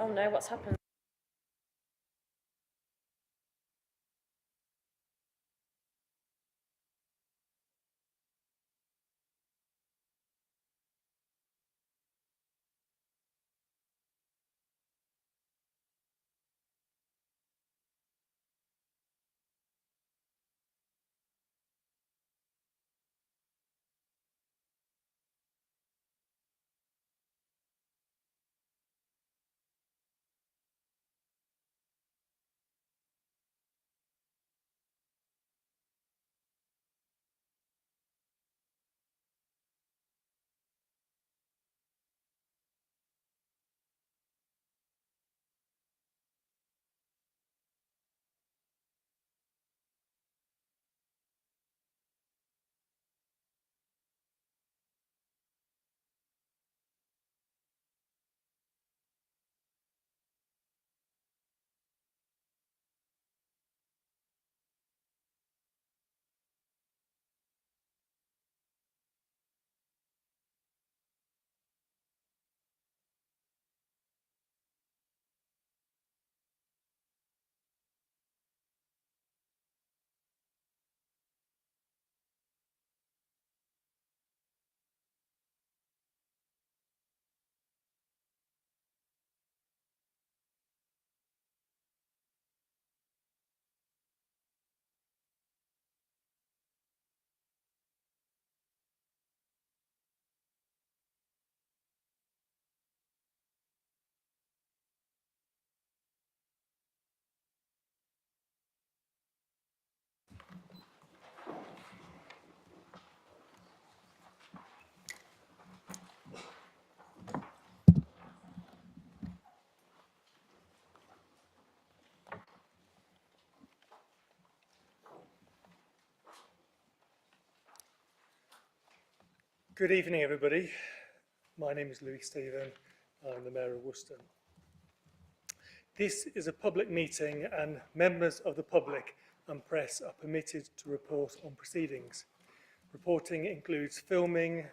Oh no, what's happened? Good evening, everybody. My name is Louis Stephen. I'm the Mayor of Worcester. This is a public meeting and members of the public and press are permitted to report on proceedings. Reporting includes filming,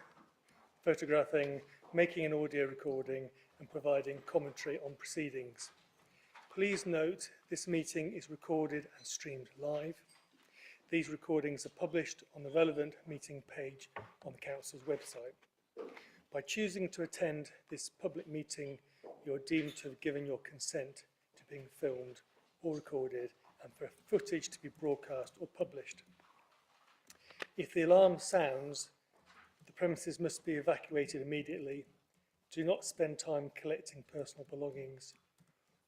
photographing, making an audio recording and providing commentary on proceedings. Please note this meeting is recorded and streamed live. These recordings are published on the relevant meeting page on the Council's website. By choosing to attend this public meeting, you are deemed to have given your consent to being filmed or recorded and for footage to be broadcast or published. If the alarm sounds, the premises must be evacuated immediately. Do not spend time collecting personal belongings.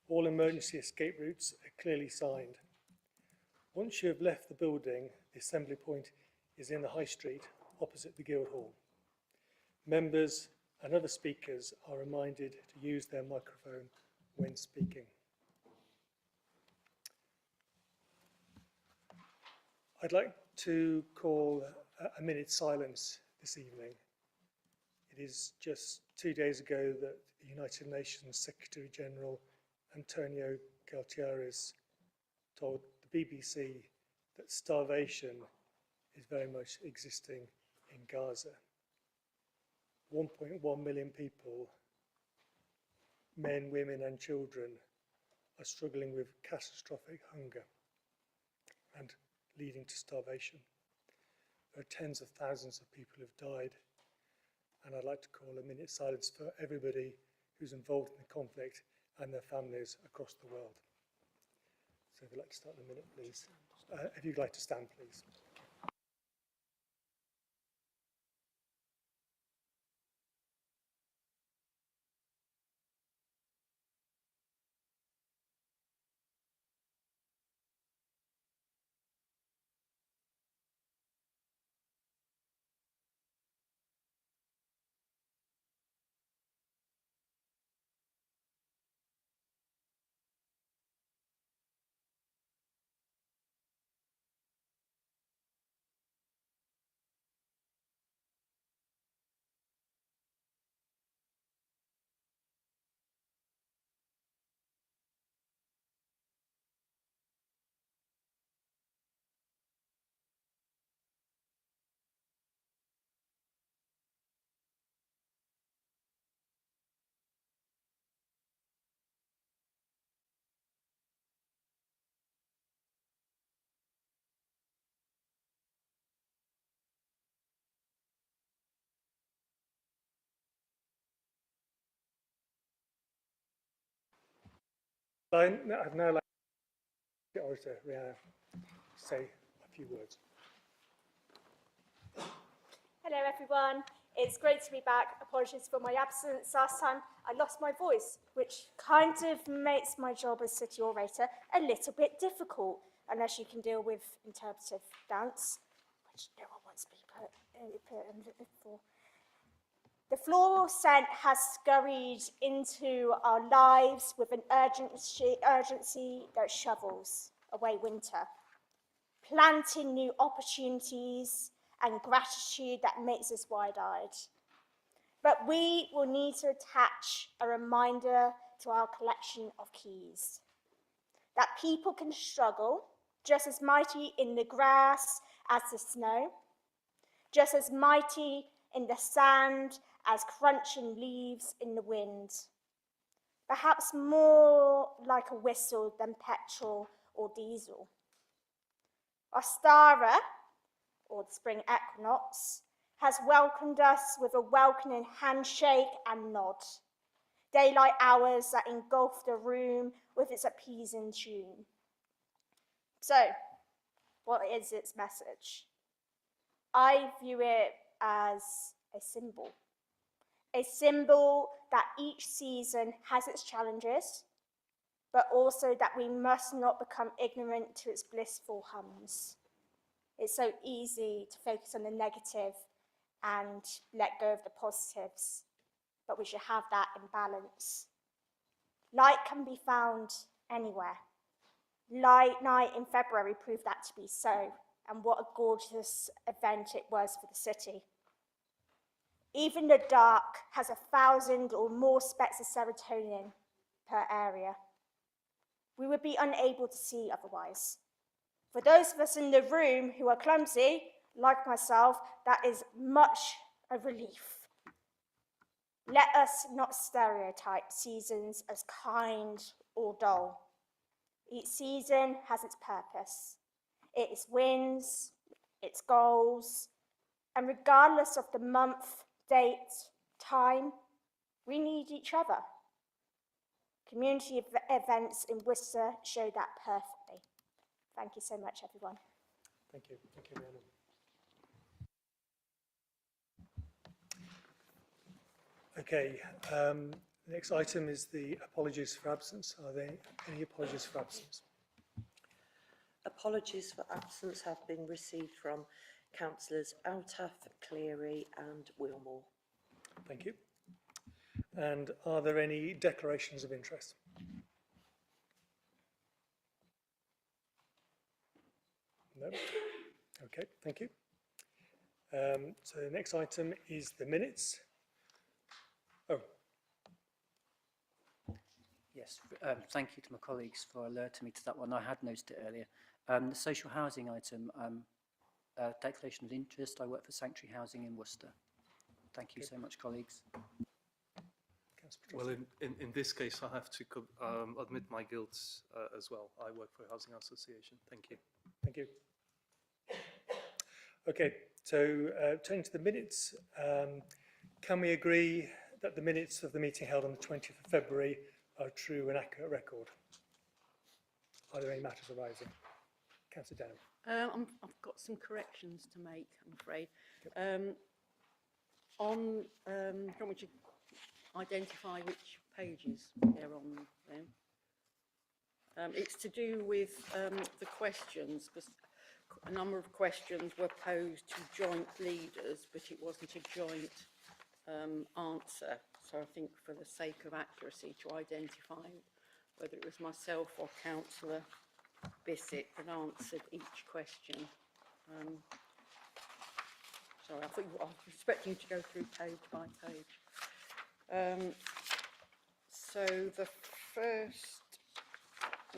All emergency escape routes are clearly signed. Once you have left the building, the assembly point is in the High Street, opposite the Guildhall. Members and other speakers are reminded to use their microphone when speaking. I'd like to call a minute's silence this evening. It is just 2 days ago that the United Nations Secretary General Antonio Guterres told the BBC that starvation is very much existing in Gaza. 1.1 million people, men, women and children, are struggling with catastrophic hunger and leading to starvation. There are tens of thousands of people who have died, and I'd like to call a minute's silence for everybody who's involved in the conflict and their families across the world. So if you'd like to start the minute, please. If you'd like to stand, please. I've now like the orator, Rihanna, say a few words. Hello everyone, it's great to be back. Apologies for my absence. Last time I lost my voice, which kind of makes my job as city orator a little bit difficult, unless you can deal with interpretive dance, which no one wants to be put in for. The floral scent has scurried into our lives with an urgency that shovels away winter, planting new opportunities and gratitude that makes us wide-eyed. But we will need to attach a reminder to our collection of keys, that people can struggle just as mighty in the grass as the snow, just as mighty in the sand as crunching leaves in the wind, perhaps more like a whistle than petrol or diesel. Ostara, or the spring equinox, has welcomed us with a welcoming handshake and nod. Daylight hours that engulf the room with its appeasing tune. So, what is its message? I view it as a symbol that each season has its challenges, but also that we must not become ignorant to its blissful hums. It's so easy to focus on the negative and let go of the positives, but we should have that in balance. Light can be found anywhere. Light night in February proved that to be so, and what a gorgeous event it was for the city. Even the dark has 1,000 or more specks of serotonin per area. We would be unable to see otherwise. For those of us in the room who are clumsy, like myself, that is much a relief. Let us not stereotype seasons as kind or dull. Each season has its purpose, its wins, its goals, and regardless of the month, date, time, we need each other. Community events in Worcester show that perfectly. Thank you so much, everyone. Thank you, Rihanna. Okay, the next item is the apologies for absence. Are there any apologies for absence? Apologies for absence have been received from Councillors Altaf, Cleary and Wilmore. Thank you. And are there any declarations of interest? No? Okay, thank you. So the next item is the minutes. Oh. Yes, thank you to my colleagues for alerting me to that one. I had noticed it earlier. The social housing item, declaration of interest. I work for Sanctuary Housing in Worcester. Thank you so much, colleagues. Well, in this case, I have to admit my guilt as well. I work for a housing association. Thank you. Thank you. Okay, so turning to the minutes, can we agree that the minutes of the meeting held on the 20th of February are a true and accurate record? Are there any matters arising? Councillor Denham. I've got some corrections to make, I'm afraid. Yep. Do you want me to identify which pages they're on then? It's to do with the questions, because a number of questions were posed to joint leaders, but it wasn't a joint answer. So I think for the sake of accuracy, to identify whether it was myself or Councillor Bissett that answered each question. Sorry, I was expecting you to go through page by page. So the first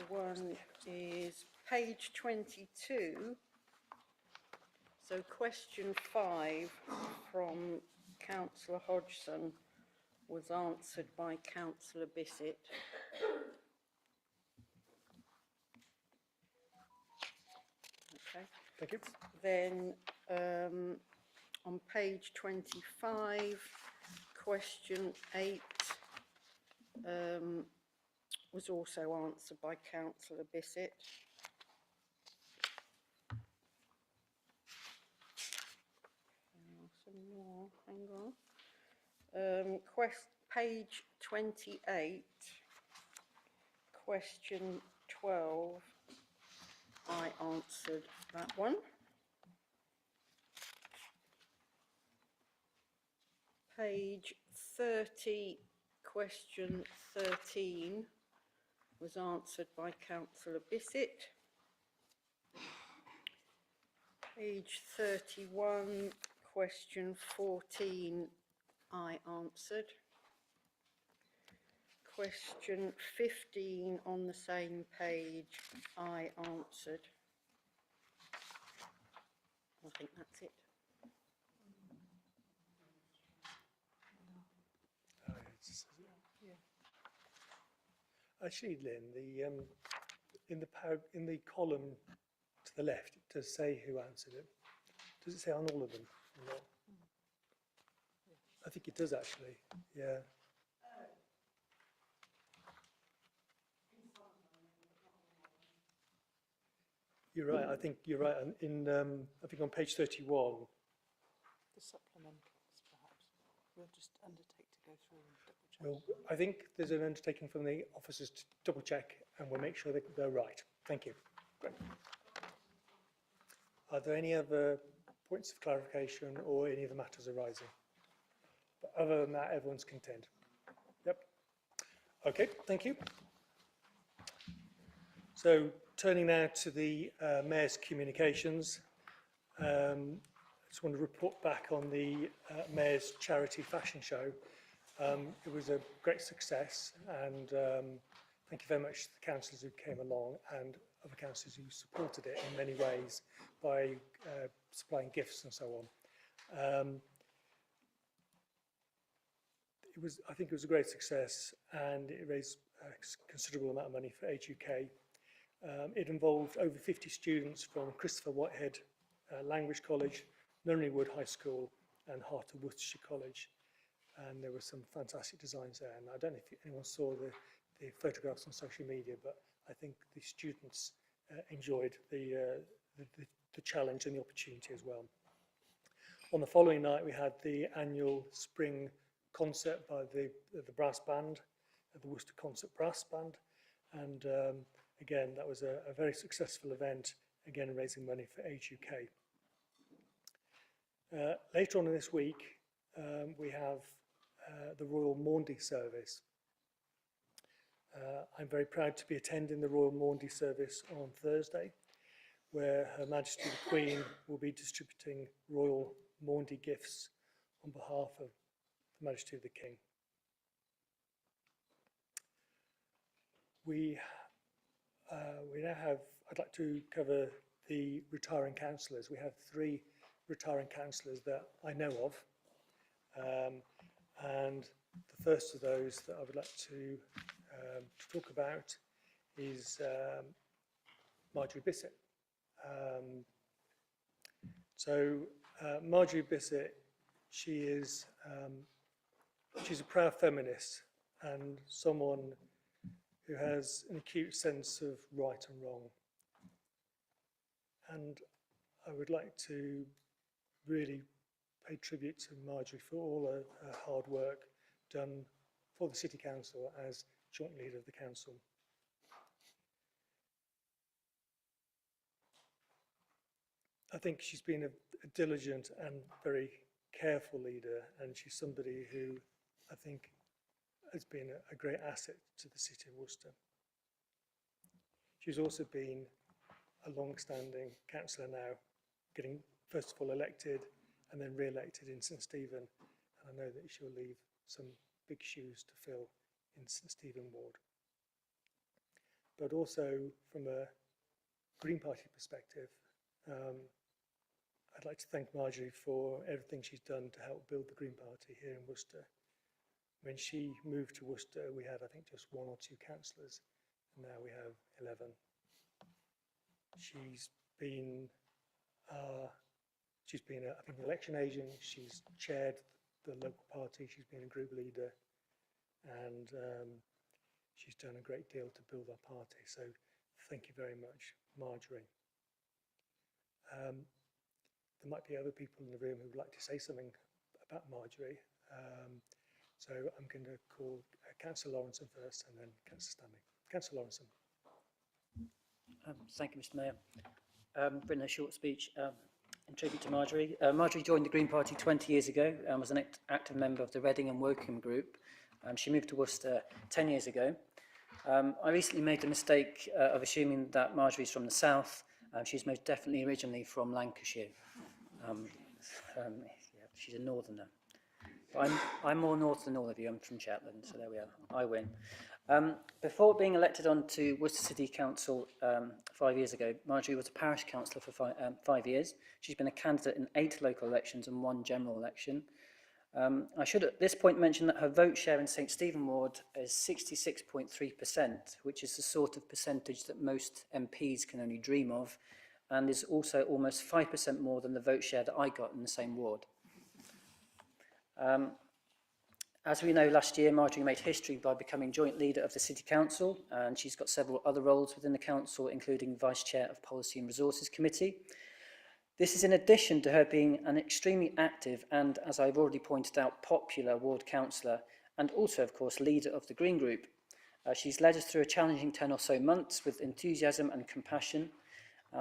one is page 22. So question 5 from Councillor Hodgson was answered by Councillor Bissett. Okay. Thank you. Then on page 25, question 8 was also answered by Councillor Bissett. Some more, hang on. Page 28, question 12, I answered that one. Page 30, question 13 was answered by Councillor Bissett. Page 31, question 14, I answered. Question 15 on the same page, I answered. I think that's it. Actually, Lynn, in the column to the left, it does say who answered it. Does it say on all of them? Or not? I think it does actually. Yeah. You're right. I think you're right. I think on page 31. The supplementals, perhaps. We'll just undertake to go through and double check. Well, I think there's an undertaking from the officers to double check, and we'll make sure that they're right. Thank you. Great. Are there any other points of clarification or any other matters arising? But other than that, everyone's content. Yep. Okay, thank you. So turning now to the Mayor's communications, I just want to report back on the Mayor's charity fashion show. It was a great success, and thank you very much to the councillors who came along and other councillors who supported it in many ways by supplying gifts and so on. I think it was a great success, and it raised a considerable amount of money for Age UK. It involved over 50 students from Christopher Whitehead Language College, Nunnery Wood High School and Heart of Worcestershire College. And there were some fantastic designs there. And I don't know if anyone saw the photographs on social media, but I think the students enjoyed the challenge and the opportunity as well. On the following night, we had the annual spring concert by the brass band, the Worcester Concert Brass Band. And again, that was a very successful event, again, raising money for Age UK. Later on in this week, we have the Royal Maundy service. I'm very proud to be attending the Royal Maundy service on Thursday, where Her Majesty the Queen will be distributing Royal Maundy gifts on behalf of the Majesty of the King. We now have, I'd like to cover the retiring councillors. We have 3 retiring councillors that I know of. And the first of those that I would like to talk about is Marjorie Bissett. Marjorie Bissett, she's a proud feminist and someone who has an acute sense of right and wrong. And I would like to really pay tribute to Marjorie for all her hard work done for the City Council as joint leader of the council. I think she's been a diligent and very careful leader, and she's somebody who I think has been a great asset to the City of Worcester. She's also been a long-standing councillor now, getting first of all elected and then re-elected in St Stephen, and I know that she'll leave some big shoes to fill in St Stephen ward. But also from a Green Party perspective, I'd like to thank Marjorie for everything she's done to help build the Green Party here in Worcester. When she moved to Worcester, we had, I think, just 1 or 2 councillors, and now we have 11. She's been an election agent. She's chaired the local party. She's been a group leader, and she's done a great deal to build our party. So thank you very much, Marjorie. There might be other people in the room who would like to say something about Marjorie. So I'm going to call Councillor Lawrenson first and then Councillor Stanley. Councillor Lawrenson. Thank you, Mr Mayor. Written a short speech in tribute to Marjorie. Marjorie joined the Green Party 20 years ago and was an active member of the Reading and Woking group. She moved to Worcester 10 years ago. I recently made the mistake of assuming that Marjorie's from the south. She's most definitely originally from Lancashire. Yeah, she's a northerner. But I'm more north than all of you. I'm from Shetland, so there we are. I win. Before being elected onto Worcester City Council 5 years ago, Marjorie was a parish councillor for 5 years. She's been a candidate in 8 local elections and 1 general election. I should at this point mention that her vote share in St Stephen Ward is 66.3%, which is the sort of percentage that most MPs can only dream of, and is also almost 5% more than the vote share that I got in the same ward. As we know, last year Marjorie made history by becoming joint leader of the City Council, and she's got several other roles within the Council, including Vice Chair of Policy and Resources Committee. This is in addition to her being an extremely active and, as I've already pointed out, popular ward councillor, and also, of course, leader of the Green Group. She's led us through a challenging 10 or so months with enthusiasm and compassion.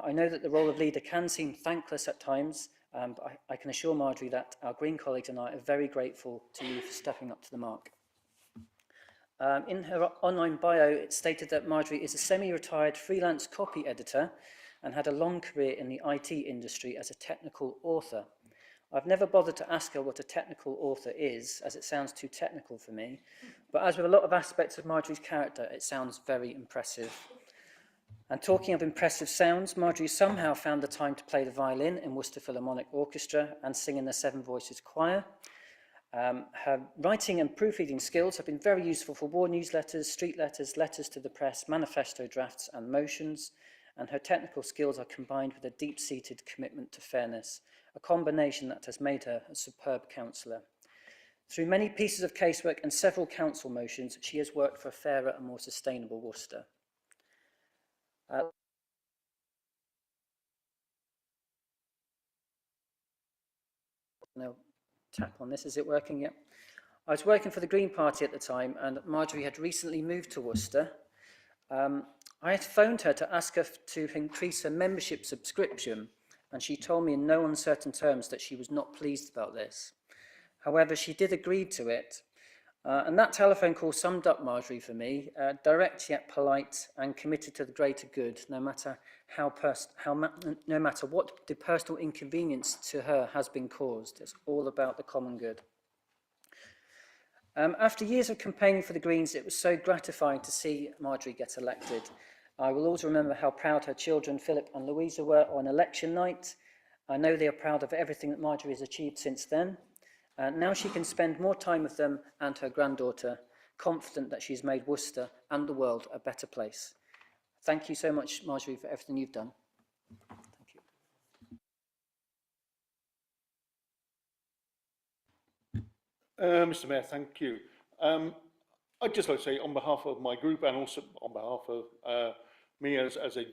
I know that the role of leader can seem thankless at times, but I can assure Marjorie that our Green colleagues and I are very grateful to you for stepping up to the mark. In her online bio, it stated that Marjorie is a semi-retired freelance copy editor and had a long career in the IT industry as a technical author. I've never bothered to ask her what a technical author is, as it sounds too technical for me, but as with a lot of aspects of Marjorie's character, it sounds very impressive. And talking of impressive sounds, Marjorie somehow found the time to play the violin in Worcester Philharmonic Orchestra and sing in the Seven Voices Choir. Her writing and proofreading skills have been very useful for war newsletters, street letters, letters to the press, manifesto drafts and motions, and her technical skills are combined with a deep-seated commitment to fairness, a combination that has made her a superb councillor. Through many pieces of casework and several council motions, she has worked for a fairer and more sustainable Worcester. No tap on this, is it working yet? I was working for the Green Party at the time, and Marjorie had recently moved to Worcester. I had phoned her to ask her to increase her membership subscription, and she told me in no uncertain terms that she was not pleased about this. However, she did agree to it, and that telephone call summed up Marjorie for me, direct yet polite and committed to the greater good, no matter what the personal inconvenience to her has been caused. It's all about the common good. After years of campaigning for the Greens, it was so gratifying to see Marjorie get elected. I will always remember how proud her children, Philip and Louisa, were on election night. I know they are proud of everything that Marjorie has achieved since then. Now she can spend more time with them and her granddaughter, confident that she's made Worcester and the world a better place. Thank you so much, Marjorie, for everything you've done. Thank you. Mr. Mayor, thank you. I'd just like to say on behalf of my group and also on behalf of me as a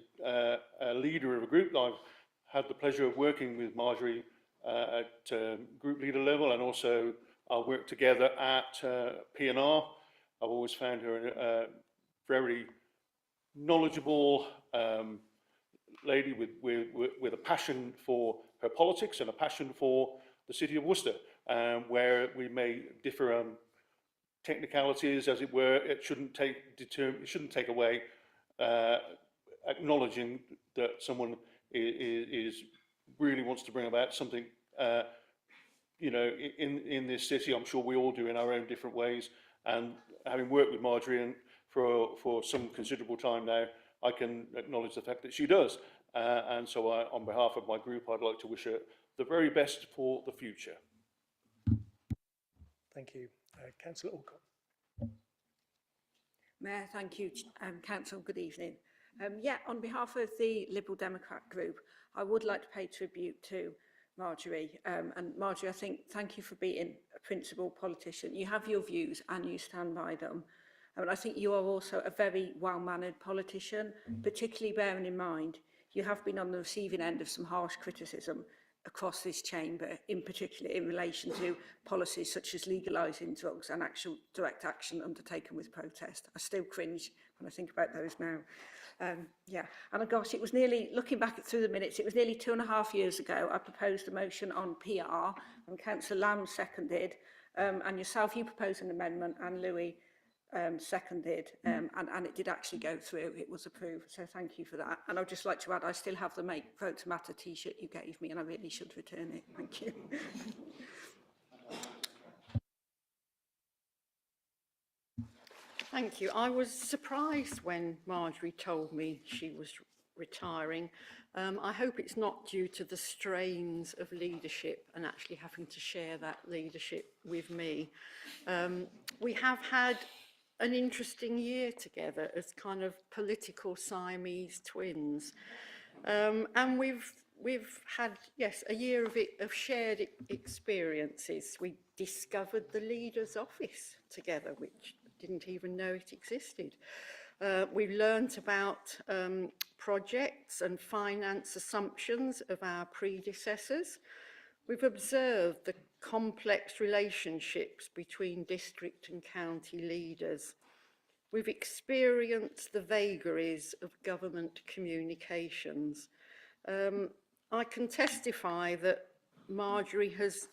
leader of a group, I've had the pleasure of working with Marjorie at group leader level, and also our work together at P&R. I've always found her a very knowledgeable lady with a passion for her politics and a passion for the city of Worcester, where we may differ on technicalities, as it were. It shouldn't take away acknowledging that someone is really wants to bring about something, you know, in this city. I'm sure we all do in our own different ways. And having worked with Marjorie for some considerable time now, I can acknowledge the fact that she does. And so on behalf of my group, I'd like to wish her the very best for the future. Thank you. Councillor Alcott. Mayor, thank you. Council, good evening. Yeah, on behalf of the Liberal Democrat group, I would like to pay tribute to Marjorie. And Marjorie, I think, thank you for being a principled politician. You have your views and you stand by them. And I think you are also a very well-mannered politician, particularly bearing in mind you have been on the receiving end of some harsh criticism across this chamber, in particular in relation to policies such as legalising drugs and actual direct action undertaken with protest. I still cringe when I think about those now. Yeah, and gosh, it was nearly, looking back through the minutes, it was nearly 2.5 years ago I proposed a motion on PR, and Councillor Lamb seconded, and yourself, you proposed an amendment, and Louis seconded, and it did actually go through. It was approved, so thank you for that. And I'd just like to add, I still have the Make Vote Matter t-shirt you gave me, and I really should return it. Thank you. Thank you. I was surprised when Marjorie told me she was retiring. I hope it's not due to the strains of leadership and actually having to share that leadership with me. We have had an interesting year together as kind of political Siamese twins. And we've had, yes, a year of shared experiences. We discovered the leader's office together, which didn't even know it existed. We've learnt about projects and finance assumptions of our predecessors. We've observed the complex relationships between district and county leaders. We've experienced the vagaries of government communications. I can testify that Marjorie has,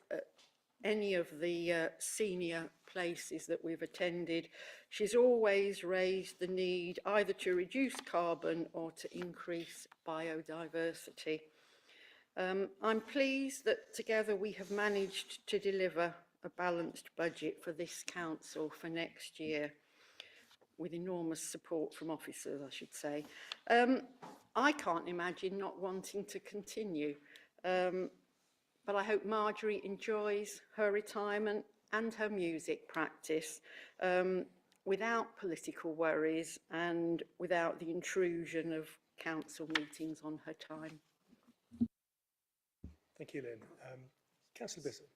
any of the senior places that we've attended, she's always raised the need either to reduce carbon or to increase biodiversity. I'm pleased that together we have managed to deliver a balanced budget for this council for next year, with enormous support from officers, I should say. I can't imagine not wanting to continue, but I hope Marjorie enjoys her retirement and her music practice without political worries and without the intrusion of council meetings on her time. Thank you, Lynn. Councillor Bissell.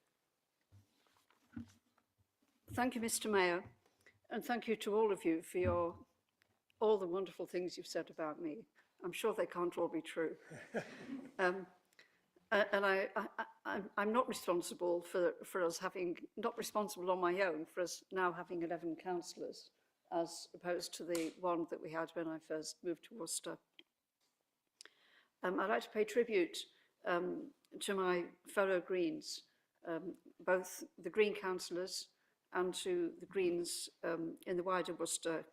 Thank you, Mr. Mayor, and thank you to all of you for all the wonderful things you've said about me. I'm sure they can't all be true. And I'm not responsible for us having, not responsible on my own for us now having 11 councillors, as opposed to the one that we had when I first moved to Worcester. I'd like to pay tribute to my fellow Greens, both the Green councillors and to the Greens in the wider Worcester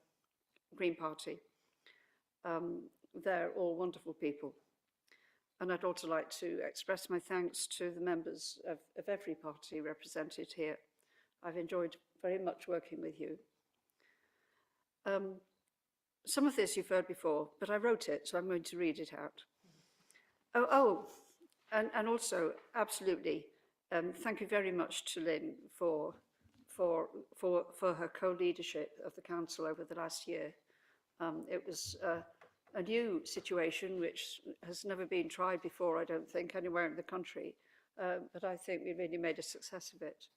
Green Party. They're all wonderful people. And I'd also like to express my thanks to the members of every party represented here. I've enjoyed very much working with you. Some of this you've heard before, but I wrote it, so I'm going to read it out. And also, absolutely, thank you very much to Lynn for her co-leadership of the council over the last year. It was a new situation which has never been tried before, I don't think, anywhere in the country, but I think we really made a success of it.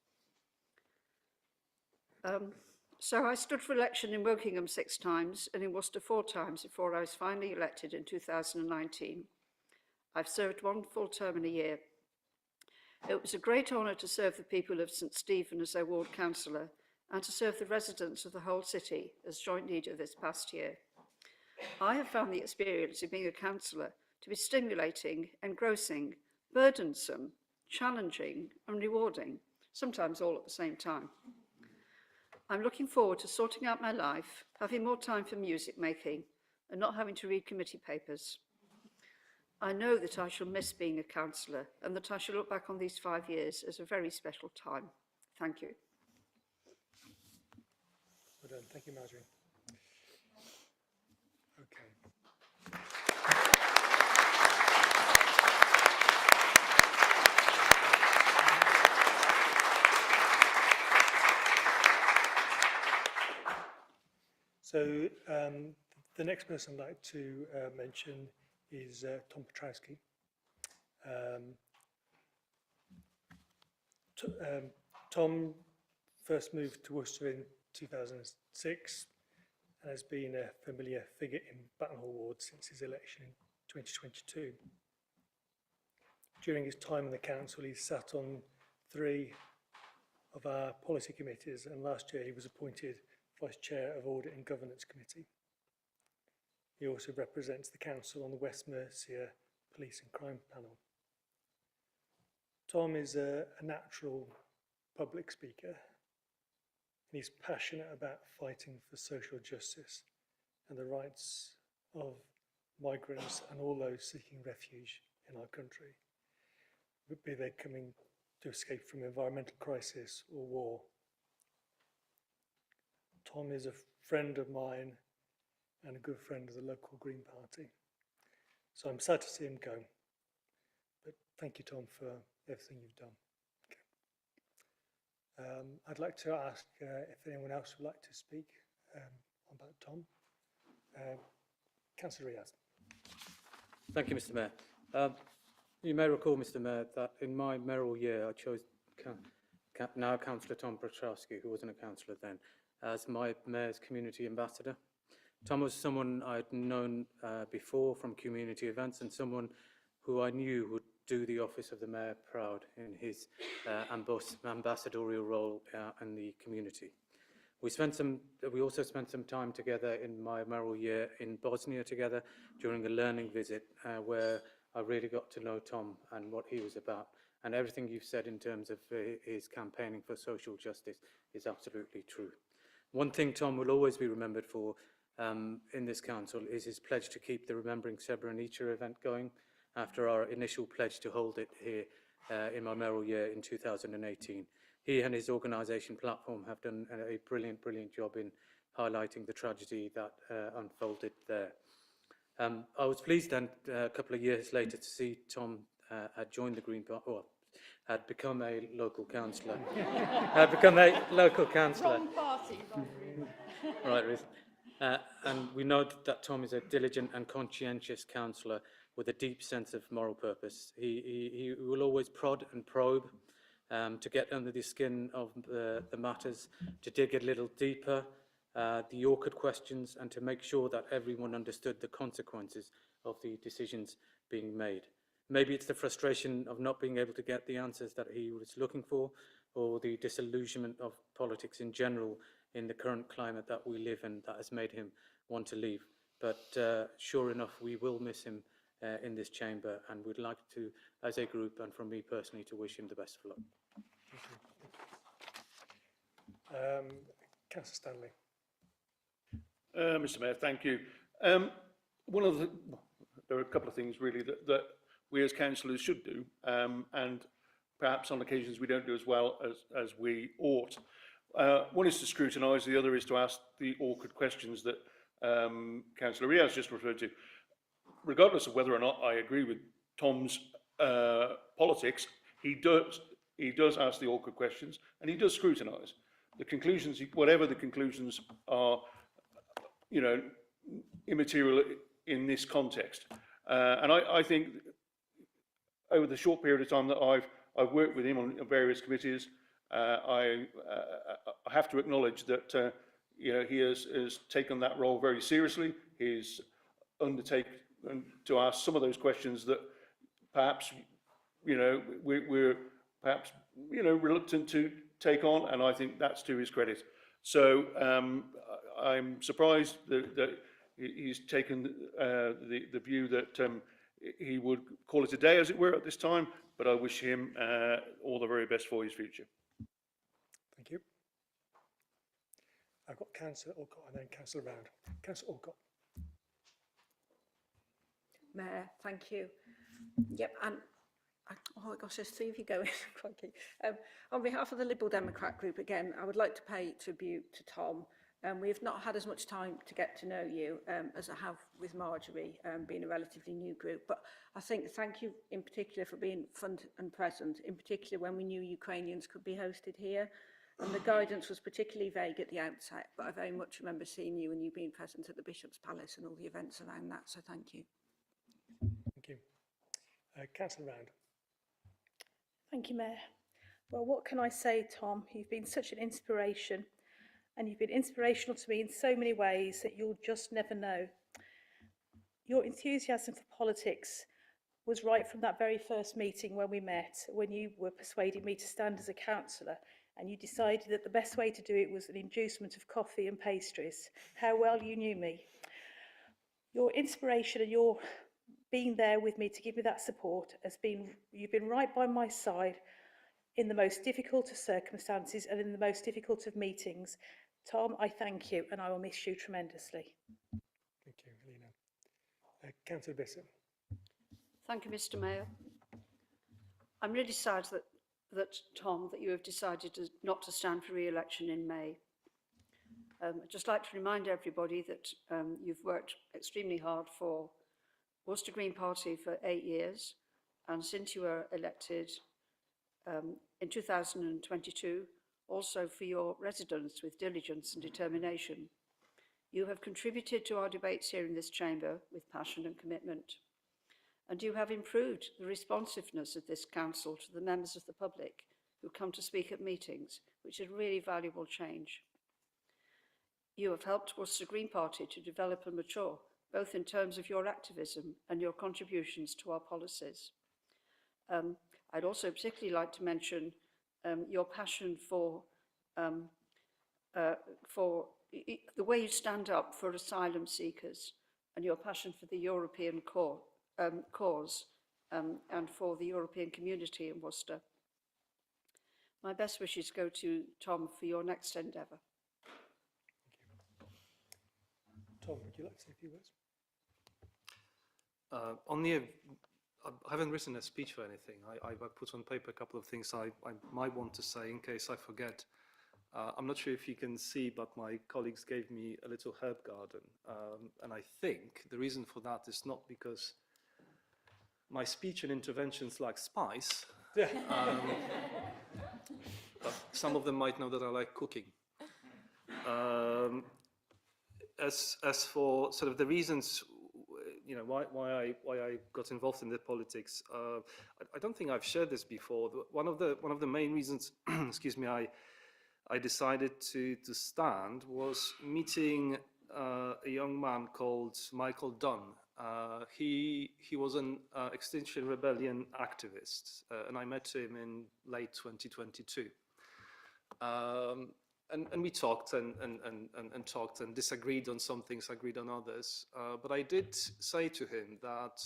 So I stood for election in Wokingham 6 times and in Worcester 4 times before I was finally elected in 2019. I've served 1 full term in a year. It was a great honour to serve the people of St Stephen as their ward councillor and to serve the residents of the whole city as joint leader this past year. I have found the experience of being a councillor to be stimulating, engrossing, burdensome, challenging and rewarding, sometimes all at the same time. I'm looking forward to sorting out my life, having more time for music making and not having to read committee papers. I know that I shall miss being a councillor and that I shall look back on these 5 years as a very special time. Thank you. Well done. Thank you, Marjorie. Okay. So the next person I'd like to mention is Tom Patrakis. Tom first moved to Worcester in 2006 and has been a familiar figure in Battenhall Ward since his election in 2022. During his time in the council, he sat on 3 of our policy committees, and last year he was appointed Vice Chair of Audit and Governance Committee. He also represents the council on the West Mercia Police and Crime Panel. Tom is a natural public speaker, and he's passionate about fighting for social justice and the rights of migrants and all those seeking refuge in our country, be they coming to escape from environmental crisis or war. Tom is a friend of mine and a good friend of the local Green Party. So I'm sad to see him go. But thank you, Tom, for everything you've done. Okay. I'd like to ask if anyone else would like to speak about Tom. Councilor Riaz. Thank you, Mr. Mayor. You may recall, Mr. Mayor, that in my mayoral year, I chose now Councillor Tom Patrakis, who wasn't a councillor then, as my mayor's community ambassador. Tom was someone I'd known before from community events, and someone who I knew would do the office of the mayor proud in his ambassadorial role in the community. We also spent some time together in my mayoral year in Bosnia together during a learning visit where I really got to know Tom and what he was about. And everything you've said in terms of his campaigning for social justice is absolutely true. One thing Tom will always be remembered for in this council is his pledge to keep the Remembering Srebrenica event going after our initial pledge to hold it here in my mayoral year in 2018. He and his organisation Platform have done a brilliant job in highlighting the tragedy that unfolded there. I was pleased then, a couple of years later, to see Tom had joined the Green Party, or had become a local councillor. Wrong party, Right, Ruth. And we know that Tom is a diligent and conscientious councillor with a deep sense of moral purpose. He will always prod and probe to get under the skin of the matters, to dig a little deeper, the awkward questions, and to make sure that everyone understood the consequences of the decisions being made. Maybe it's the frustration of not being able to get the answers that he was looking for, or the disillusionment of politics in general in the current climate that we live in that has made him want to leave. But sure enough, we will miss him in this chamber, and we'd like to, as a group and from me personally, to wish him the best of luck. Councillor Stanley. Mr. Mayor, thank you. There are a couple of things really that we as councillors should do, and perhaps on occasions we don't do as well as we ought. One is to scrutinise, the other is to ask the awkward questions that Councillor Riaz just referred to. Regardless of whether or not I agree with Tom's politics, he does ask the awkward questions, and he does scrutinise. The conclusions, whatever the conclusions are, immaterial in this context. And I think over the short period of time that I've worked with him on various committees, I have to acknowledge that he has taken that role very seriously. He's undertaken to ask some of those questions that perhaps we're perhaps reluctant to take on, and I think that's to his credit. So I'm surprised that he's taken the view that he would call it a day, as it were, at this time, but I wish him all the very best for his future. Thank you. I've got Councillor Alcott and then Councillor Round. Councillor Alcott. Mayor, thank you. Yep, and oh gosh, there's 3 of you going. On behalf of the Liberal Democrat group, again, I would like to pay tribute to Tom. We've not had as much time to get to know you as I have with Marjorie, being a relatively new group. But I think thank you in particular for being front and present, in particular when we knew Ukrainians could be hosted here. And the guidance was particularly vague at the outset, but I very much remember seeing you and you being present at the Bishop's Palace and all the events around that. So thank you. Thank you. Councillor Round. Thank you, Mayor. Well, what can I say, Tom? You've been such an inspiration. and you've been inspirational to me in so many ways that you'll just never know. Your enthusiasm for politics was right from that very first meeting when we met, when you were persuading me to stand as a councillor, and you decided that the best way to do it was an inducement of coffee and pastries. How well you knew me. Your inspiration and your being there with me to give me that support has been, you've been right by my side in the most difficult of circumstances and in the most difficult of meetings. Tom, I thank you, and I will miss you tremendously. Thank you, Alina. Councillor Bissett. Thank you, Mr. Mayor. I'm really sad that Tom, that you have decided not to stand for re-election in May. I'd just like to remind everybody that you've worked extremely hard for Worcester Green Party for 8 years, and since you were elected in 2022, also for your residents with diligence and determination. You have contributed to our debates here in this chamber with passion and commitment, and you have improved the responsiveness of this council to the members of the public who come to speak at meetings, which is a really valuable change. You have helped Worcester Green Party to develop and mature, both in terms of your activism and your contributions to our policies. I'd also particularly like to mention your passion for the way you stand up for asylum seekers and your passion for the European cause and for the European community in Worcester. My best wishes go to Tom for your next endeavour. Tom, would you like to say a few words? I haven't written a speech or anything. I put on paper a couple of things I might want to say in case I forget. I'm not sure if you can see, but my colleagues gave me a little herb garden. And I think the reason for that is not because my speech and interventions like spice, but some of them might know that I like cooking. As for sort of the reasons, you know, why I got involved in the politics, I don't think I've shared this before. One of the main reasons, excuse me, I decided to stand was meeting a young man called Michael Dunn. He was an Extinction Rebellion activist, and I met him in late 2022. And we talked and talked and disagreed on some things, agreed on others. But I did say to him that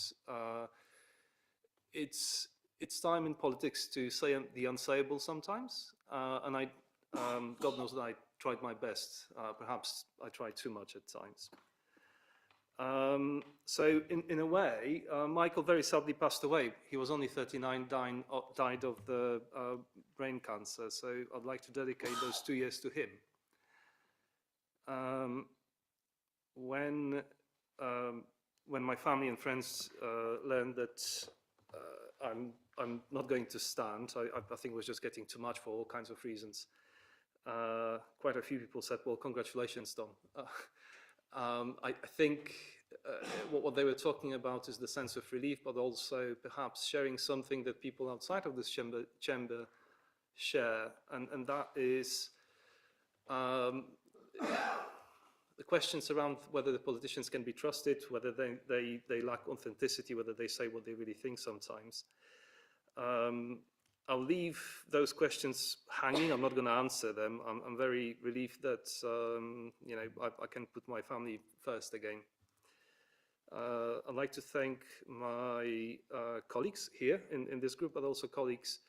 it's time in politics to say the unsayable sometimes. And God knows that I tried my best. Perhaps I tried too much at times. So in a way, Michael very sadly passed away. He was only 39, died of the brain cancer. So I'd like to dedicate those 2 years to him. When my family and friends learned that I'm not going to stand, I think it was just getting too much for all kinds of reasons. Quite a few people said, "Well, congratulations, Tom." I think what they were talking about is the sense of relief, but also perhaps sharing something that people outside of this chamber share, and that is the questions around whether the politicians can be trusted, whether they lack authenticity, whether they say what they really think sometimes. I'll leave those questions hanging. I'm not going to answer them. I'm very relieved that you know, I can put my family first again. I'd like to thank my colleagues here in this group, but also colleagues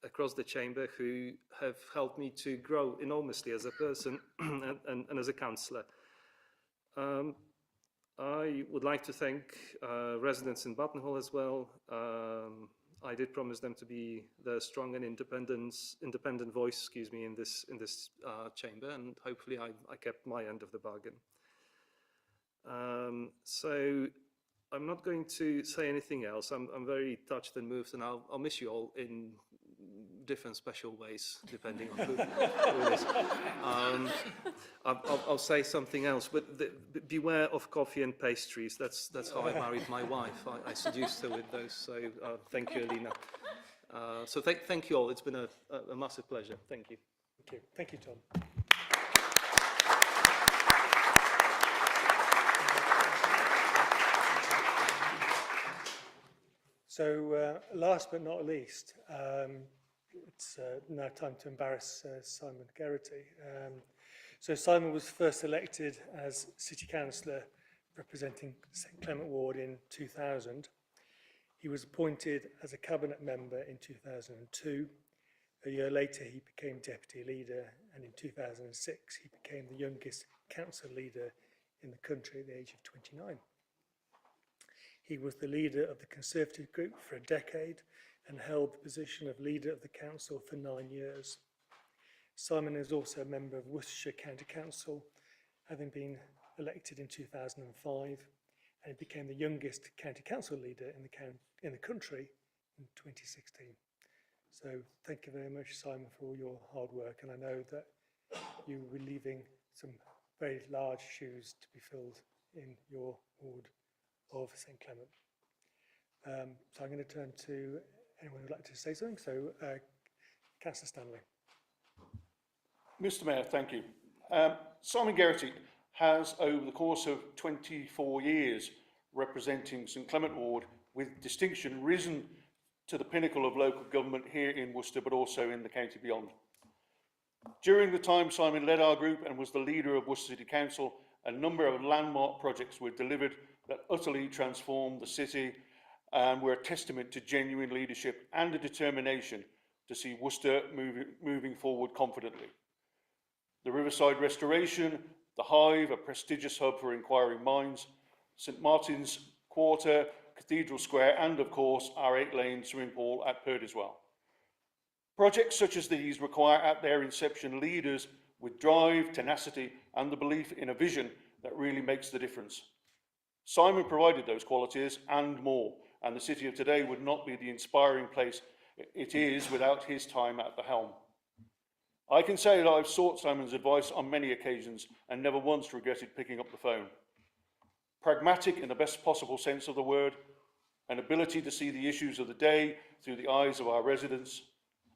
across the chamber who have helped me to grow enormously as a person and as a councillor. I would like to thank residents in Buttonhall as well. I did promise them to be the strong and independent voice, excuse me, in this chamber, and hopefully I kept my end of the bargain. So I'm not going to say anything else. I'm very touched and moved, and I'll miss you all in different special ways, depending on who it is. I'll say something else, but beware of coffee and pastries. That's how I married my wife. I seduced her with those. So thank you, Alina. So thank you all. It's been a massive pleasure. Thank you. Thank you, Tom. So last but not least, it's now time to embarrass Simon Geraghty. So Simon was first elected as City Councillor representing St Clement Ward in 2000. He was appointed as a cabinet member in 2002. A year later he became deputy leader, and in 2006 he became the youngest council leader in the country at the age of 29. He was the leader of the Conservative group for a decade and held the position of leader of the council for 9 years. Simon is also a member of Worcestershire County Council, having been elected in 2005, and he became the youngest county council leader in the country in 2016. So thank you very much, Simon, for all your hard work, and I know that you will be leaving some very large shoes to be filled in your ward of St Clement. So I'm going to turn to anyone who'd like to say something. So, Councillor Stanley. Mr Mayor, thank you. Simon Geraghty has, over the course of 24 years, representing St Clement Ward with distinction, risen to the pinnacle of local government here in Worcester, but also in the county beyond. During the time Simon led our group and was the leader of Worcester City Council, a number of landmark projects were delivered that utterly transformed the city and were a testament to genuine leadership and a determination to see Worcester moving forward confidently. The Riverside Restoration, the Hive, a prestigious hub for inquiring minds, St Martin's Quarter, Cathedral Square, and of course our 8-lane swimming pool at Purdyswell. Projects such as these require at their inception leaders with drive, tenacity, and the belief in a vision that really makes the difference. Simon provided those qualities and more, and the city of today would not be the inspiring place it is without his time at the helm. I can say that I've sought Simon's advice on many occasions and never once regretted picking up the phone. Pragmatic in the best possible sense of the word, an ability to see the issues of the day through the eyes of our residents,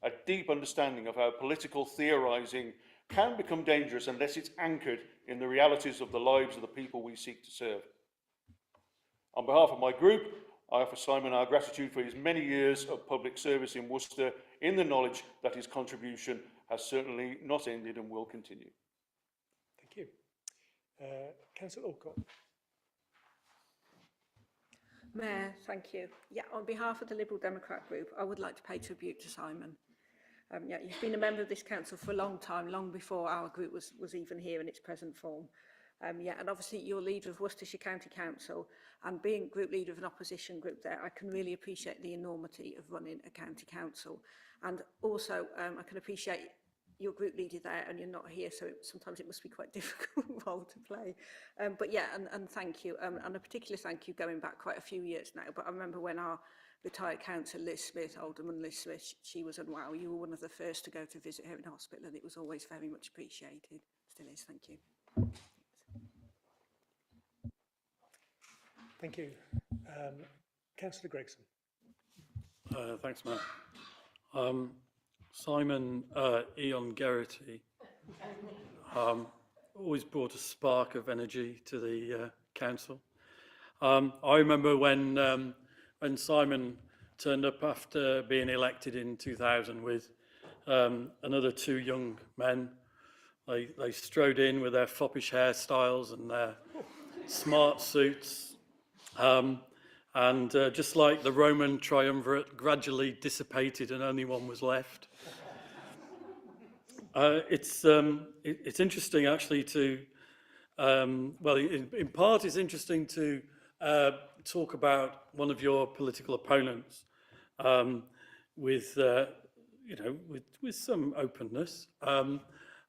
a deep understanding of how political theorising can become dangerous unless it's anchored in the realities of the lives of the people we seek to serve. On behalf of my group, I offer Simon our gratitude for his many years of public service in Worcester, in the knowledge that his contribution has certainly not ended and will continue. Thank you. Councillor Alcott. Mayor, thank you. Yeah, on behalf of the Liberal Democrat group, I would like to pay tribute to Simon. Yeah, you've been a member of this council for a long time, long before our group was even here in its present form. Yeah, and obviously you're leader of Worcestershire County Council, and being group leader of an opposition group there, I can really appreciate the enormity of running a county council. And also, I can appreciate your group leader there, and you're not here, so sometimes it must be quite a difficult role to play. But yeah, and thank you, and a particular thank you going back quite a few years now. But I remember when our retired councillor Liz Smith, Alderman Liz Smith, she was unwell. You were one of the first to go to visit her in hospital, and it was always very much appreciated. Still is, thank you. Thank you. Councillor Gregson. Thanks, Matt. Simon Ian Geraghty always brought a spark of energy to the council. I remember when Simon turned up after being elected in 2000 with another 2 young men. They strode in with their foppish hairstyles and their smart suits. And just like the Roman triumvirate gradually dissipated and only one was left. It's interesting actually to, well, in part it's interesting to talk about one of your political opponents with, you know, with some openness,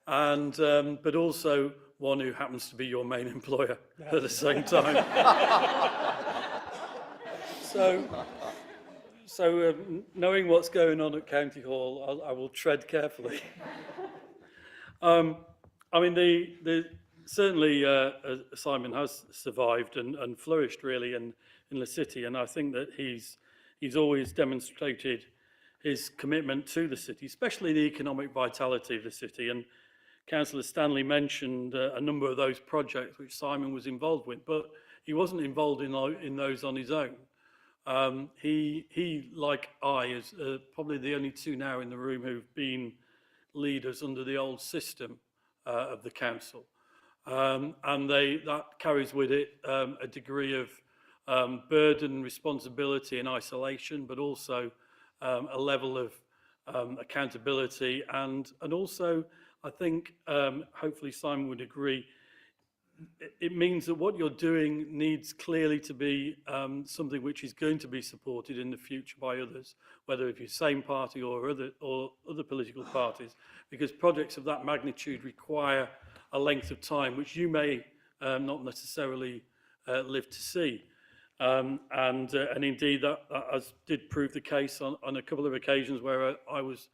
but also one who happens to be your main employer at the same time. So knowing what's going on at County Hall, I will tread carefully. I mean, certainly Simon has survived and flourished really in the city, and I think that he's always demonstrated his commitment to the city, especially the economic vitality of the city. And Councillor Stanley mentioned a number of those projects which Simon was involved with, but he wasn't involved in those on his own. He, like I, is probably the only two now in the room who've been leaders under the old system of the council. And that carries with it a degree of burden, responsibility and isolation, but also a level of accountability and also, I think, hopefully Simon would agree, it means that what you're doing needs clearly to be something which is going to be supported in the future by others, whether if you're same party or other political parties, because projects of that magnitude require a length of time which you may not necessarily live to see. And indeed that did prove the case on a couple of occasions where I was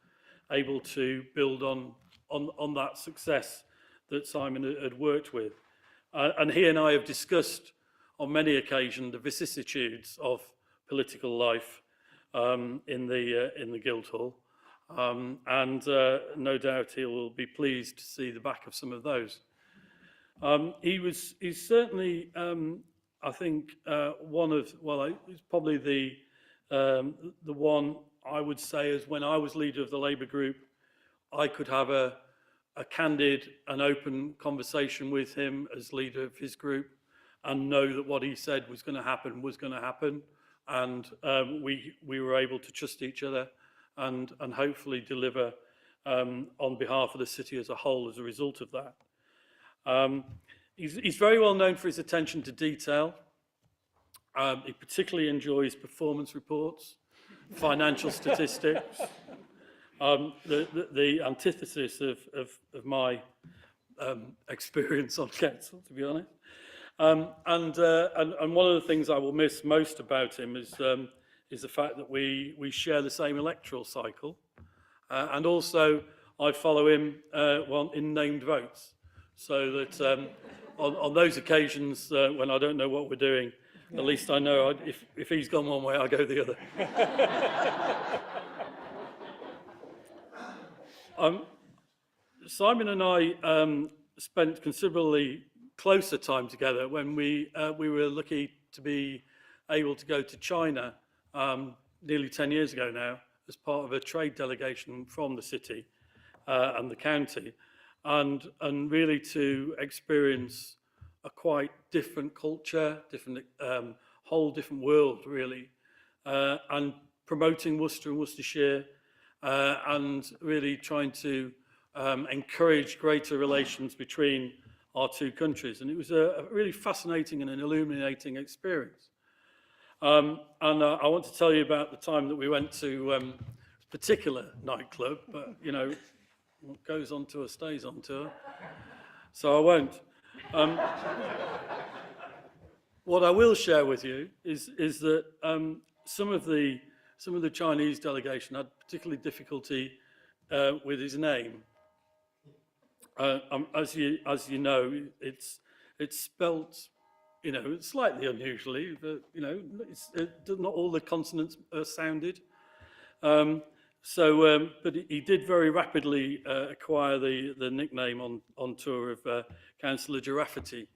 able to build on that success that Simon had worked with. And he and I have discussed on many occasions the vicissitudes of political life in the Guildhall, and no doubt he will be pleased to see the back of some of those. He's certainly, I think, he's probably the one I would say is when I was leader of the Labour group, I could have a candid and open conversation with him as leader of his group and know that what he said was going to happen, and we were able to trust each other and hopefully deliver on behalf of the city as a whole as a result of that. He's very well known for his attention to detail. He particularly enjoys performance reports, financial statistics, the antithesis of my experience on council, to be honest. And one of the things I will miss most about him is the fact that we share the same electoral cycle, and also I follow him in named votes, so that on those occasions when I don't know what we're doing, at least I know if he's gone one way, I go the other. Simon and I spent considerably closer time together when we were lucky to be able to go to China nearly 10 years ago now as part of a trade delegation from the city and the county, and really to experience a quite different culture, whole different world really, and promoting Worcester and Worcestershire, and really trying to encourage greater relations between our two countries. And it was a really fascinating and an illuminating experience. And I want to tell you about the time that we went to a particular nightclub, but you know, what goes on tour stays on tour, so I won't. What I will share with you is that some of the Chinese delegation had particularly difficulty with his name. As you know, it's spelt, you know, slightly unusually, but you know, not all the consonants are sounded. But he did very rapidly acquire the nickname on tour of Councilor Geraghty.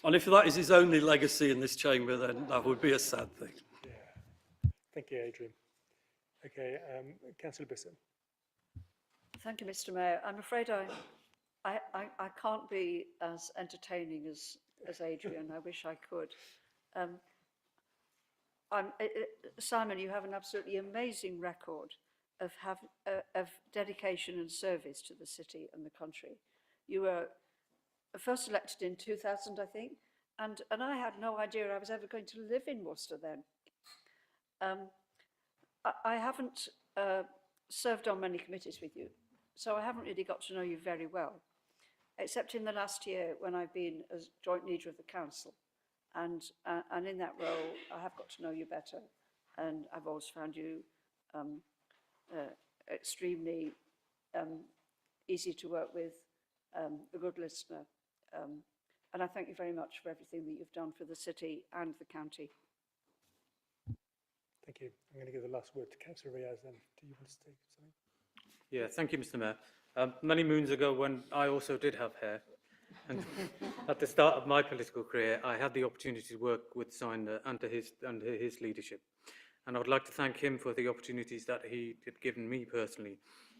And if that is his only legacy in this chamber, then that would be a sad thing. Yeah. Thank you, Adrian. Okay, Councillor Bissett. Thank you, Mr. Mayor. I'm afraid I can't be as entertaining as Adrian. I wish I could. Simon, you have an absolutely amazing record of dedication and service to the city and the country. You were first elected in 2000, I think, and I had no idea I was ever going to live in Worcester then. I haven't served on many committees with you, so I haven't really got to know you very well, except in the last year when I've been as joint leader of the council. And in that role, I have got to know you better, and I've always found you extremely easy to work with, a good listener, and I thank you very much for everything that you've done for the city and the county. Thank you. I'm going to give the last word to Councillor Riaz then. Do you want to say something? Yeah, thank you, Mr. Mayor. Many moons ago, when I also did have hair, And at the start of my political career, I had the opportunity to work with Simon under his leadership. And I would like to thank him for the opportunities that he had given me personally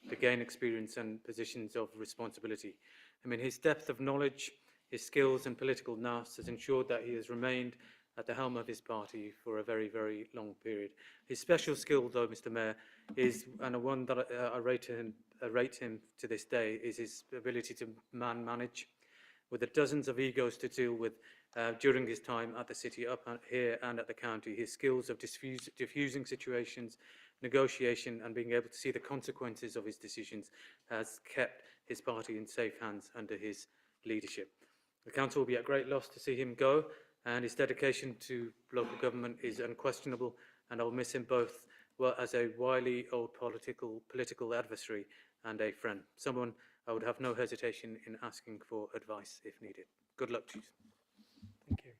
to gain experience and positions of responsibility. I mean, his depth of knowledge, his skills and political nous has ensured that he has remained at the helm of his party for a very, very long period. His special skill, though, Mr. Mayor, is, and one that I rate him to this day, is his ability to manage. With the dozens of egos to deal with during his time at the city, up here and at the county, his skills of diffusing situations, negotiation and being able to see the consequences of his decisions has kept his party in safe hands under his leadership. The council will be at great loss to see him go, and his dedication to local government is unquestionable, and I'll miss him both as a wily old political adversary and a friend, someone I would have no hesitation in asking for advice if needed. Good luck to you. Thank you.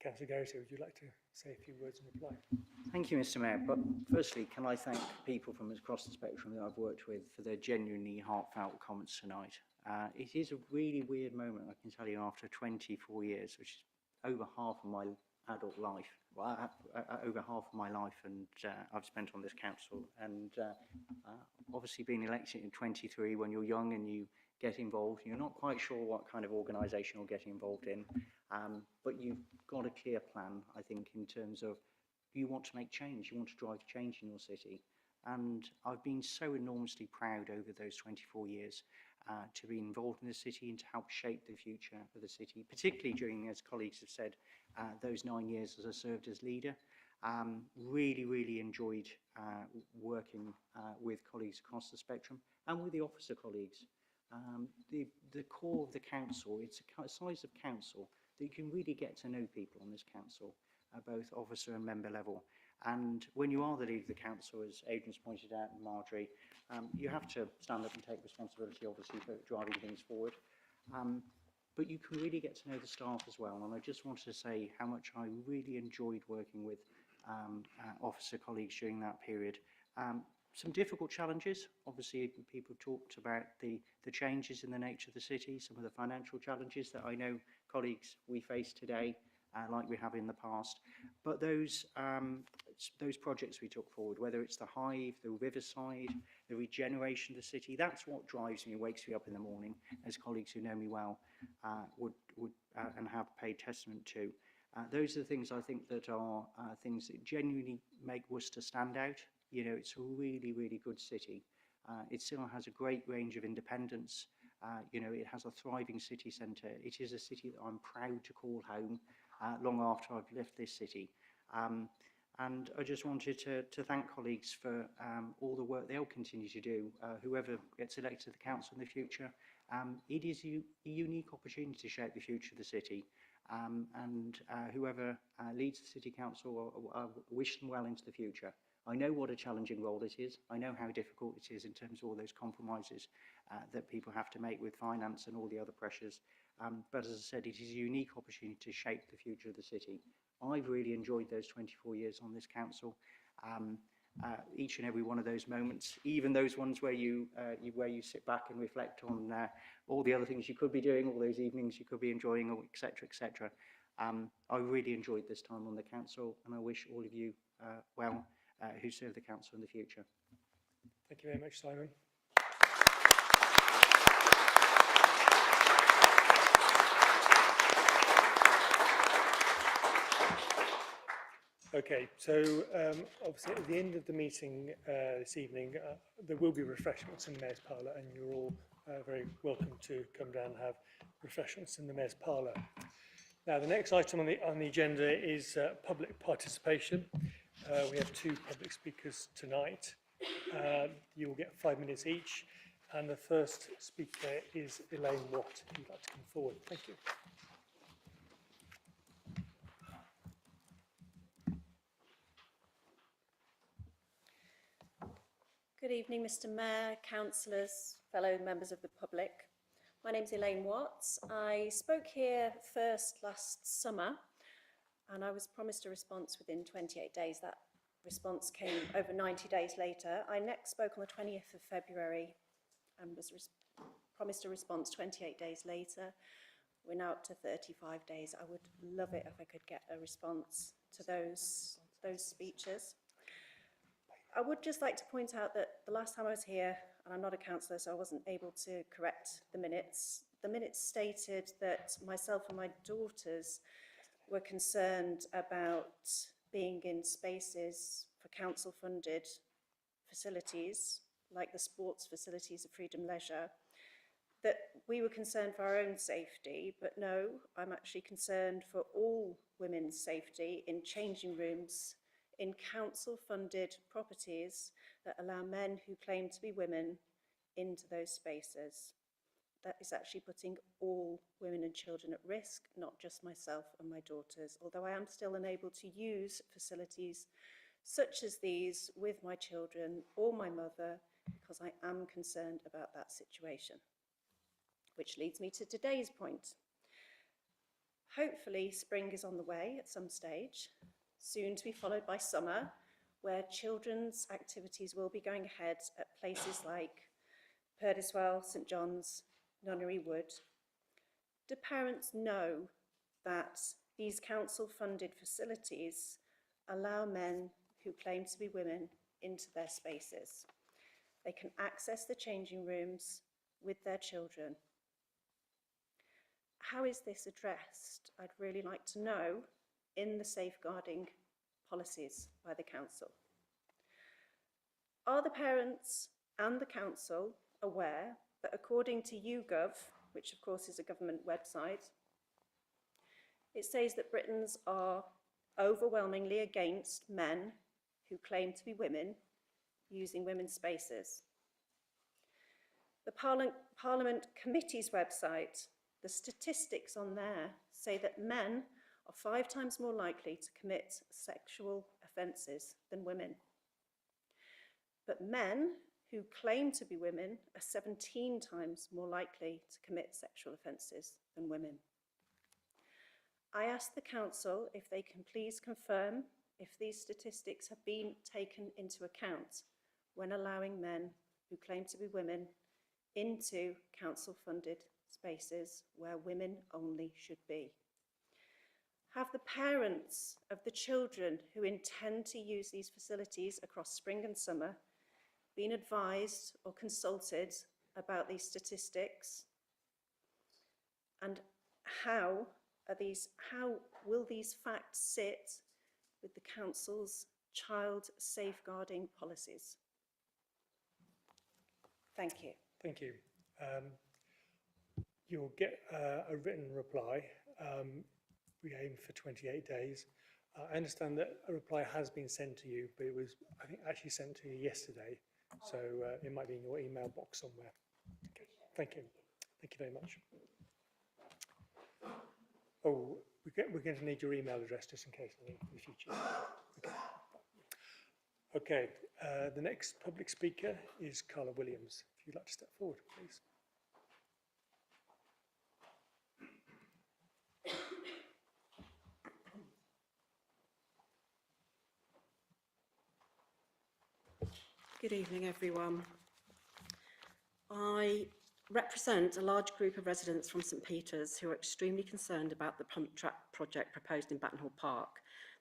Councillor Geraghty, would you like to say a few words in reply? Thank you, Mr. Mayor. But firstly, can I thank people from across the spectrum that I've worked with for their genuinely heartfelt comments tonight. It is a really weird moment, I can tell you, after 24 years, which is over half of my adult life, well, over half of my life, and I've spent on this council. And obviously being elected in 23, when you're young and you get involved, you're not quite sure what kind of organisation you'll get involved in, but you've got a clear plan, I think, in terms of you want to make change, you want to drive change in your city. And I've been so enormously proud over those 24 years to be involved in the city and to help shape the future of the city, particularly during, as colleagues have said, those 9 years as I served as leader. Really enjoyed working with colleagues across the spectrum and with the officer colleagues. The core of the council, it's a size of council that you can really get to know people on this council, both officer and member level. And when you are the leader of the council, as Adrian's pointed out, and Marjorie, you have to stand up and take responsibility, obviously, for driving things forward. But you can really get to know the staff as well. And I just wanted to say how much I really enjoyed working with officer colleagues during that period. Some difficult challenges. Obviously, people talked about the changes in the nature of the city, some of the financial challenges that I know colleagues we face today, like we have in the past. But those projects we took forward, whether it's the Hive, the Riverside, the regeneration of the city, that's what drives me, wakes me up in the morning, as colleagues who know me well would and have paid testament to. Those are the things I think that are things that genuinely make Worcester stand out. You know, it's a really good city. It still has a great range of independence. You know, it has a thriving city centre. It is a city that I'm proud to call home long after I've left this city. And I just wanted to thank colleagues for all the work they'll continue to do. Whoever gets elected to the council in the future, it is a unique opportunity to shape the future of the city. And whoever leads the city council, I wish them well into the future. I know what a challenging role it is. I know how difficult it is in terms of all those compromises that people have to make with finance and all the other pressures. But as I said, it is a unique opportunity to shape the future of the city. I've really enjoyed those 24 years on this council. Each and every one of those moments, even those ones where you sit back and reflect on all the other things you could be doing, all those evenings you could be enjoying, etc., etc. I really enjoyed this time on the council, and I wish all of you well who serve the council in the future. Thank you very much, Simon. Okay, so obviously at the end of the meeting this evening, there will be refreshments in the Mayor's Parlour, and you're all very welcome to come down and have refreshments in the Mayor's Parlour. Now, the next item on the agenda is public participation. We have two public speakers tonight. You will get 5 minutes each, and the first speaker is Elaine Watt, who'd like to come forward. Thank you. Good evening, Mr. Mayor, councillors, fellow members of the public. My name's Elaine Watts. I spoke here first last summer, and I was promised a response within 28 days. That response came over 90 days later. I next spoke on the 20th of February and was promised a response 28 days later. We're now up to 35 days. I would love it if I could get a response to those speeches. I would just like to point out that the last time I was here, and I'm not a councillor, so I wasn't able to correct the minutes stated that myself and my daughters were concerned about being in spaces for council-funded facilities, like the sports facilities of Freedom Leisure, that we were concerned for our own safety, but no, I'm actually concerned for all women's safety in changing rooms in council-funded properties that allow men who claim to be women into those spaces. That is actually putting all women and children at risk, not just myself and my daughters, although I am still unable to use facilities such as these with my children or my mother because I am concerned about that situation. Which leads me to today's point. Hopefully spring is on the way at some stage, soon to be followed by summer, where children's activities will be going ahead at places like Purdiswell, St John's, Nunnery Wood. Do parents know that these council-funded facilities allow men who claim to be women into their spaces? They can access the changing rooms with their children. How is this addressed? I'd really like to know in the safeguarding policies by the council. Are the parents and the council aware that according to YouGov, which of course is a government website, it says that Britons are overwhelmingly against men who claim to be women using women's spaces? The Parliament Committee's website, the statistics on there say that men are 5 times more likely to commit sexual offences than women. But men who claim to be women are 17 times more likely to commit sexual offences than women. I ask the council if they can please confirm if these statistics have been taken into account when allowing men who claim to be women into council-funded spaces where women only should be. Have the parents of the children who intend to use these facilities across spring and summer been advised or consulted about these statistics? And how will these facts sit with the council's child safeguarding policies? Thank you. Thank you. You'll get a written reply. We aim for 28 days. I understand that a reply has been sent to you, but it was, I think, actually sent to you yesterday. So it might be in your email box somewhere. Okay. Thank you. Thank you very much. Oh, we're going to need your email address just in case in the future. Okay. The next public speaker is Carla Williams. If you'd like to step forward, please. Good evening, everyone. I represent a large group of residents from St Peter's who are extremely concerned about the pump track project proposed in Battenhall Park.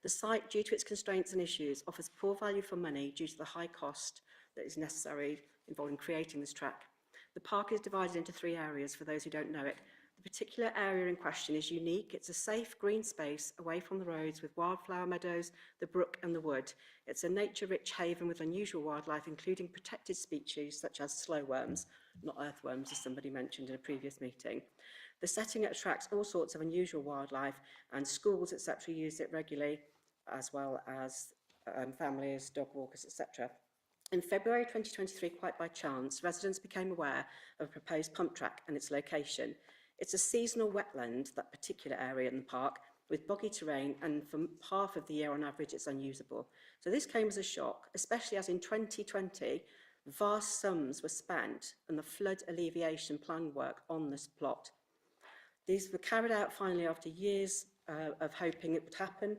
The site, due to its constraints and issues, offers poor value for money due to the high cost that is necessary involved in creating this track. The park is divided into 3 areas for those who don't know it. The particular area in question is unique. It's a safe green space away from the roads with wildflower meadows, the brook and the wood. It's a nature-rich haven with unusual wildlife, including protected species such as slow worms, not earthworms, as somebody mentioned in a previous meeting. The setting attracts all sorts of unusual wildlife, and schools, etc., use it regularly, as well as families, dog walkers, etc. In February 2023, quite by chance, residents became aware of a proposed pump track and its location. It's a seasonal wetland, that particular area in the park, with boggy terrain, and for half of the year on average it's unusable. So this came as a shock, especially as in 2020 vast sums were spent on the flood alleviation plan work on this plot. These were carried out finally after years of hoping it would happen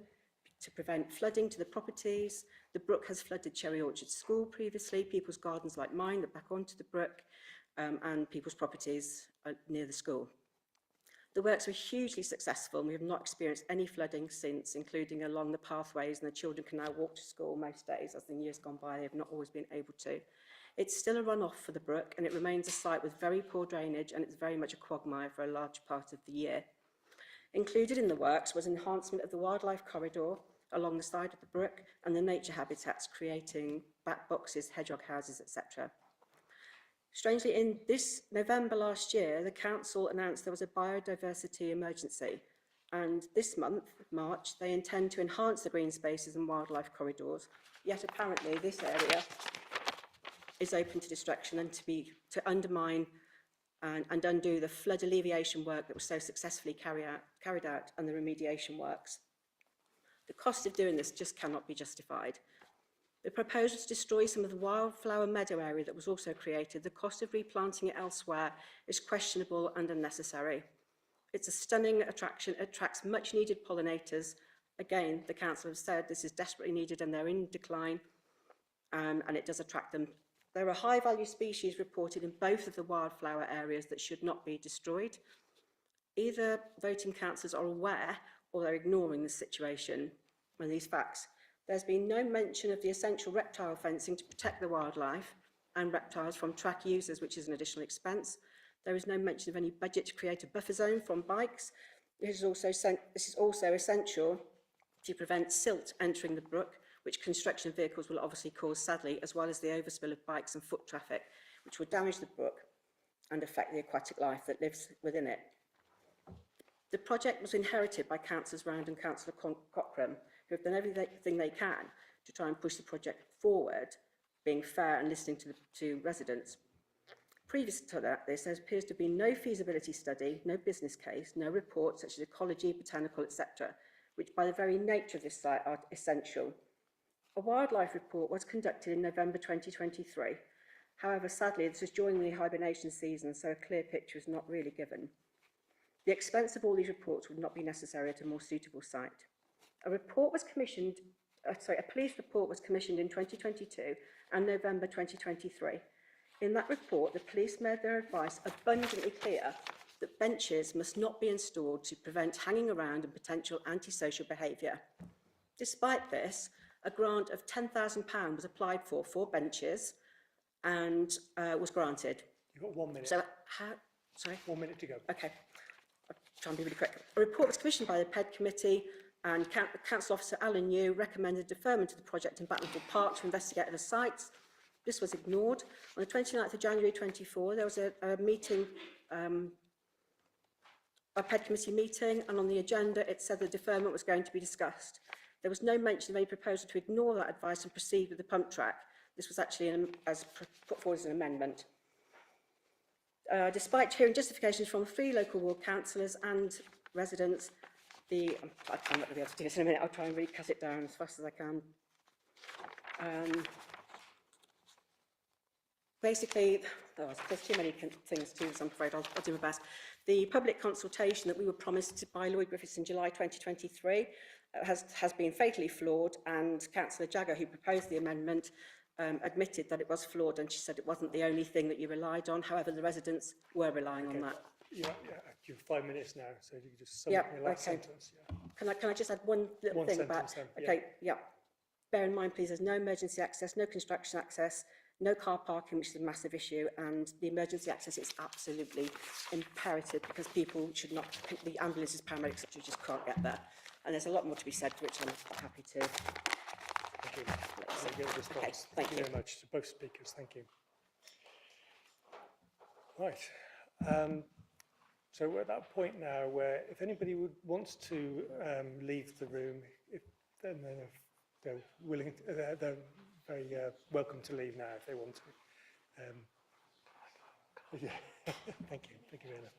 to prevent flooding to the properties. The brook has flooded Cherry Orchard School previously. People's gardens like mine are back onto the brook. and people's properties near the school. The works were hugely successful and we have not experienced any flooding since, including along the pathways, and the children can now walk to school most days. As in years gone by, they have not always been able to. It's still a runoff for the brook and it remains a site with very poor drainage, and it's very much a quagmire for a large part of the year. Included in the works was enhancement of the wildlife corridor along the side of the brook and the nature habitats, creating back boxes, hedgehog houses, etc. Strangely, in this November last year, the council announced there was a biodiversity emergency, and this month, March, they intend to enhance the green spaces and wildlife corridors, yet apparently this area is open to destruction and to undermine and undo the flood alleviation work that was so successfully carried out and the remediation works. The cost of doing this just cannot be justified. The proposal to destroy some of the wildflower meadow area that was also created, the cost of replanting it elsewhere is questionable and unnecessary. It's a stunning attraction, it attracts much needed pollinators. Again, the council have said this is desperately needed and they're in decline, and it does attract them. There are high value species reported in both of the wildflower areas that should not be destroyed. Either voting councillors are aware or they're ignoring the situation and these facts. There's been no mention of the essential reptile fencing to protect the wildlife and reptiles from track users, which is an additional expense. There is no mention of any budget to create a buffer zone from bikes. This is also essential to prevent silt entering the brook, which construction vehicles will obviously cause, sadly, as well as the overspill of bikes and foot traffic, which will damage the brook and affect the aquatic life that lives within it. The project was inherited by Councillors Round and Councillor Cochrane, who have done everything they can to try and push the project forward, being fair and listening to residents. Previous to that, there appears to be no feasibility study, no business case, no reports such as ecology, botanical, etc., which by the very nature of this site are essential. A wildlife report was conducted in November 2023. However, sadly, this was during the hibernation season, so a clear picture is not really given. The expense of all these reports would not be necessary at a more suitable site. A police report was commissioned in 2022 and November 2023. In that report, the police made their advice abundantly clear that benches must not be installed to prevent hanging around and potential antisocial behaviour. Despite this, a grant of £10,000 was applied for benches and was granted. You've got 1 minute. So, sorry? 1 minute to go. Okay. I'll try and be really quick. A report was commissioned by the PED committee, and Council Officer Alan New recommended deferment of the project in Battenhall Park to investigate other sites. This was ignored. On the 29th of January 24, there was a meeting, a PED committee meeting, and on the agenda it said the deferment was going to be discussed. There was no mention of any proposal to ignore that advice and proceed with the pump track. This was actually put forward as an amendment. Despite hearing justifications from 3 local ward councillors and residents, I'm not going to be able to do this in a minute. I'll try and cut it down as fast as I can. Basically, there's too many things to do, so I'm afraid I'll do my best. The public consultation that we were promised by Lloyd Griffiths in July 2023 has been fatally flawed, and Councillor Jagger, who proposed the amendment, admitted that it was flawed, and she said it wasn't the only thing that you relied on. However, the residents were relying on that. Yeah, you have 5 minutes now, so if you could just sum up your last sentence. Yeah. Can I just add one little thing about? Okay, yeah. Bear in mind, please, there's no emergency access, no construction access, no car parking, which is a massive issue, and the emergency access is absolutely imperative because people should not, the ambulances, paramedics, etc., just can't get there. And there's a lot more to be said, which I'm happy to. Thank you. Very good response. Okay, Thank you very much to both speakers. Thank you. Right. So we're at that point now where if anybody wants to leave the room, then they're willing, they're very welcome to leave now if they want to. Yeah. Thank you. Thank you very much.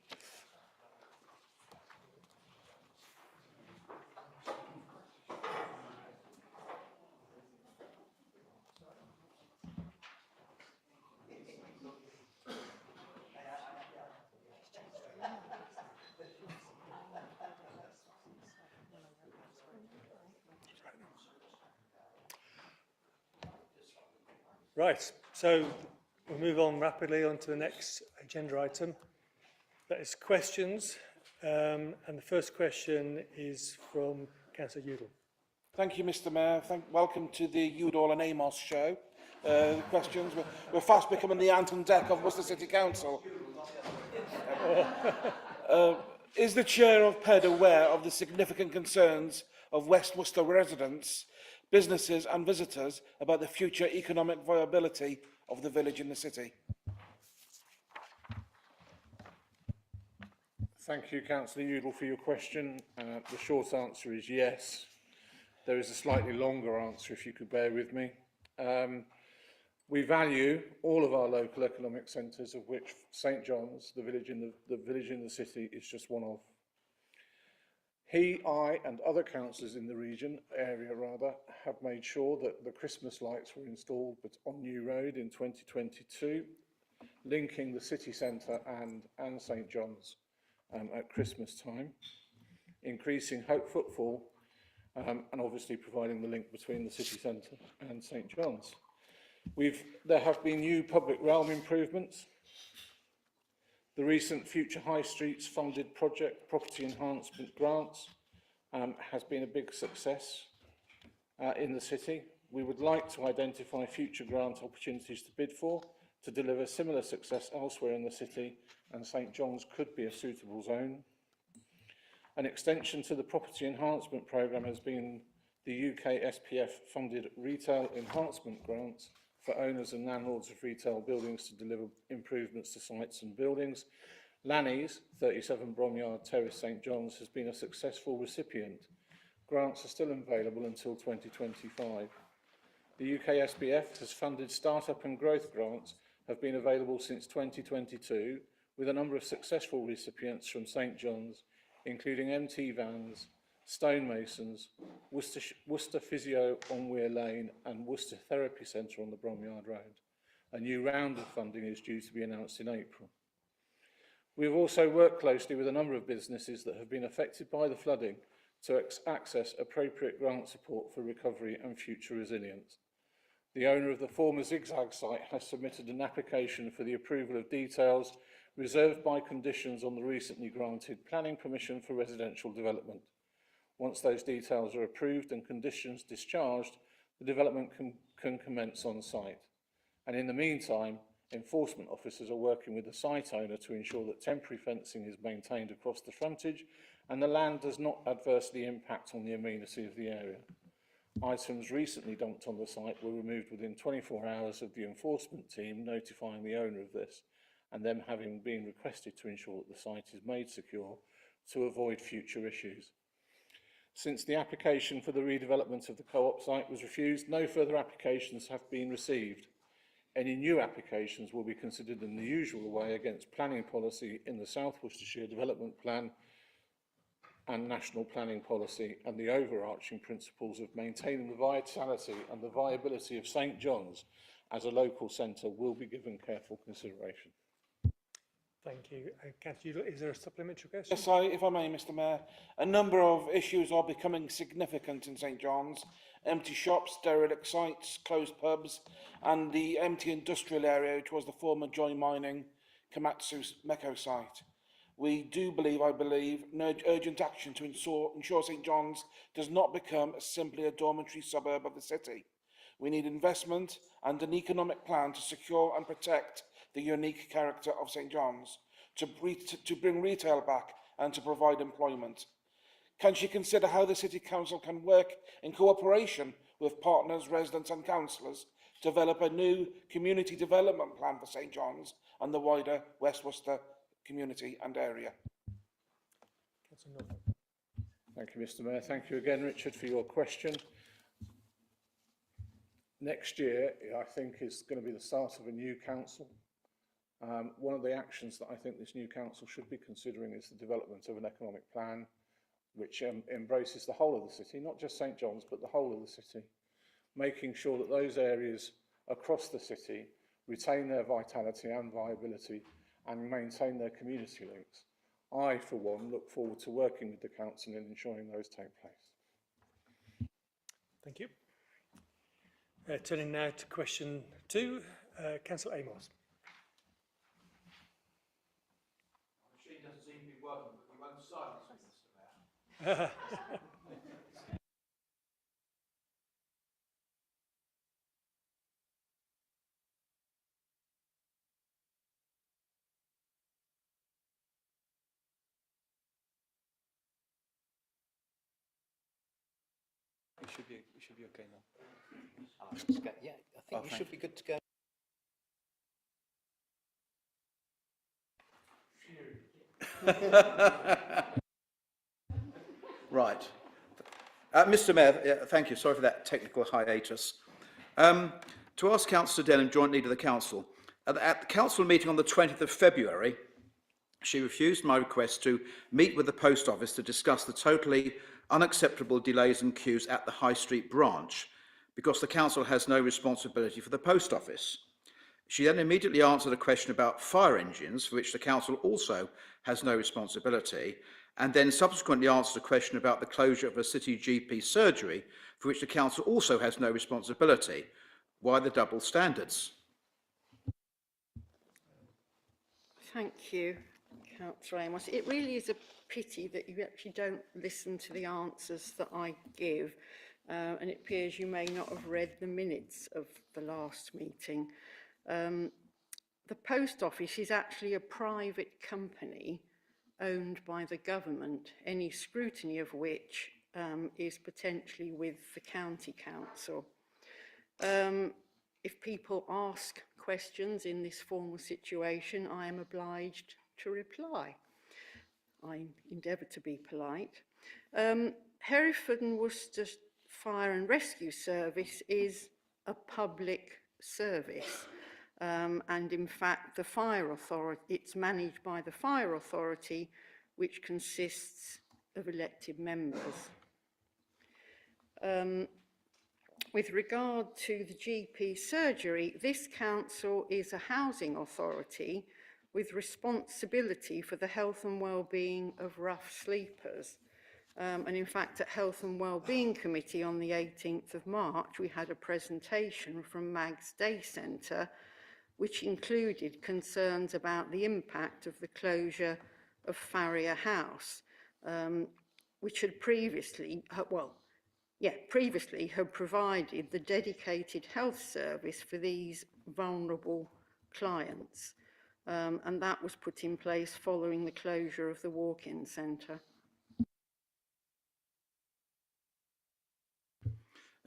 Right, so We'll move on rapidly on to the next agenda item. That is questions. And the first question is from Councillor Udall. Thank you, Mr. Mayor. Welcome to the Udall and Amos show. The questions. We're fast becoming the Ant and Dec of Worcester City Council. Is the Chair of PED aware of the significant concerns of West Worcester residents, businesses and visitors about the future economic viability of the village in the city? Thank you, Councillor Udall, for your question. The short answer is yes. There is a slightly longer answer, if you could bear with me. We value all of our local economic centres, of which St John's, the village in the city, is just one of. I and other councillors in the area, have made sure that the Christmas lights were installed on New Road in 2022, linking the city centre and St John's at Christmas time, increasing footfall, and obviously providing the link between the city centre and St John's. There have been new public realm improvements. The recent Future High Streets funded project property enhancement grants has been a big success in the city. We would like to identify future grant opportunities to bid for to deliver similar success elsewhere in the city, and St John's could be a suitable zone. An extension to the property enhancement programme has been the UK SPF funded retail enhancement grants for owners and landlords of retail buildings to deliver improvements to sites and buildings. Lanny's, 37 Bromyard Terrace, St John's, has been a successful recipient. Grants are still available until 2025. The UK SPF has funded start-up and growth grants have been available since 2022, with a number of successful recipients from St John's, including MT Vans, Stonemasons, Worcester Physio on Weir Lane and Worcester Therapy Centre on the Bromyard Road. A new round of funding is due to be announced in April. We have also worked closely with a number of businesses that have been affected by the flooding to access appropriate grant support for recovery and future resilience. The owner of the former Zigzag site has submitted an application for the approval of details reserved by conditions on the recently granted planning permission for residential development. Once those details are approved and conditions discharged, the development can commence on site. And in the meantime, enforcement officers are working with the site owner to ensure that temporary fencing is maintained across the frontage and the land does not adversely impact on the amenity of the area. Items recently dumped on the site were removed within 24 hours of the enforcement team notifying the owner of this, and them having been requested to ensure that the site is made secure to avoid future issues. Since the application for the redevelopment of the co-op site was refused, no further applications have been received. Any new applications will be considered in the usual way against planning policy in the South Worcestershire Development Plan and National Planning Policy, and the overarching principles of maintaining the vitality and the viability of St John's as a local centre will be given careful consideration. Thank you. Councillor, is there a supplementary question? Yes, if I may, Mr. Mayor. A number of issues are becoming significant in St John's. Empty shops, derelict sites, closed pubs, and the empty industrial area, which was the former Joy Mining Komatsu Meko site. We do believe, I believe, urgent action to ensure St John's does not become simply a dormitory suburb of the city. We need investment and an economic plan to secure and protect the unique character of St John's, to bring retail back and to provide employment. Can she consider how the City Council can work in cooperation with partners, residents and councillors to develop a new community development plan for St John's and the wider West Worcester community and area? Thank you, Mr. Mayor. Thank you again, Richard, for your question. Next year, I think, is going to be the start of a new council. One of the actions that I think this new council should be considering is the development of an economic plan which embraces the whole of the city, not just St John's, but the whole of the city, making sure that those areas across the city retain their vitality and viability and maintain their community links. I, for one, look forward to working with the council in ensuring those take place. Thank you. Turning now to question 2, Councillor Amos. The machine doesn't seem to be working, but you won't silence me, Mr. Mayor. You should be okay now. Yeah, I think you should be good to go. Right. Mr. Mayor, thank you. Sorry for that technical hiatus. To ask Councillor Denham, Joint Leader of the Council, at the Council meeting on the 20th of February, she refused my request to meet with the Post Office to discuss the totally unacceptable delays and queues at the High Street branch because the Council has no responsibility for the Post Office. She then immediately answered a question about fire engines, for which the Council also has no responsibility, and then subsequently answered a question about the closure of a city GP surgery, for which the Council also has no responsibility. Why the double standards? Thank you, Councillor Amos. It really is a pity that you actually don't listen to the answers that I give, and it appears you may not have read the minutes of the last meeting. The Post Office is actually a private company owned by the government, any scrutiny of which is potentially with the County Council. If people ask questions in this formal situation, I am obliged to reply. I endeavour to be polite. Hereford and Worcester Fire and Rescue Service is a public service. And in fact, the Fire Authority, it's managed by the Fire Authority, which consists of elected members. With regard to the GP surgery, this council is a housing authority with responsibility for the health and well-being of rough sleepers. And in fact, at Health and Wellbeing Committee on the 18th of March, we had a presentation from Mag's Day Centre, which included concerns about the impact of the closure of Farrier House, which had previously had provided the dedicated health service for these vulnerable clients. And that was put in place following the closure of the walk-in centre.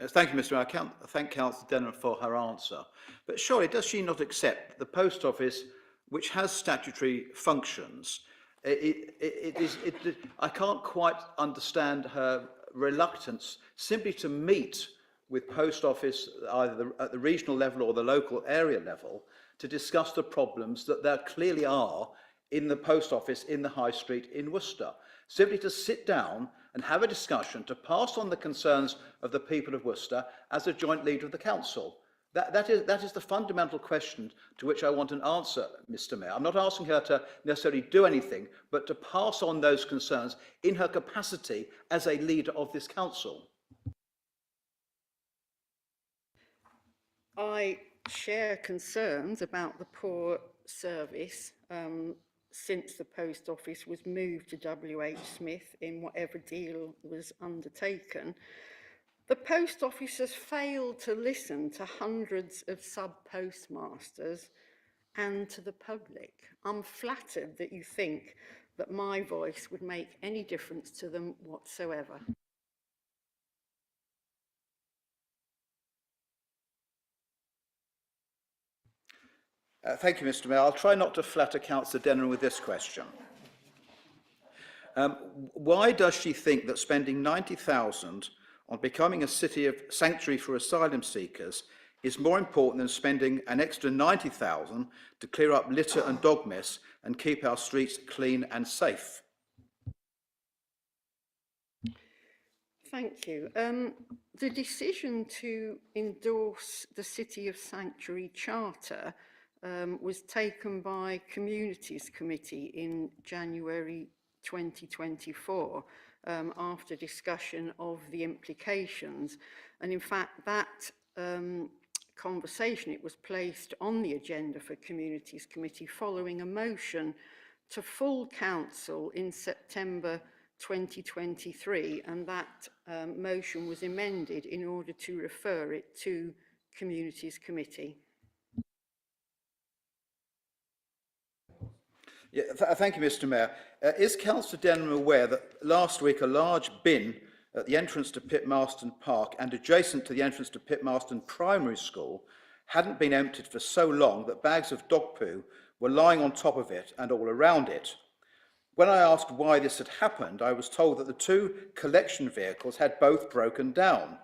Thank you, Mr. Mayor. I thank Councillor Denham for her answer. But surely, does she not accept the Post Office, which has statutory functions? I can't quite understand her reluctance simply to meet with Post Office, either at the regional level or the local area level, to discuss the problems that there clearly are in the Post Office in the High Street in Worcester. Simply to sit down and have a discussion to pass on the concerns of the people of Worcester as a joint leader of the council. That is the fundamental question to which I want an answer, Mr. Mayor. I'm not asking her to necessarily do anything, but to pass on those concerns in her capacity as a leader of this council. I share concerns about the poor service since the Post Office was moved to WH Smith in whatever deal was undertaken. The Post Office has failed to listen to hundreds of sub-postmasters and to the public. I'm flattered that you think that my voice would make any difference to them whatsoever. Thank you, Mr. Mayor. I'll try not to flatter Councillor Denham with this question. Why does she think that spending £90,000 on becoming a city of sanctuary for asylum seekers is more important than spending an extra £90,000 to clear up litter and dog mess and keep our streets clean and safe? Thank you. The decision to endorse the City of Sanctuary Charter was taken by Communities Committee in January 2024 after discussion of the implications. And in fact, that conversation, it was placed on the agenda for Communities Committee following a motion to full council in September 2023, and that motion was amended in order to refer it to Communities Committee. Yeah, thank you, Mr. Mayor. Is Councillor Denham aware that last week a large bin at the entrance to Pitmarston Park and adjacent to the entrance to Pitmarston Primary School hadn't been emptied for so long that bags of dog poo were lying on top of it and all around it? When I asked why this had happened, I was told that the 2 collection vehicles had both broken down.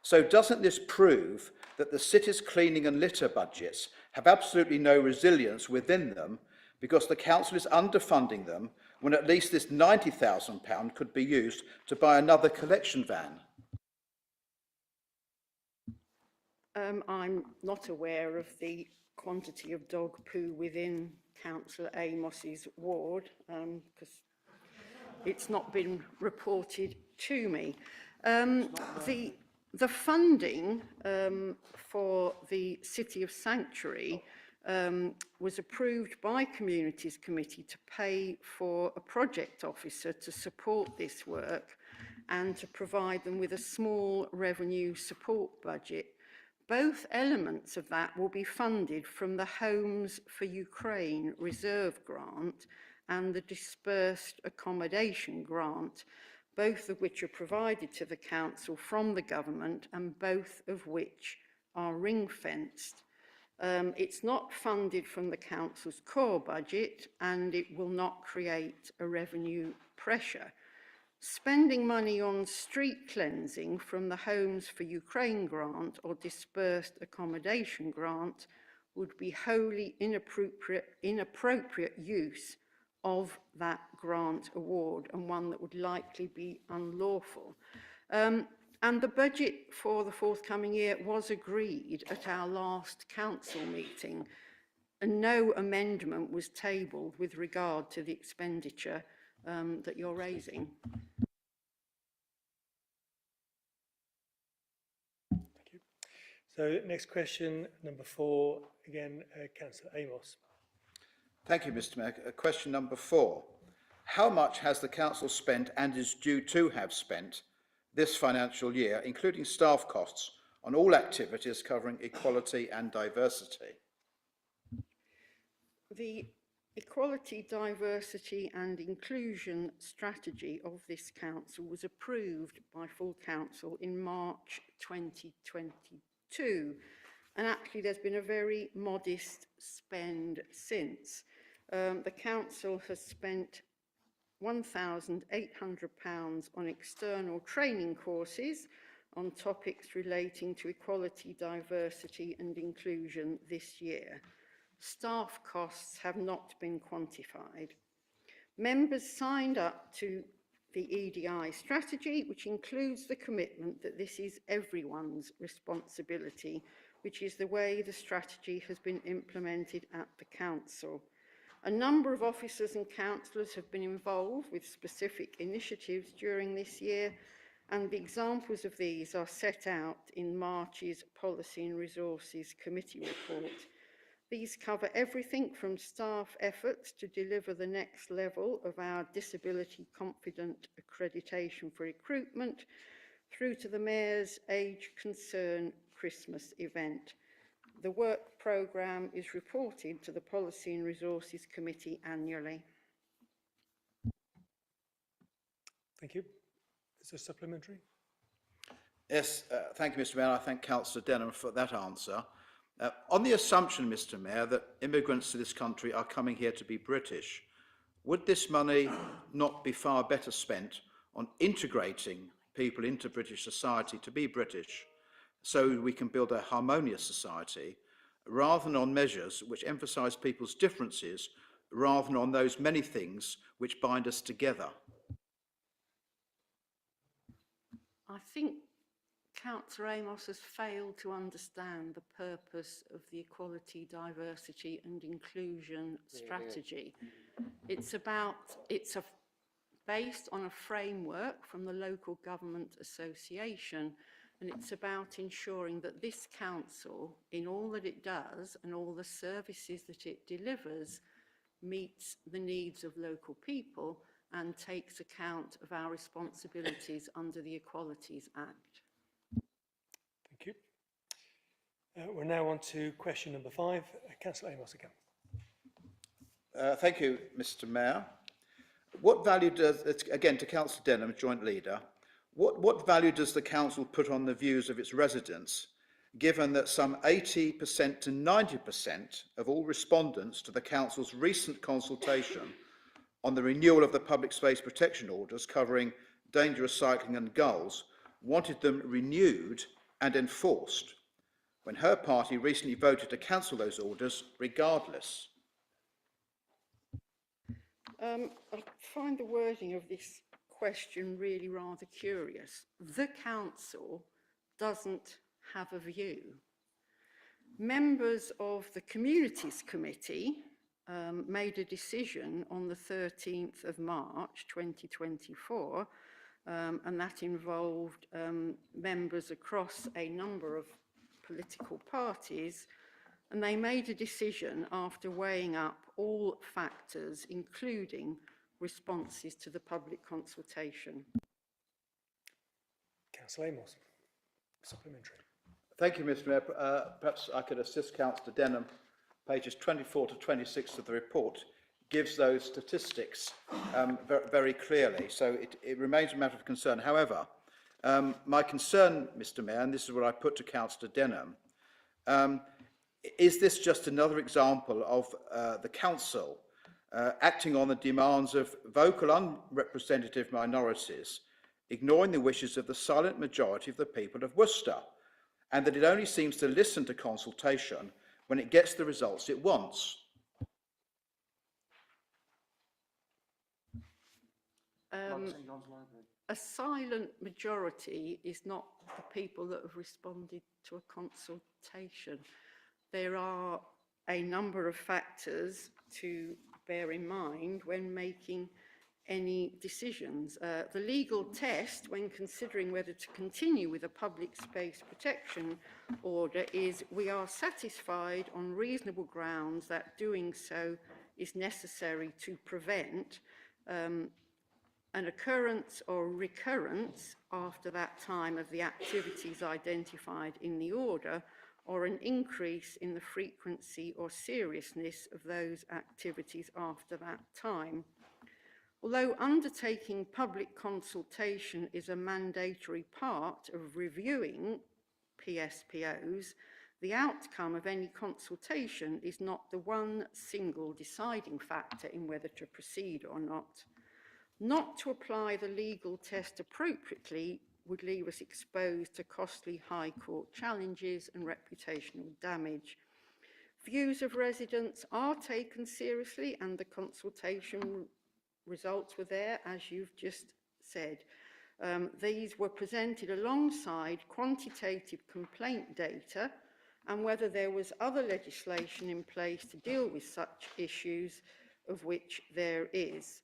So doesn't this prove that the city's cleaning and litter budgets have absolutely no resilience within them, because the council is underfunding them when at least this £90,000 could be used to buy another collection van? I'm not aware of the quantity of dog poo within Councillor Amos's ward, because it's not been reported to me. The funding for the City of Sanctuary was approved by Communities Committee to pay for a project officer to support this work and to provide them with a small revenue support budget. Both elements of that will be funded from the Homes for Ukraine Reserve Grant and the Dispersed Accommodation Grant, both of which are provided to the council from the government and both of which are ring-fenced. It's not funded from the council's core budget and it will not create a revenue pressure. Spending money on street cleansing from the Homes for Ukraine grant or Dispersed Accommodation grant would be wholly inappropriate use of that grant award, and one that would likely be unlawful. And the budget for the forthcoming year was agreed at our last council meeting, and no amendment was tabled with regard to the expenditure that you're raising. Thank you. So next question, number 4, again, Councillor Amos. Thank you, Mr. Mayor. Question number 4. How much has the council spent and is due to have spent this financial year, including staff costs, on all activities covering equality and diversity? The Equality, Diversity and Inclusion strategy of this council was approved by full council in March 2022, and actually there's been a very modest spend since. The council has spent £1,800 on external training courses on topics relating to equality, diversity and inclusion this year. Staff costs have not been quantified. Members signed up to the EDI strategy, which includes the commitment that this is everyone's responsibility, which is the way the strategy has been implemented at the council. A number of officers and councillors have been involved with specific initiatives during this year, and the examples of these are set out in March's Policy and Resources Committee report. These cover everything from staff efforts to deliver the next level of our Disability Confident accreditation for recruitment, through to the Mayor's Age Concern Christmas event. The work programme is reported to the Policy and Resources Committee annually. Thank you. Is there supplementary? Yes, thank you, Mr. Mayor. I thank Councillor Denham for that answer. On the assumption, Mr. Mayor, that immigrants to this country are coming here to be British, would this money not be far better spent on integrating people into British society to be British, so we can build a harmonious society, rather than on measures which emphasise people's differences, rather than on those many things which bind us together? I think Councillor Amos has failed to understand the purpose of the Equality, Diversity and Inclusion strategy. It's based on a framework from the Local Government Association, And it's about ensuring that this council, in all that it does and all the services that it delivers, meets the needs of local people and takes account of our responsibilities under the Equalities Act. Thank you. We're now on to question number 5. Councillor Amos again. Thank you, Mr. Mayor. What value does, again to Councillor Denham, Joint Leader, what value does the council put on the views of its residents, given that some 80% to 90% of all respondents to the council's recent consultation on the renewal of the public space protection orders covering dangerous cycling and gulls wanted them renewed and enforced, when her party recently voted to cancel those orders regardless? I find the wording of this question really rather curious. The council doesn't have a view. Members of the Communities Committee made a decision on the 13th of March 2024, and that involved members across a number of political parties, and they made a decision after weighing up all factors, including responses to the public consultation. Councillor Amos, supplementary. Thank you, Mr. Mayor. Perhaps I could assist Councillor Denham. Pages 24 to 26 of the report gives those statistics very clearly, so it remains a matter of concern. However, my concern, Mr. Mayor, and this is what I put to Councillor Denham, is this just another example of the council acting on the demands of vocal unrepresentative minorities, ignoring the wishes of the silent majority of the people of Worcester, and that it only seems to listen to consultation when it gets the results it wants? A silent majority is not the people that have responded to a consultation. There are a number of factors to bear in mind when making any decisions. The legal test when considering whether to continue with a public space protection order is we are satisfied on reasonable grounds that doing so is necessary to prevent an occurrence or recurrence after that time of the activities identified in the order, or an increase in the frequency or seriousness of those activities after that time. Although undertaking public consultation is a mandatory part of reviewing PSPOs, the outcome of any consultation is not the one single deciding factor in whether to proceed or not. Not to apply the legal test appropriately would leave us exposed to costly High Court challenges and reputational damage. Views of residents are taken seriously, and the consultation results were there, as you've just said. These were presented alongside quantitative complaint data, and whether there was other legislation in place to deal with such issues, of which there is.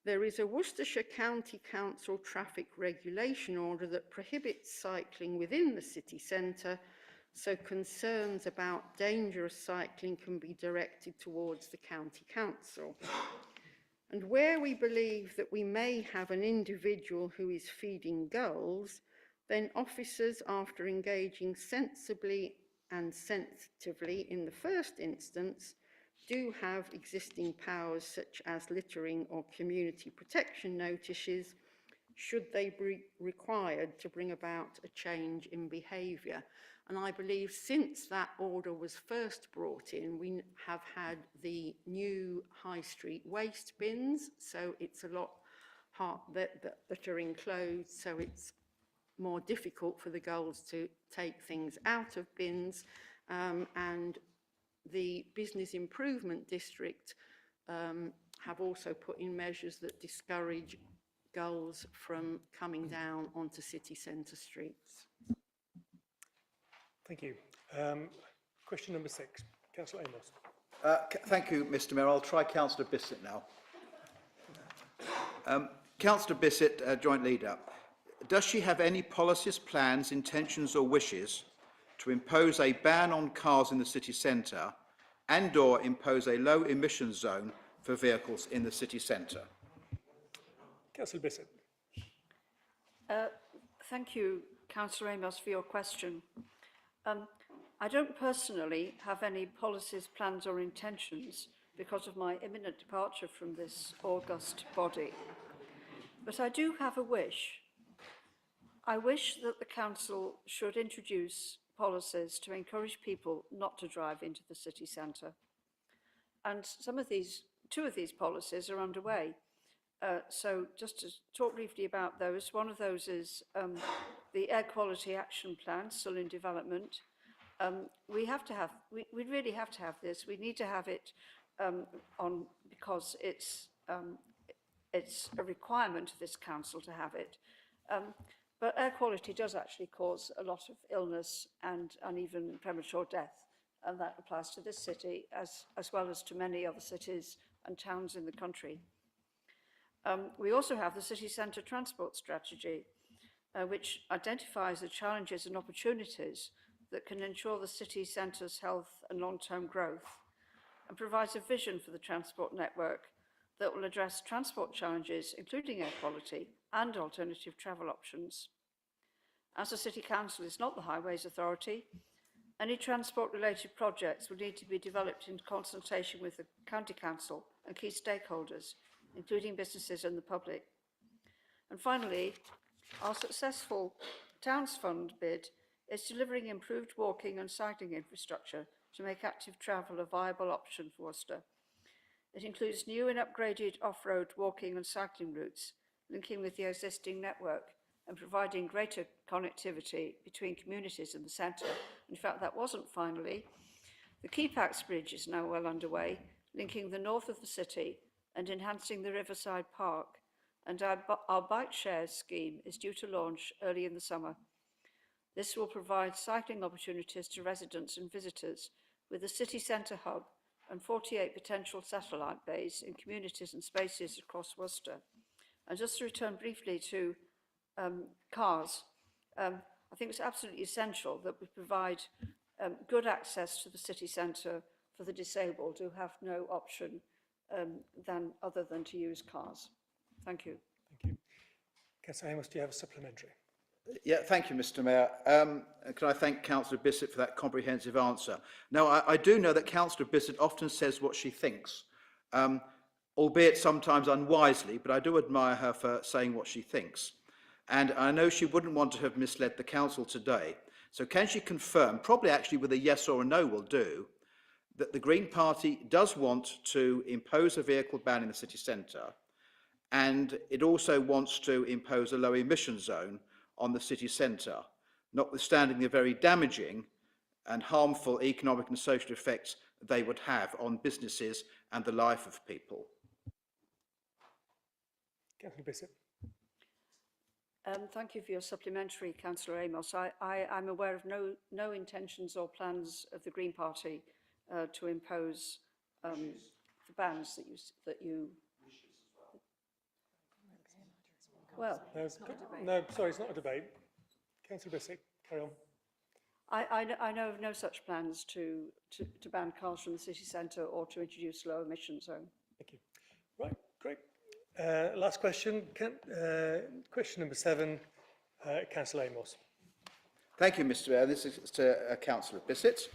There is a Worcestershire County Council traffic regulation order that prohibits cycling within the city centre, so concerns about dangerous cycling can be directed towards the County Council. And where we believe that we may have an individual who is feeding gulls, then officers, after engaging sensibly and sensitively in the first instance, do have existing powers such as littering or community protection notices, should they be required to bring about a change in behaviour. And I believe since that order was first brought in, we have had the new high street waste bins, so it's a lot hard that are enclosed, so it's more difficult for the gulls to take things out of bins, and the Business Improvement District have also put in measures that discourage gulls from coming down onto city centre streets. Thank you. Question number 6, Councillor Amos. Thank you, Mr. Mayor. I'll try Councillor Bissett now. Councillor Bissett, Joint Leader. does she have any policies, plans, intentions or wishes to impose a ban on cars in the city centre and or impose a low emission zone for vehicles in the city centre? Councillor Bissett. Thank you, Councillor Amos, for your question. I don't personally have any policies, plans or intentions because of my imminent departure from this august body. But I do have a wish. I wish that the council should introduce policies to encourage people not to drive into the city centre. And two of these policies are underway. So just to talk briefly about those, one of those is the Air Quality Action Plan, still in development. We really have to have this. We need to have it on because it's a requirement of this council to have it. But air quality does actually cause a lot of illness and even premature death, and that applies to this city as well as to many other cities and towns in the country. We also have the city centre transport strategy, which identifies the challenges and opportunities that can ensure the city centre's health and long-term growth, and provides a vision for the transport network that will address transport challenges, including air quality and alternative travel options. As the City Council is not the Highways Authority, any transport-related projects will need to be developed in consultation with the County Council and key stakeholders, including businesses and the public. And finally, our successful Towns Fund bid is delivering improved walking and cycling infrastructure to make active travel a viable option for Worcester. It includes new and upgraded off-road walking and cycling routes, linking with the existing network and providing greater connectivity between communities in the centre. In fact, that wasn't finally. The Keypax Bridge is now well underway, linking the north of the city and enhancing the Riverside Park, and our bike shares scheme is due to launch early in the summer. This will provide cycling opportunities to residents and visitors with a city centre hub and 48 potential satellite bays in communities and spaces across Worcester. And just to return briefly to cars, I think it's absolutely essential that we provide good access to the city centre for the disabled who have no option other than to use cars. Thank you. Thank you. Councillor Amos, do you have a supplementary? Yeah, thank you, Mr. Mayor. Can I thank Councillor Bissett for that comprehensive answer? Now, I do know that Councillor Bissett often says what she thinks, albeit sometimes unwisely, but I do admire her for saying what she thinks. And I know she wouldn't want to have misled the council today. So can she confirm, probably actually with a yes or a no will do, that the Green Party does want to impose a vehicle ban in the city centre, and it also wants to impose a low emission zone on the city centre, notwithstanding the very damaging and harmful economic and social effects they would have on businesses and the life of people? Councillor Bissett. Thank you for your supplementary, Councillor Amos. I'm aware of no intentions or plans of the Green Party to impose the bans that you. Well, no, sorry, it's not a debate. Councillor Bissett, carry on. I know of no such plans to ban cars from the city centre or to introduce low emission zone. Thank you. Right, great. Last question. Question number 7, Councillor Amos. Thank you, Mr. Mayor. This is to Councillor Bissett.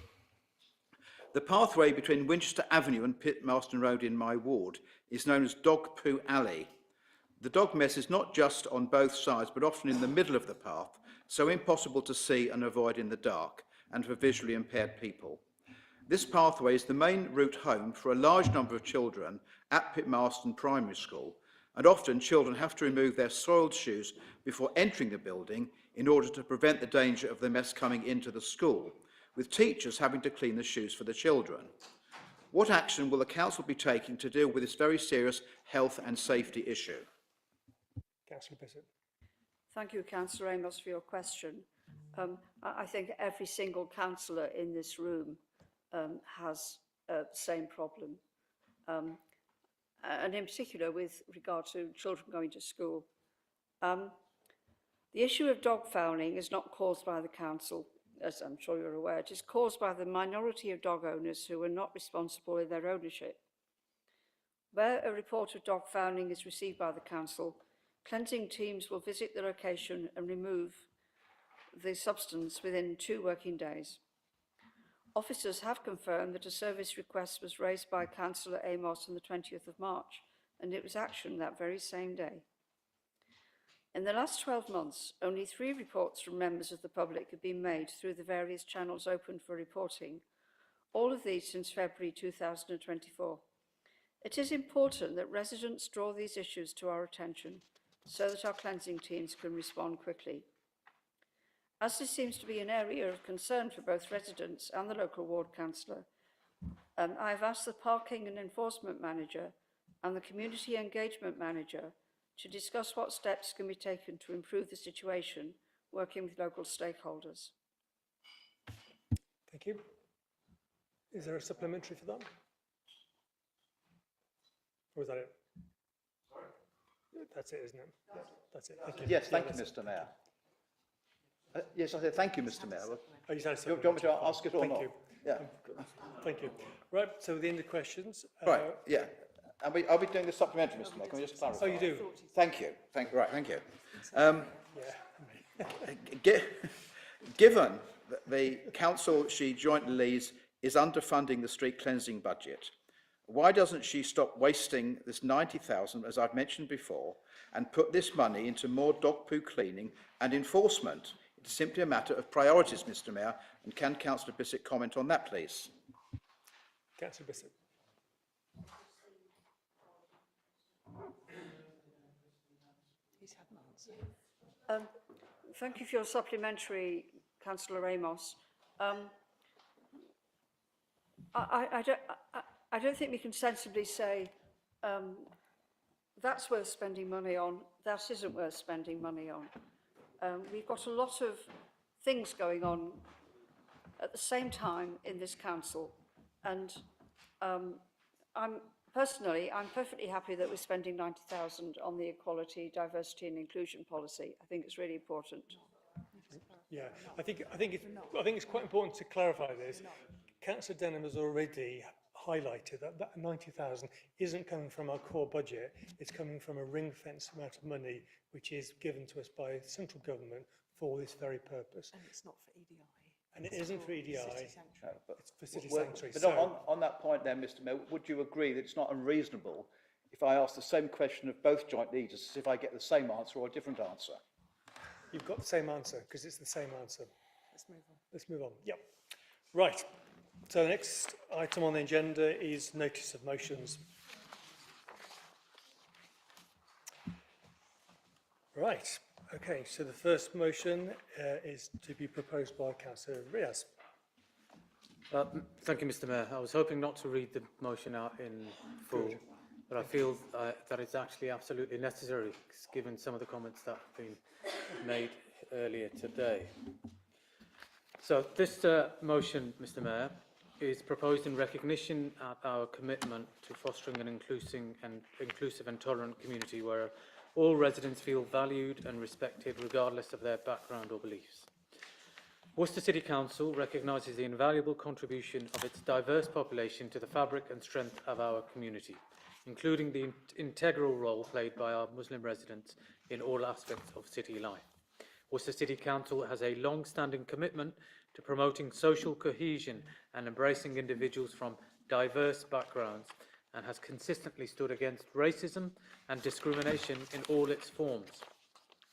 The pathway between Winchester Avenue and Pitmarston Road in my ward is known as Dog Poo Alley. The dog mess is not just on both sides, but often in the middle of the path, so impossible to see and avoid in the dark, and for visually impaired people. This pathway is the main route home for a large number of children at Pitmarston Primary School, and often children have to remove their soiled shoes before entering the building in order to prevent the danger of the mess coming into the school, with teachers having to clean the shoes for the children. What action will the council be taking to deal with this very serious health and safety issue? Councillor Bissett. Thank you, Councillor Amos, for your question. I think every single councillor in this room has the same problem, and in particular with regard to children going to school. The issue of dog fouling is not caused by the council, as I'm sure you're aware. It is caused by the minority of dog owners who are not responsible in their ownership. Where a report of dog fouling is received by the council, cleansing teams will visit the location and remove the substance within 2 working days. Officers have confirmed that a service request was raised by Councillor Amos on the 20th of March, and it was actioned that very same day. In the last 12 months, only 3 reports from members of the public have been made through the various channels open for reporting, all of these since February 2024. It is important that residents draw these issues to our attention so that our cleansing teams can respond quickly. As this seems to be an area of concern for both residents and the local ward councillor, I have asked the parking and enforcement manager and the community engagement manager to discuss what steps can be taken to improve the situation, working with local stakeholders. Thank you. Is there a supplementary for that? Or is that it? Sorry? That's it, isn't it? Yeah, that's it. Thank you. Yes, thank you, Mr. Mayor. Yes, I said thank you, Mr. Mayor. Oh, you said Do you want me to ask it or thank not? You. Yeah. Thank you. Right, so the end of questions. Right, yeah. Are we doing the supplementary, Mr. Mayor? Can we just clarify? Oh, you do? Thank you. Right, thank you. Given that the council she jointly leads is underfunding the street cleansing budget, why doesn't she stop wasting this 90,000, as I've mentioned before, and put this money into more dog poo cleaning and enforcement? It's simply a matter of priorities, Mr. Mayor, and can Councillor Bissett comment on that, please? Councillor Bissett. He's had an answer. Thank you for your supplementary, Councillor Amos. I don't think we can sensibly say that's worth spending money on, that isn't worth spending money on. We've got a lot of things going on at the same time in this council, and I'm perfectly happy that we're spending 90,000 on the equality, diversity and inclusion policy. I think it's really important. Yeah, I think it's quite important to clarify this. Councillor Denham has already highlighted that 90,000 isn't coming from our core budget, it's coming from a ring-fenced amount of money which is given to us by central government for this very purpose. And it's not for EDI. And it isn't for EDI, it's for city sanctuary. But on that point then, Mr. Mayor, would you agree that it's not unreasonable if I ask the same question of both joint leaders, as if I get the same answer or a different answer? You've got the same answer, because it's the same answer. Let's move on. Let's move on. Yep. Right. So the next item on the agenda is notice of motions. Right. Okay. So the first motion is to be proposed by Councillor Riaz. Thank you, Mr. Mayor. I was hoping not to read the motion out in full, but I feel that it's actually absolutely necessary, given some of the comments that have been made earlier today. So this motion, Mr. Mayor, is proposed in recognition of our commitment to fostering an inclusive and tolerant community where all residents feel valued and respected regardless of their background or beliefs. Worcester City Council recognises the invaluable contribution of its diverse population to the fabric and strength of our community, including the integral role played by our Muslim residents in all aspects of city life. Worcester City Council has a long-standing commitment to promoting social cohesion and embracing individuals from diverse backgrounds, and has consistently stood against racism and discrimination in all its forms.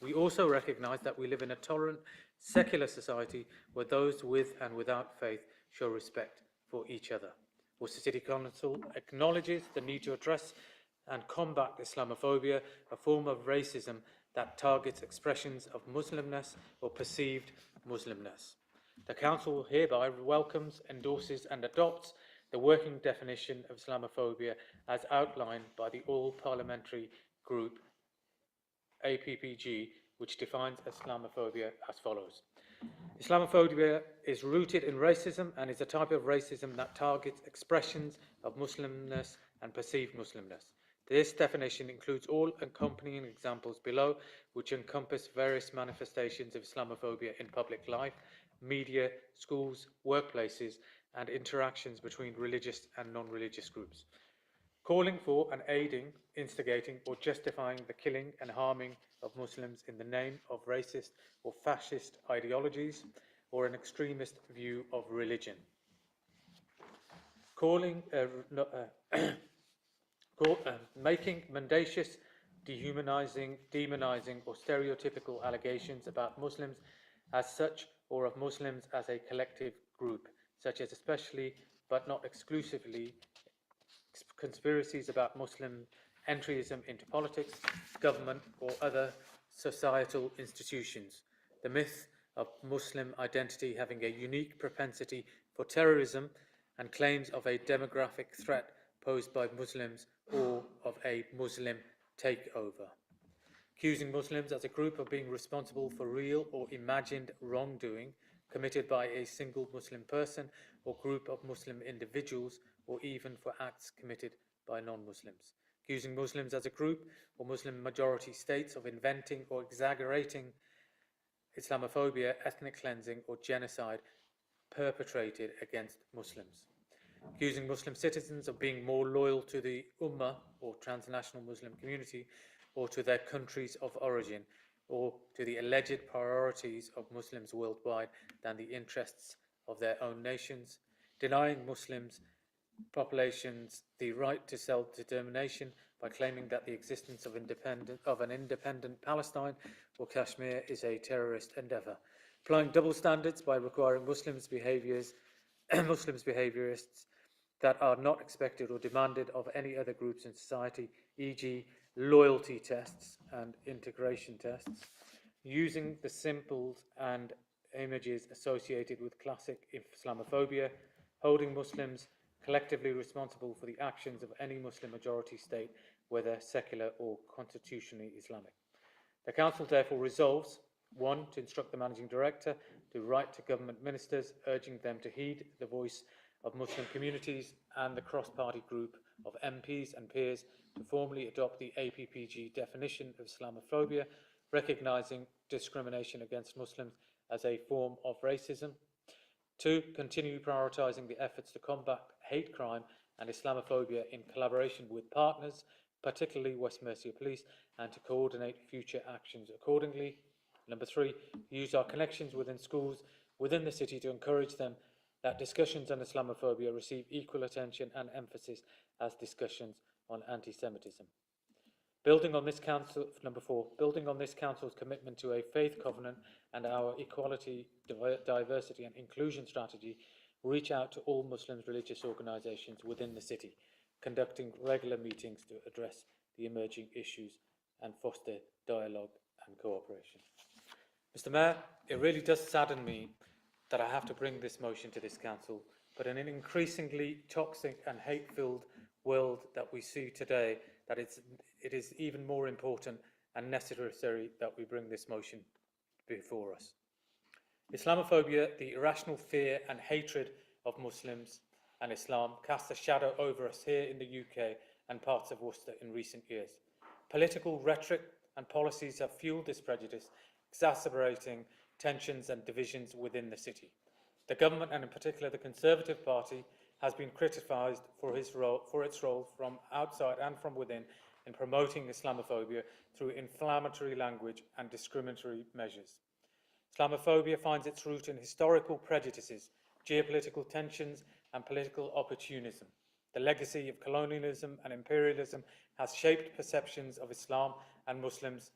We also recognise that we live in a tolerant, secular society where those with and without faith show respect for each other. Worcester City Council acknowledges the need to address and combat Islamophobia, a form of racism that targets expressions of Muslimness or perceived Muslimness. The Council hereby welcomes, endorses and adopts the working definition of Islamophobia as outlined by the All-Parliamentary Group APPG, which defines Islamophobia as follows. Islamophobia is rooted in racism and is a type of racism that targets expressions of Muslimness and perceived Muslimness. This definition includes all accompanying examples below, which encompass various manifestations of Islamophobia in public life, media, schools, workplaces, and interactions between religious and non-religious groups. Calling for and aiding, instigating, or justifying the killing and harming of Muslims in the name of racist or fascist ideologies or an extremist view of religion. Making mendacious, dehumanizing, demonizing, or stereotypical allegations about Muslims as such or of Muslims as a collective group, such as especially but not exclusively conspiracies about Muslim entryism into politics, government, or other societal institutions. The myth of Muslim identity having a unique propensity for terrorism and claims of a demographic threat posed by Muslims or of a Muslim takeover. Accusing Muslims as a group of being responsible for real or imagined wrongdoing committed by a single Muslim person or group of Muslim individuals, or even for acts committed by non-Muslims. Accusing Muslims as a group or Muslim majority states of inventing or exaggerating Islamophobia, ethnic cleansing, or genocide perpetrated against Muslims. Accusing Muslim citizens of being more loyal to the Ummah or transnational Muslim community or to their countries of origin or to the alleged priorities of Muslims worldwide than the interests of their own nations. Denying Muslims populations the right to self-determination by claiming that the existence of an independent Palestine or Kashmir is a terrorist endeavour. Applying double standards by requiring Muslims behaviourists that are not expected or demanded of any other groups in society, e.g. loyalty tests and integration tests, using the symbols and images associated with classic Islamophobia, holding Muslims collectively responsible for the actions of any Muslim majority state, whether secular or constitutionally Islamic. The Council therefore resolves, 1, to instruct the Managing Director to write to government ministers, urging them to heed the voice of Muslim communities and the cross-party group of MPs and peers to formally adopt the APPG definition of Islamophobia, recognising discrimination against Muslims as a form of racism. 2, continue prioritising the efforts to combat hate crime and Islamophobia in collaboration with partners, particularly West Mercia Police, and to coordinate future actions accordingly. Number 3, use our connections within schools within the city to encourage them that discussions on Islamophobia receive equal attention and emphasis as discussions on anti-Semitism. Building on this council, number 4, building on this council's commitment to a faith covenant and our equality, diversity and inclusion strategy, reach out to all Muslim religious organisations within the city, conducting regular meetings to address the emerging issues and foster dialogue and cooperation. Mr. Mayor, it really does sadden me that I have to bring this motion to this council, but in an increasingly toxic and hate-filled world that we see today, that it is even more important and necessary that we bring this motion before us. Islamophobia, the irrational fear and hatred of Muslims and Islam, casts a shadow over us here in the UK and parts of Worcester in recent years. Political rhetoric and policies have fueled this prejudice, exacerbating tensions and divisions within the city. The government, and in particular the Conservative Party, has been criticised for its role from outside and from within in promoting Islamophobia through inflammatory language and discriminatory measures. Islamophobia finds its root in historical prejudices, geopolitical tensions and political opportunism. The legacy of colonialism and imperialism has shaped perceptions of Islam and Muslims,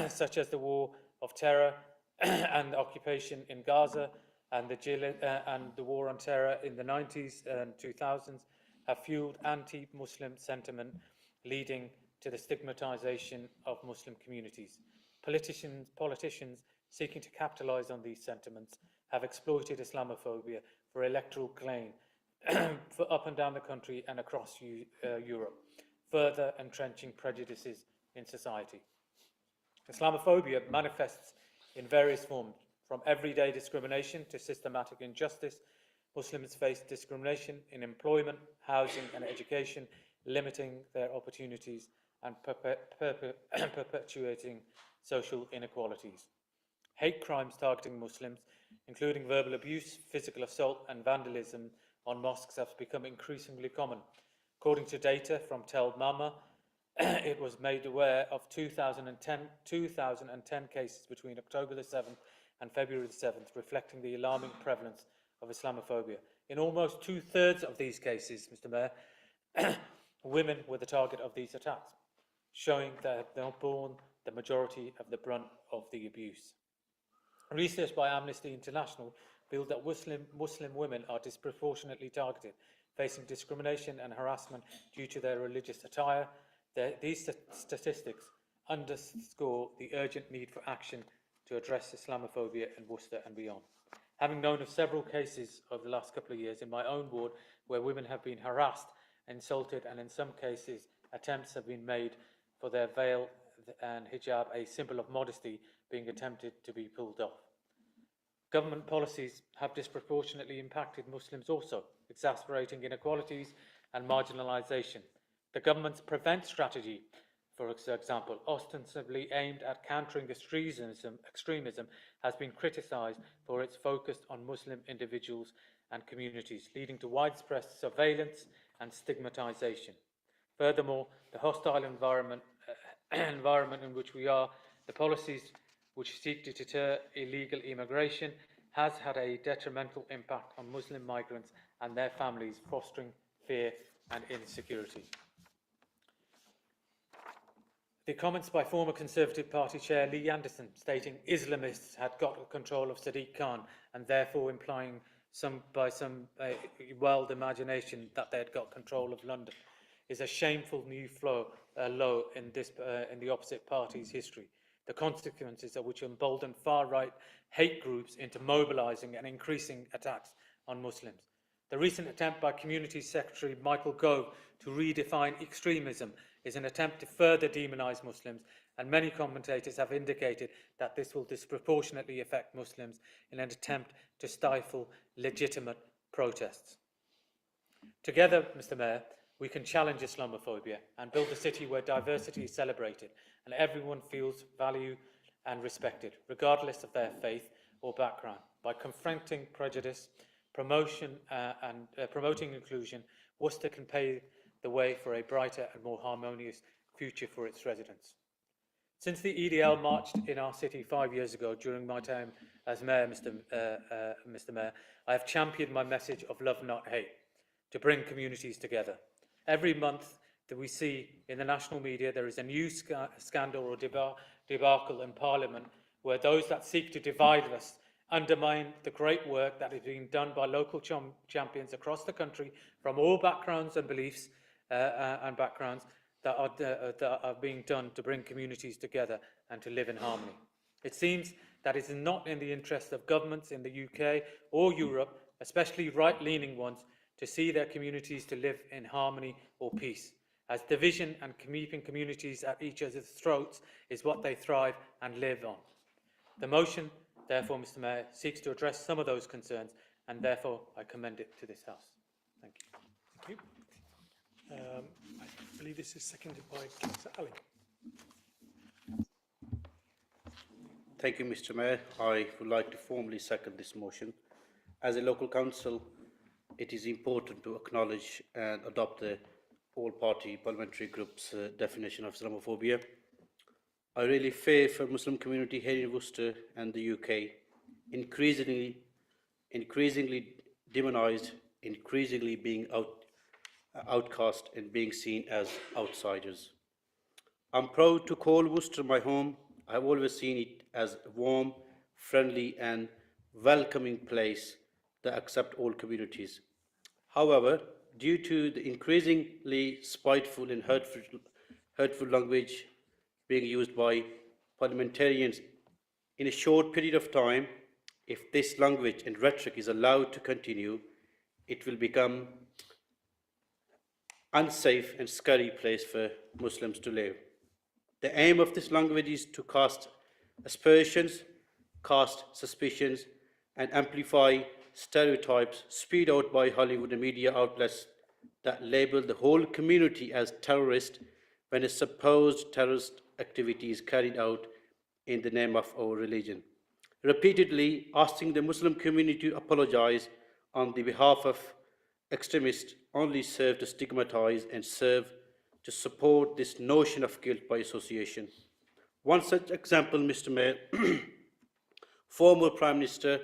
such as the war of terror and occupation in Gaza and the war on terror in the 90s and 2000s have fueled anti-Muslim sentiment, leading to the stigmatization of Muslim communities. Politicians seeking to capitalise on these sentiments have exploited Islamophobia for electoral gain for up and down the country and across Europe, further entrenching prejudices in society. Islamophobia manifests in various forms, from everyday discrimination to systematic injustice. Muslims face discrimination in employment, housing and education, limiting their opportunities and perpetuating social inequalities. Hate crimes targeting Muslims, including verbal abuse, physical assault and vandalism on mosques, have become increasingly common. According to data from Tel Mama, it was made aware of 2,010 cases between October the 7th and February the 7th, reflecting the alarming prevalence of Islamophobia. In almost 2/3 of these cases, Mr. Mayor, women were the target of these attacks, showing that they have borne the majority of the brunt of the abuse. Research by Amnesty International revealed that Muslim women are disproportionately targeted, facing discrimination and harassment due to their religious attire. These statistics underscore the urgent need for action to address Islamophobia in Worcester and beyond. Having known of several cases over the last couple of years in my own ward where women have been harassed, insulted, and in some cases attempts have been made for their veil and hijab, a symbol of modesty, being attempted to be pulled off. Government policies have disproportionately impacted Muslims also, exacerbating inequalities and marginalisation. The government's Prevent strategy, for example, ostensibly aimed at countering extremism, has been criticised for its focus on Muslim individuals and communities, leading to widespread surveillance and stigmatisation. Furthermore, the hostile environment in which we are, the policies which seek to deter illegal immigration, has had a detrimental impact on Muslim migrants and their families, fostering fear and insecurity. The comments by former Conservative Party Chair Lee Anderson, stating Islamists had got control of Sadiq Khan and therefore implying by some wild imagination that they had got control of London, is a shameful new low in the opposite party's history, the consequences of which embolden far-right hate groups into mobilising and increasing attacks on Muslims. The recent attempt by Community Secretary Michael Gove to redefine extremism is an attempt to further demonise Muslims, and many commentators have indicated that this will disproportionately affect Muslims in an attempt to stifle legitimate protests. Together, Mr. Mayor, we can challenge Islamophobia and build a city where diversity is celebrated and everyone feels valued and respected, regardless of their faith or background. By confronting prejudice, promoting inclusion, Worcester can pave the way for a brighter and more harmonious future for its residents. Since the EDL marched in our city 5 years ago during my time as Mayor, Mr. Mayor, I have championed my message of love, not hate, to bring communities together. Every month that we see in the national media, there is a new scandal or debacle in Parliament where those that seek to divide us undermine the great work that is being done by local champions across the country from all backgrounds and beliefs and backgrounds that are being done to bring communities together and to live in harmony. It seems that it is not in the interest of governments in the UK or Europe, especially right-leaning ones, to see their communities to live in harmony or peace, as division and keeping communities at each other's throats is what they thrive and live on. The motion, therefore, Mr. Mayor, seeks to address some of those concerns, and therefore I commend it to this House. Thank you. Thank you. I believe this is seconded by Councillor Allen. Thank you, Mr. Mayor. I would like to formally second this motion. As a local council, it is important to acknowledge and adopt the all-party parliamentary group's definition of Islamophobia. I really fear for Muslim community here in Worcester and the UK, increasingly demonised, increasingly being outcast and being seen as outsiders. I'm proud to call Worcester my home. I've always seen it as a warm, friendly and welcoming place that accepts all communities. However, due to the increasingly spiteful and hurtful language being used by parliamentarians in a short period of time, if this language and rhetoric is allowed to continue, it will become unsafe and scary place for Muslims to live. The aim of this language is to cast aspersions, cast suspicions, and amplify stereotypes spewed out by Hollywood and media outlets that label the whole community as terrorist when a supposed terrorist activity is carried out in the name of our religion. Repeatedly asking the Muslim community to apologize on the behalf of extremists only serve to stigmatize and serve to support this notion of guilt by association. One such example, Mr. Mayor, former Prime Minister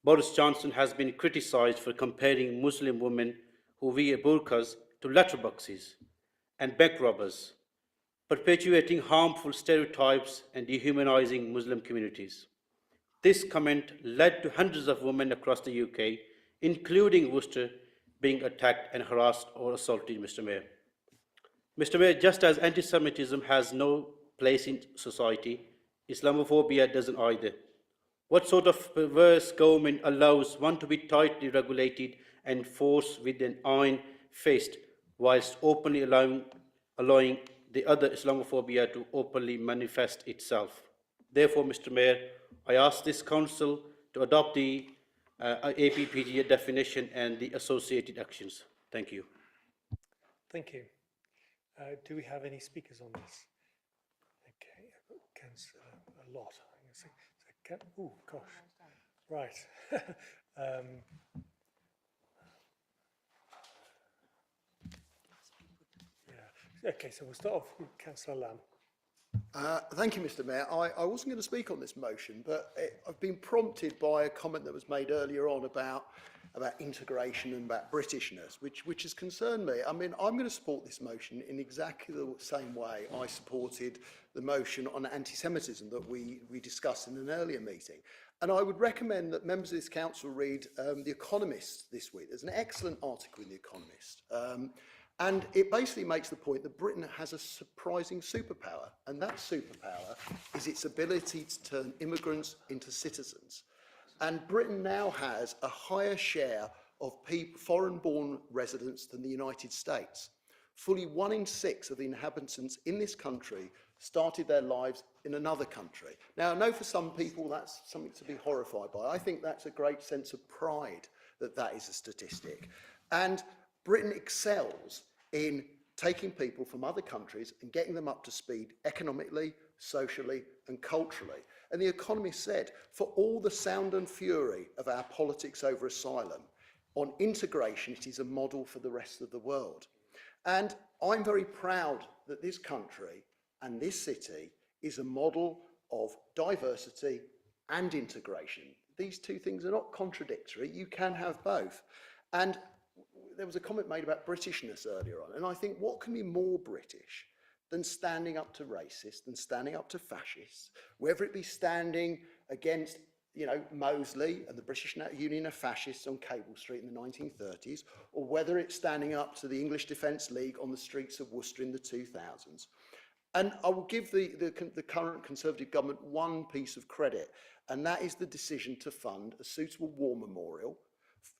Boris Johnson has been criticized for comparing Muslim women who wear burqas to letterboxes and bank robbers, perpetuating harmful stereotypes and dehumanizing Muslim communities. This comment led to hundreds of women across the UK, including Worcester, being attacked and harassed or assaulted, Mr. Mayor. Mr. Mayor, just as anti-Semitism has no place in society, Islamophobia doesn't either. What sort of perverse government allows one to be tightly regulated and forced with an iron fist, whilst openly allowing the other Islamophobia to openly manifest itself? Therefore, Mr. Mayor, I ask this Council to adopt the APPG definition and the associated actions. Thank you. Thank you. Do we have any speakers on this? Okay, Councillor, a lot. Oh, gosh. Right. Yeah. Okay, so we'll start off with Councillor Lamb. Thank you, Mr. Mayor. I wasn't going to speak on this motion, but I've been prompted by a comment that was made earlier on about integration and about Britishness, which has concerned me. I mean, I'm going to support this motion in exactly the same way I supported the motion on anti-Semitism that we discussed in an earlier meeting. And I would recommend that members of this council read The Economist this week. There's an excellent article in The Economist. And it basically makes the point that Britain has a surprising superpower, and that superpower is its ability to turn immigrants into citizens. And Britain now has a higher share of foreign-born residents than the United States. Fully 1 in 6 of the inhabitants in this country started their lives in another country. Now, I know for some people that's something to be horrified by. I think that's a great sense of pride that that is a statistic. And Britain excels in taking people from other countries and getting them up to speed economically, socially, and culturally. And The Economist said, for all the sound and fury of our politics over asylum, on integration, it is a model for the rest of the world. And I'm very proud that this country and this city is a model of diversity and integration. These two things are not contradictory. You can have both. And there was a comment made about Britishness earlier on, and I think what can be more British than standing up to racists, than standing up to fascists, whether it be standing against, Mosley and the British Union of Fascists on Cable Street in the 1930s, or whether it's standing up to the English Defence League on the streets of Worcester in the 2000s. And I will give the current Conservative government one piece of credit, and that is the decision to fund a suitable war memorial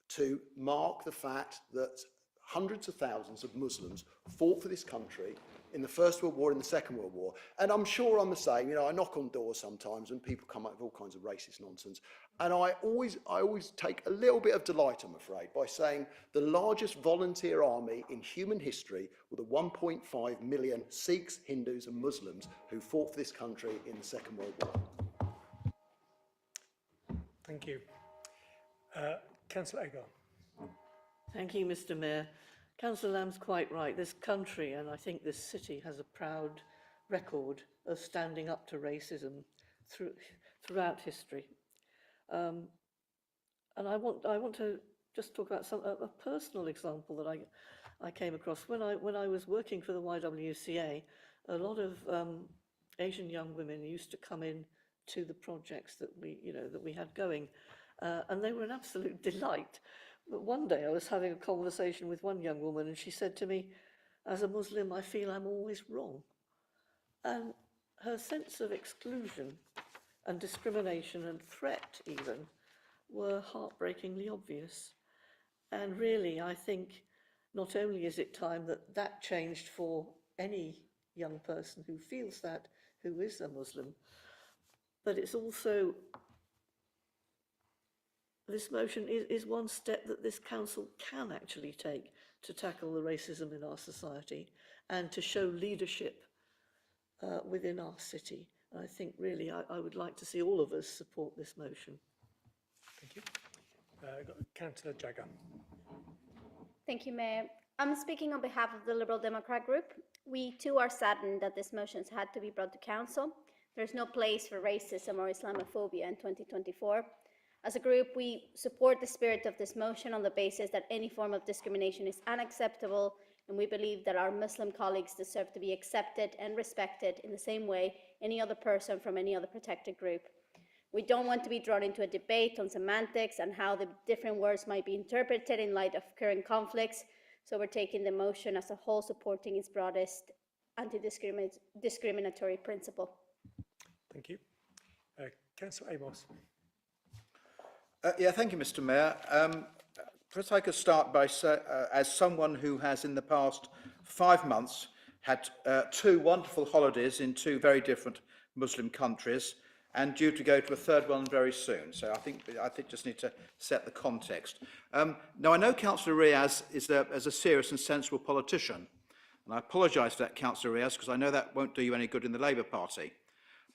to mark the fact that hundreds of thousands of Muslims fought for this country in the First World War and the Second World War. And I'm sure I'm the same. I knock on doors sometimes and people come up with all kinds of racist nonsense. And I always take a little bit of delight, I'm afraid, by saying the largest volunteer army in human history were the 1.5 million Sikhs, Hindus and Muslims who fought for this country in the Second World War. Thank you. Councillor Agar. Thank you, Mr. Mayor. Councillor Lamb's quite right. This country, and I think this city, has a proud record of standing up to racism throughout history. And I want to just talk about a personal example that I came across when I was working for the YWCA. A lot of Asian young women used to come in to the projects that we had going, and they were an absolute delight. But one day I was having a conversation with one young woman and she said to me, as a Muslim, I feel I'm always wrong. And her sense of exclusion and discrimination and threat even were heartbreakingly obvious. And really, I think not only is it time that that changed for any young person who feels that, who is a Muslim, but it's also this motion is one step that this council can actually take to tackle the racism in our society and to show leadership within our city. I think really I would like to see all of us support this motion. Thank you. Got Councillor Jagger. Thank you, Mayor. I'm speaking on behalf of the Liberal Democrat Group. We too are saddened that this motion has had to be brought to Council. There's no place for racism or Islamophobia in 2024. As a group, we support the spirit of this motion on the basis that any form of discrimination is unacceptable, and we believe that our Muslim colleagues deserve to be accepted and respected in the same way any other person from any other protected group. We don't want to be drawn into a debate on semantics and how the different words might be interpreted in light of current conflicts, so we're taking the motion as a whole, supporting its broadest anti-discriminatory principle. Thank you. Councillor Amos. Yeah, thank you, Mr. Mayor. Perhaps I could start by as someone who has in the past 5 months had 2 wonderful holidays in 2 very different Muslim countries, and due to go to a 3rd one very soon. So I think just need to set the context. Now I know Councillor Riaz is a serious and sensible politician, and I apologise for that, Councillor Riaz, because I know that won't do you any good in the Labour Party.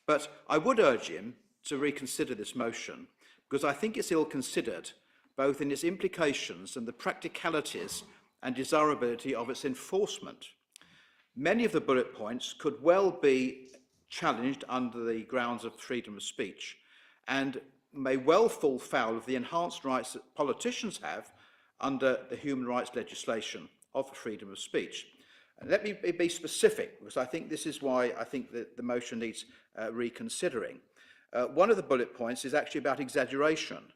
But I would urge him to reconsider this motion, because I think it's ill-considered, both in its implications and the practicalities and desirability of its enforcement. Many of the bullet points could well be challenged under the grounds of freedom of speech, and may well fall foul of the enhanced rights that politicians have under the human rights legislation of freedom of speech. And let me be specific, because I think this is why I think that the motion needs reconsidering. One of the bullet points is actually about exaggeration.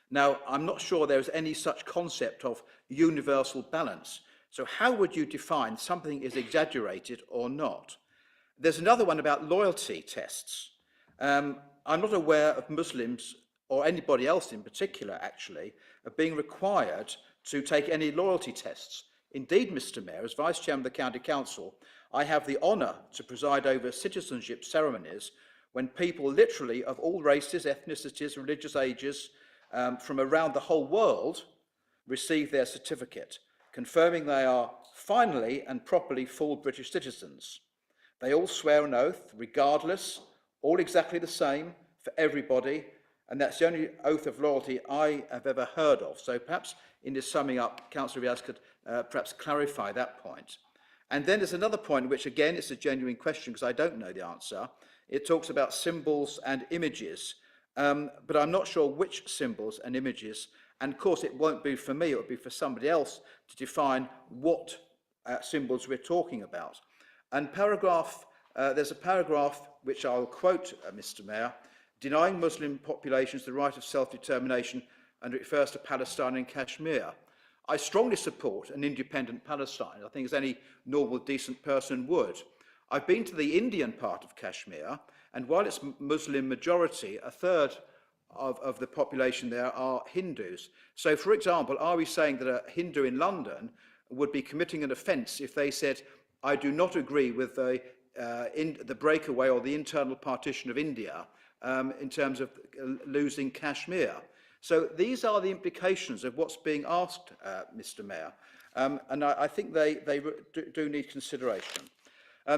Now, I'm not sure there is any such concept of universal balance. So how would you define something is exaggerated or not? There's another one about loyalty tests. I'm not aware of Muslims, or anybody else in particular actually, of being required to take any loyalty tests. Indeed, Mr. Mayor, as Vice Chairman of the County Council, I have the honour to preside over citizenship ceremonies when people literally of all races, ethnicities, religious ages, from around the whole world receive their certificate, confirming they are finally and properly full British citizens. They all swear an oath, regardless, all exactly the same for everybody, and that's the only oath of loyalty I have ever heard of. So perhaps in this summing up, Councillor Riaz could perhaps clarify that point. And then there's another point, which again is a genuine question because I don't know the answer. It talks about symbols and images, but I'm not sure which symbols and images, and of course it won't be for me, it will be for somebody else to define what symbols we're talking about. And there's a paragraph which I'll quote, Mr. Mayor, denying Muslim populations the right of self-determination, and it refers to Palestine and Kashmir. I strongly support an independent Palestine, I think as any normal, decent person would. I've been to the Indian part of Kashmir, and while it's Muslim majority, 1/3 of the population there are Hindus. So, for example, are we saying that a Hindu in London would be committing an offence if they said, I do not agree with the breakaway or the internal partition of India in terms of losing Kashmir? So these are the implications of what's being asked, Mr. Mayor, and I think they do need consideration.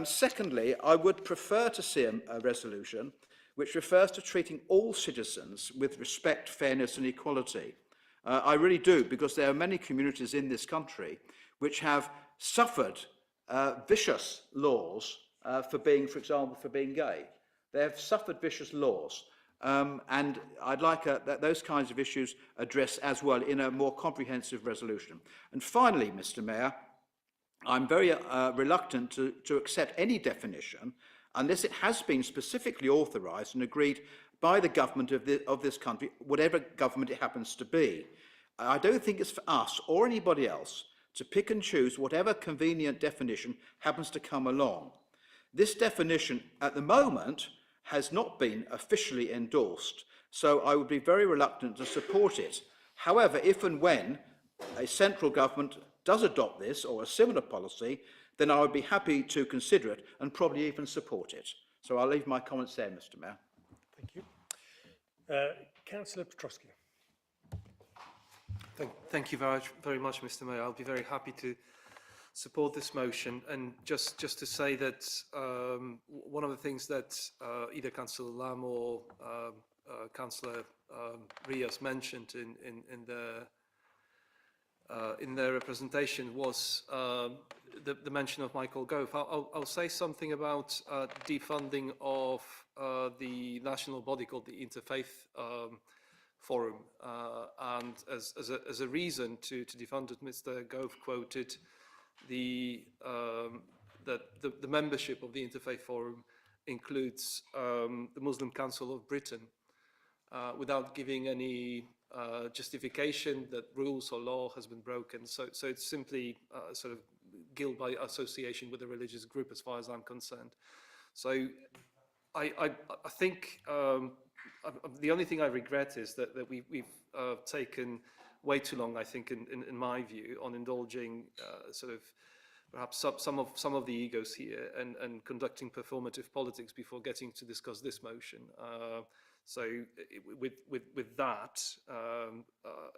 Secondly, I would prefer to see a resolution which refers to treating all citizens with respect, fairness and equality. I really do, because there are many communities in this country which have suffered vicious laws for being gay. They have suffered vicious laws, and I'd like those kinds of issues addressed as well in a more comprehensive resolution. And finally, Mr. Mayor, I'm very reluctant to accept any definition unless it has been specifically authorised and agreed by the government of this country, whatever government it happens to be. I don't think it's for us or anybody else to pick and choose whatever convenient definition happens to come along. This definition at the moment has not been officially endorsed, so I would be very reluctant to support it. However, if and when a central government does adopt this or a similar policy, then I would be happy to consider it and probably even support it. So I'll leave my comments there, Mr. Mayor. Thank you. Councillor Patrakis. Thank you very much, Mr. Mayor. I'll be very happy to support this motion. And just to say that one of the things that either Councillor Lamb or Councillor Rios mentioned in their representation was the mention of Michael Gove. I'll say something about defunding of the national body called the Interfaith Forum, and as a reason to defund it, Mr. Gove quoted that the membership of the Interfaith Forum includes the Muslim Council of Britain, without giving any justification that rules or law has been broken. So it's simply sort of guilt by association with a religious group, as far as I'm concerned. So I think the only thing I regret is that we've taken way too long, I think, in my view, on indulging sort of perhaps some of the egos here and conducting performative politics before getting to discuss this motion. So with that,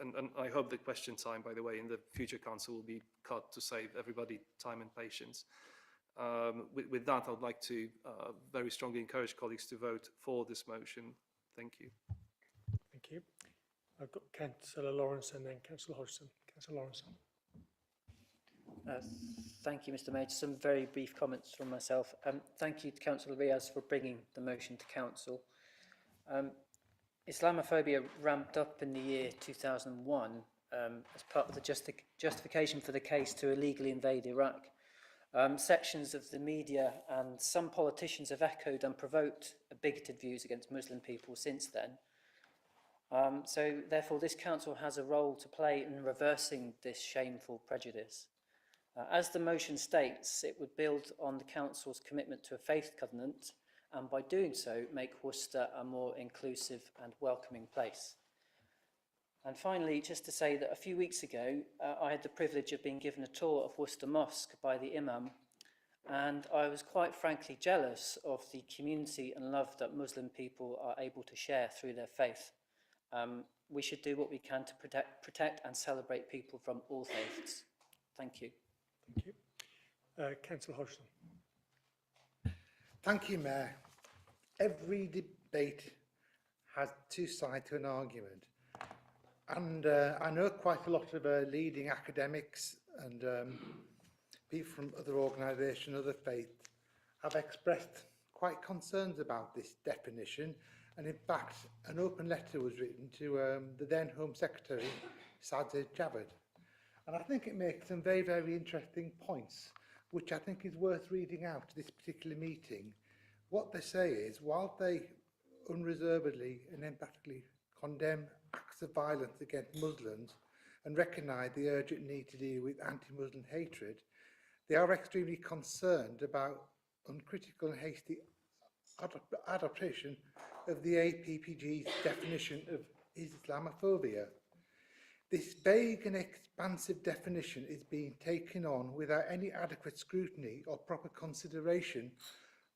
and I hope the question time, by the way, in the future council will be cut to save everybody time and patience. With that, I'd like to very strongly encourage colleagues to vote for this motion. Thank you. Thank you. I've got Councillor Lawrence and then Councillor Hodgson. Councillor Lawrence. Thank you, Mr. Mayor. Just some very brief comments from myself. Thank you to Councillor Riaz for bringing the motion to council. Islamophobia ramped up in the year 2001 as part of the justification for the case to illegally invade Iraq. Sections of the media and some politicians have echoed and provoked bigoted views against Muslim people since then. So therefore this council has a role to play in reversing this shameful prejudice. As the motion states, it would build on the council's commitment to a faith covenant, and by doing so make Worcester a more inclusive and welcoming place. And finally, just to say that a few weeks ago, I had the privilege of being given a tour of Worcester Mosque by the Imam, and I was quite frankly jealous of the community and love that Muslim people are able to share through their faith. We should do what we can to protect and celebrate people from all faiths. Thank you. Thank you. Councillor Hodgson. Thank you, Mayor. Every debate has two sides to an argument. And I know quite a lot of leading academics and people from other organisations, other faiths, have expressed quite concerns about this definition. And in fact, an open letter was written to the then Home Secretary, Sajid Javid. And I think it makes some very, very interesting points, which I think is worth reading out to this particular meeting. What they say is, while they unreservedly and emphatically condemn acts of violence against Muslims and recognise the urgent need to deal with anti-Muslim hatred, they are extremely concerned about uncritical and hasty adaptation of the APPG's definition of Islamophobia. This vague and expansive definition is being taken on without any adequate scrutiny or proper consideration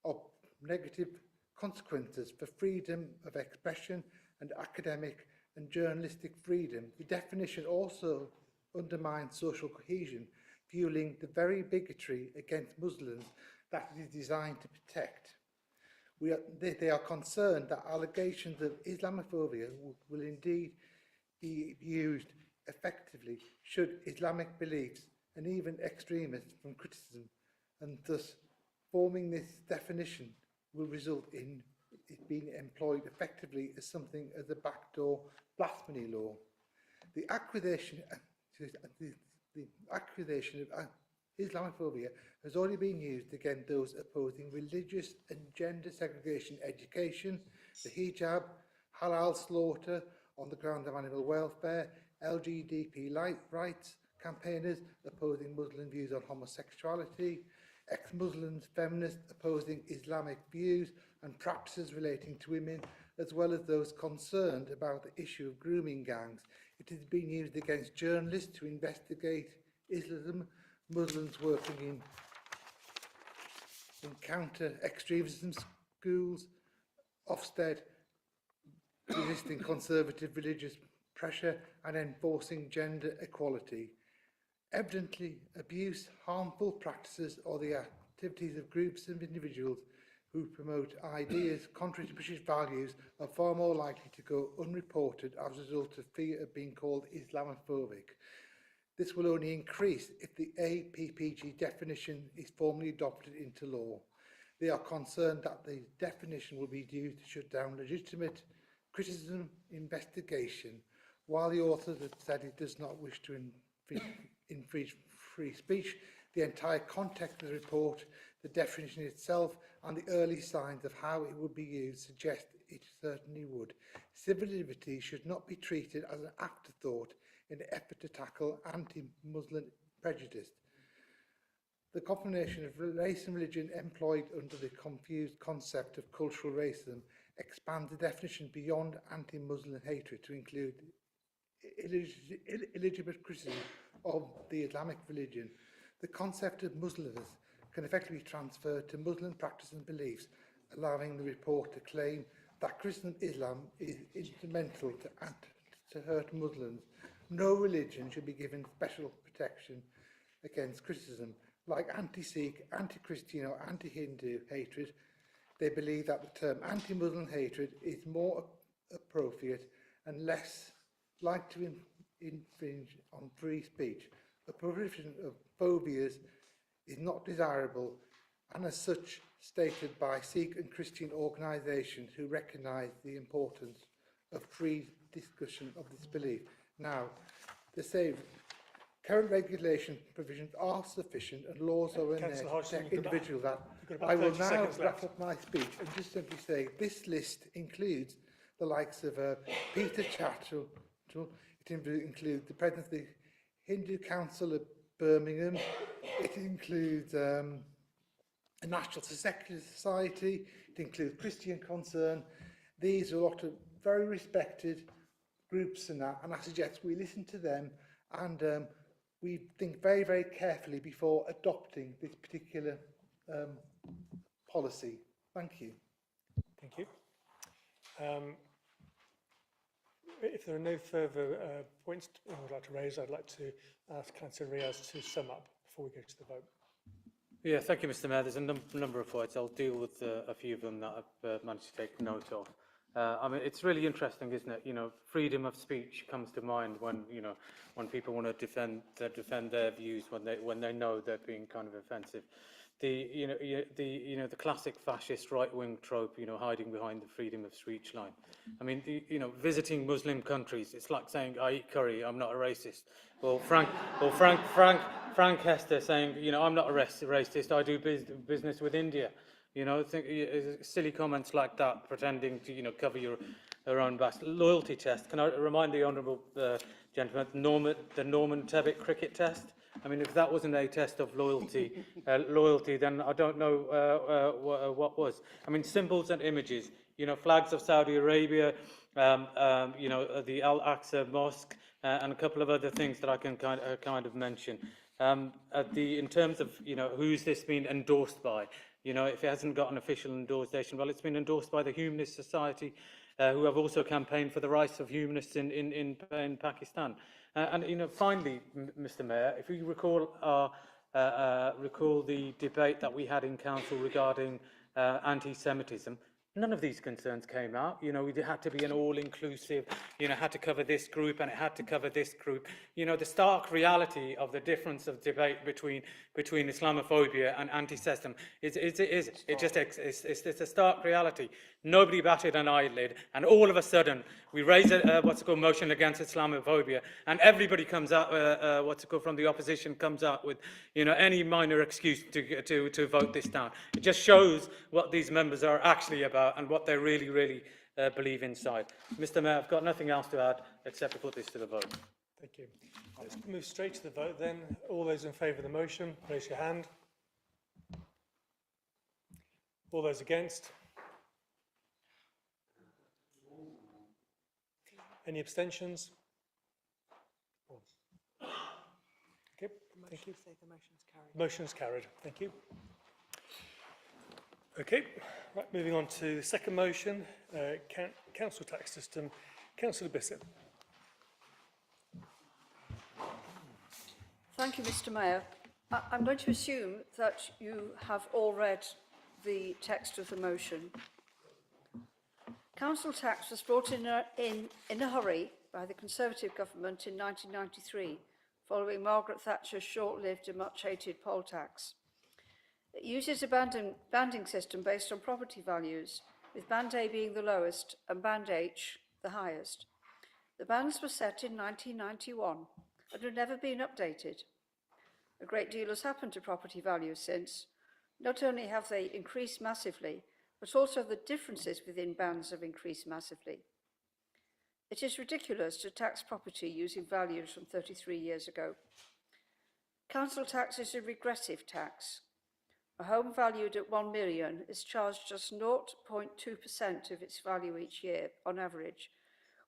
of negative consequences for freedom of expression and academic and journalistic freedom. The definition also undermines social cohesion, fueling the very bigotry against Muslims that it is designed to protect. They are concerned that allegations of Islamophobia will indeed be used effectively should Islamic beliefs and even extremists from criticism, and thus forming this definition will result in it being employed effectively as something as a backdoor blasphemy law. The accusation of Islamophobia has already been used against those opposing religious and gender segregation education, the hijab, halal slaughter on the ground of animal welfare, LGBT rights campaigners opposing Muslim views on homosexuality, ex-Muslims, feminists opposing Islamic views and practices relating to women, as well as those concerned about the issue of grooming gangs. It has been used against journalists to investigate Islam, Muslims working in counter-extremism schools, Ofsted resisting conservative religious pressure and enforcing gender equality. Evidently, abuse, harmful practices or the activities of groups and individuals who promote ideas contrary to British values are far more likely to go unreported as a result of fear of being called Islamophobic. This will only increase if the APPG definition is formally adopted into law. They are concerned that the definition will be used to shut down legitimate criticism investigation, while the authors have said it does not wish to infringe free speech. The entire context of the report, the definition itself, and the early signs of how it would be used suggest it certainly would. Civil liberties should not be treated as an afterthought in the effort to tackle anti-Muslim prejudice. The combination of race and religion employed under the confused concept of cultural racism expands the definition beyond anti-Muslim hatred to include illegitimate criticism of the Islamic religion. The concept of Muslims can effectively be transferred to Muslim practice and beliefs, allowing the report to claim that Christian Islam is instrumental to hurt Muslims. No religion should be given special protection against criticism. Like anti-Sikh, anti-Christian or anti-Hindu hatred, they believe that the term anti-Muslim hatred is more appropriate and less likely to infringe on free speech. A proliferation of phobias is not desirable, and as such stated by Sikh and Christian organisations who recognise the importance of free discussion of this belief. Now, they say current regulation provisions are sufficient and laws are in there to protect individuals. I will now wrap up my speech and just simply say this list includes the likes of Peter Chatterjee. It includes the President of the Hindu Council of Birmingham. It includes a National Secular Society. It includes Christian Concern. These are a lot of very respected groups and that, and I suggest we listen to them and we think very, very carefully before adopting this particular policy. Thank you. Thank you. If there are no further points I would like to raise, I'd like to ask Councillor Riaz to sum up before we go to the vote. Yeah, thank you, Mr. Mayor. There's a number of points. I'll deal with a few of them that I've managed to take note of. I mean, it's really interesting, isn't it? You know, freedom of speech comes to mind when, you know, when people want to defend their views when they know they're being kind of offensive. The classic fascist right-wing trope, you know, hiding behind the freedom of speech line. I mean, visiting Muslim countries, it's like saying, I eat curry, I'm not a racist. Or Frank Hester saying, you know, I'm not a racist, I do business with India. You know, silly comments like that, pretending to, you know, cover your own back. Loyalty test. Can I remind the honourable gentleman, the Norman Tebbit cricket test? I mean, if that wasn't a test of loyalty, then I don't know what was. I mean, symbols and images. You know, flags of Saudi Arabia. You know, the Al-Aqsa Mosque, and a couple of other things that I can kind of mention. In terms of, you know, who's this been endorsed by? You know, if it hasn't got an official endorsement, well, it's been endorsed by the Humanist Society, who have also campaigned for the rights of humanists in Pakistan. And you know, finally, Mr. Mayor, if you recall recall the debate that we had in council regarding anti-Semitism, none of these concerns came out. You know, it had to be an all-inclusive, you know, had to cover this group and it had to cover this group. You know, the stark reality of the difference of debate between Islamophobia and anti-Semitism it's a stark reality. Nobody batted an eyelid, and all of a sudden we raise a motion against Islamophobia, and everybody comes out, from the opposition comes out with, you know, any minor excuse to vote this down. It just shows what these members are actually about and what they really believe inside. Mr. Mayor, I've got nothing else to add except to put this to the vote. Thank you. Let's move straight to the vote then. All those in favour of the motion, raise your hand. All those against? Any abstentions? Okay, thank you. Motion's carried. Thank you. Okay, right, moving on to the second motion, council tax system. Councillor Bissett. Thank you, Mr Mayor. I'm going to assume that you have all read the text of the motion. Council tax was brought in a hurry by the Conservative government in 1993, following Margaret Thatcher's short-lived and much-hated poll tax. It uses a banding system based on property values, with Band A being the lowest and Band H the highest. The bands were set in 1991 and have never been updated. A great deal has happened to property values since. Not only have they increased massively, but also the differences within bands have increased massively. It is ridiculous to tax property using values from 33 years ago. Council tax is a regressive tax. A home valued at 1 million is charged just 0.2% of its value each year on average,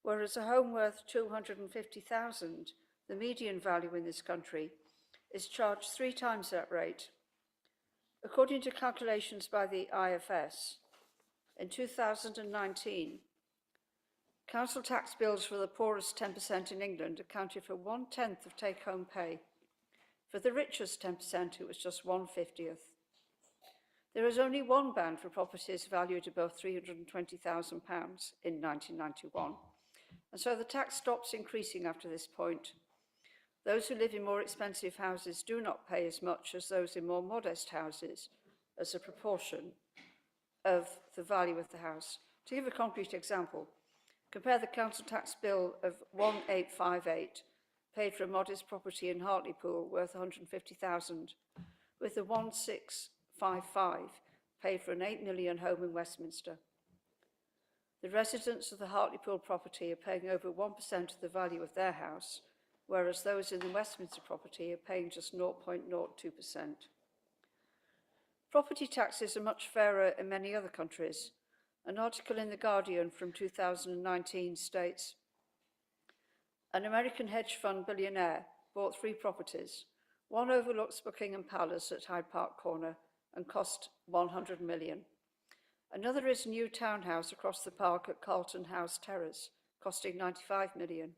whereas a home worth 250,000, the median value in this country, is charged 3 times that rate. According to calculations by the IFS, in 2019, council tax bills for the poorest 10% in England accounted for 1/10 of take-home pay. For the richest 10%, it was just 1/50th. There is only one band for properties valued above £320,000 in 1991, and so the tax stops increasing after this point. Those who live in more expensive houses do not pay as much as those in more modest houses as a proportion of the value of the house. To give a concrete example, compare the council tax bill of 1858 paid for a modest property in Hartlepool worth 150,000 with the 1655 paid for an 8 million home in Westminster. The residents of the Hartlepool property are paying over 1% of the value of their house, whereas those in the Westminster property are paying just 0.02%. Property taxes are much fairer in many other countries. An article in The Guardian from 2019 states, an American hedge fund billionaire bought 3 properties. One overlooks Buckingham Palace at Hyde Park Corner and cost 100 million. Another is a new townhouse across the park at Carlton House Terrace, costing 95 million.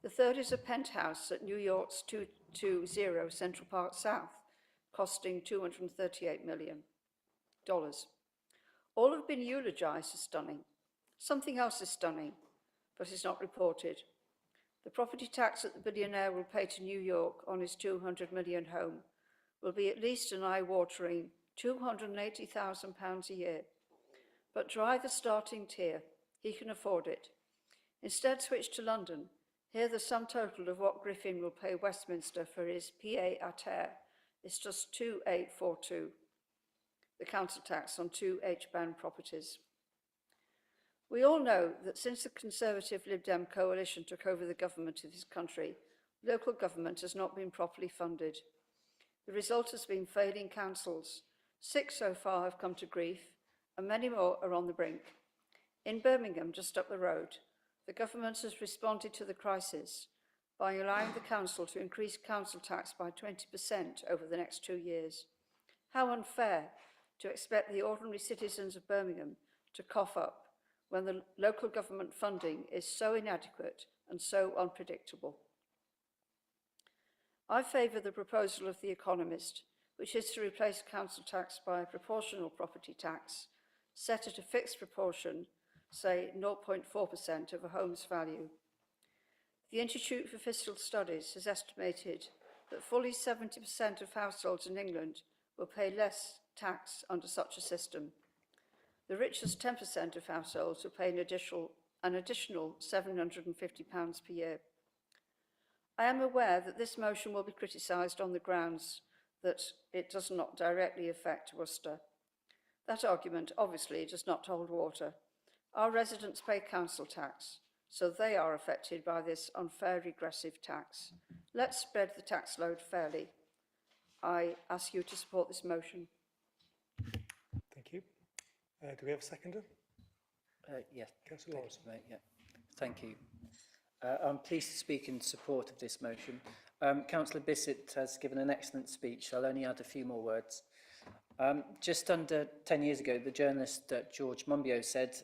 The third is a penthouse at New York's 220 Central Park South, costing $238 million. All have been eulogised as stunning. Something else is stunning, but is not reported. The property tax that the billionaire will pay to New York on his 200 million home will be at least an eye-watering £280,000 a year. But drive a starting tier. He can afford it. Instead, switch to London. Here, the sum total of what Griffin will pay Westminster for his pied à terre is just 2,842, the council tax on 2 H-band properties. We all know that since the Conservative Lib Dem coalition took over the government of this country, local government has not been properly funded. The result has been failing councils. 6 so far have come to grief, and many more are on the brink. In Birmingham, just up the road, the government has responded to the crisis by allowing the council to increase council tax by 20% over the next 2 years. How unfair to expect the ordinary citizens of Birmingham to cough up when the local government funding is so inadequate and so unpredictable. I favour the proposal of The Economist, which is to replace council tax by a proportional property tax, set at a fixed proportion, say 0.4% of a home's value. The Institute for Fiscal Studies has estimated that fully 70% of households in England will pay less tax under such a system. The richest 10% of households will pay an additional £750 per year. I am aware that this motion will be criticised on the grounds that it does not directly affect Worcester. That argument obviously does not hold water. Our residents pay council tax, so they are affected by this unfair regressive tax. Let's spread the tax load fairly. I ask you to support this motion. Thank you. Do we have a seconder? Yes. Councilor. Yeah. Thank you. I'm pleased to speak in support of this motion. Councillor Bissett has given an excellent speech. I'll only add a few more words. Just under 10 years ago, the journalist George Monbiot said,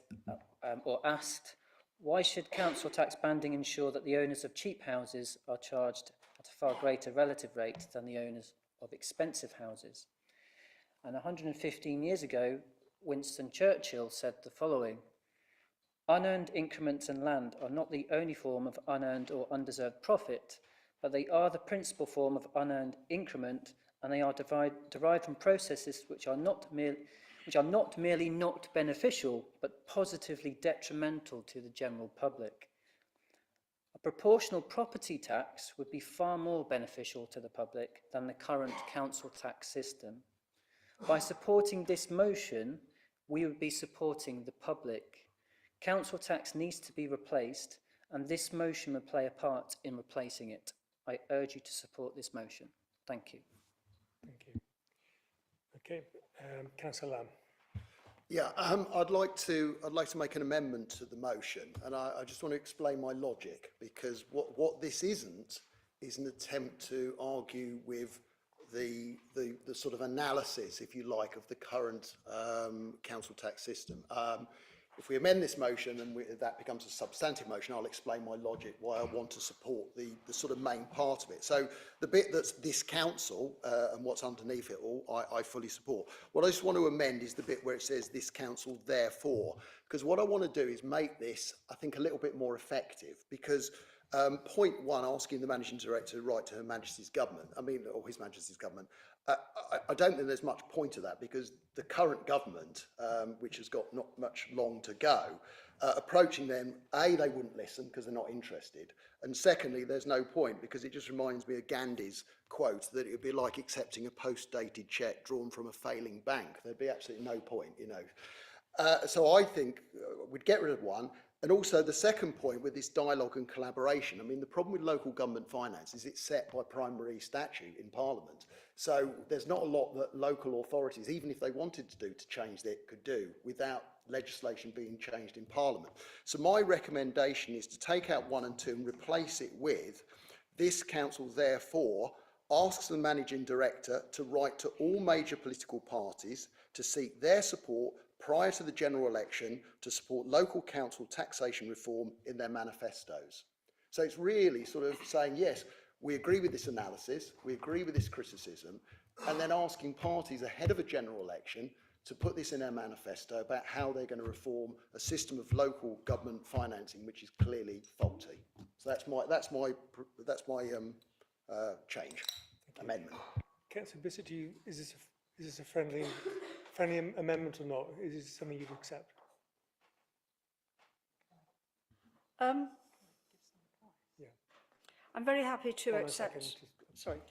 or asked, why should council tax banding ensure that the owners of cheap houses are charged at a far greater relative rate than the owners of expensive houses. And 115 years ago, Winston Churchill said the following: "Unearned increments in land are not the only form of unearned or undeserved profit, but they are the principal form of unearned increment, and they are derived from processes which are not merely not beneficial, but positively detrimental to the general public. A proportional property tax would be far more beneficial to the public than the current council tax system. By supporting this motion, we would be supporting the public. Council tax needs to be replaced, and this motion will play a part in replacing it. I urge you to support this motion. Thank you." Thank you. Okay, Councillor Lamb. Yeah, I'd like to make an amendment to the motion, and I just want to explain my logic, because what this isn't is an attempt to argue with the sort of analysis, if you like, of the current council tax system. If we amend this motion and that becomes a substantive motion, I'll explain my logic, why I want to support the sort of main part of it. So the bit that's this council and what's underneath it all, I fully support. What I just want to amend is the bit where it says this council therefore, because what I want to do is make this, I think, a little bit more effective, because point one, asking the managing director to write to Her Majesty's government, or His Majesty's government, I don't think there's much point to that, because the current government, which has got not much long to go, approaching them, A, they wouldn't listen because they're not interested, and secondly, there's no point, because it just reminds me of Gandhi's quote that it would be like accepting a post-dated cheque drawn from a failing bank. There'd be absolutely no point, you know. So I think we'd get rid of one. And also the second point with this dialogue and collaboration, the problem with local government finance is it's set by primary statute in Parliament. So there's not a lot that local authorities, even if they wanted to do to change it, could do without legislation being changed in Parliament. So my recommendation is to take out 1 and 2 and replace it with, this council therefore asks the managing director to write to all major political parties to seek their support prior to the general election to support local council taxation reform in their manifestos. So it's really sort of saying, yes, we agree with this analysis, we agree with this criticism, and then asking parties ahead of a general election to put this in their manifesto about how they're going to reform a system of local government financing which is clearly faulty. So that's my change, amendment. Councillor Bissett, is this a friendly amendment or not? Is this something you'd accept? Yeah. I'm very happy to accept. Sorry.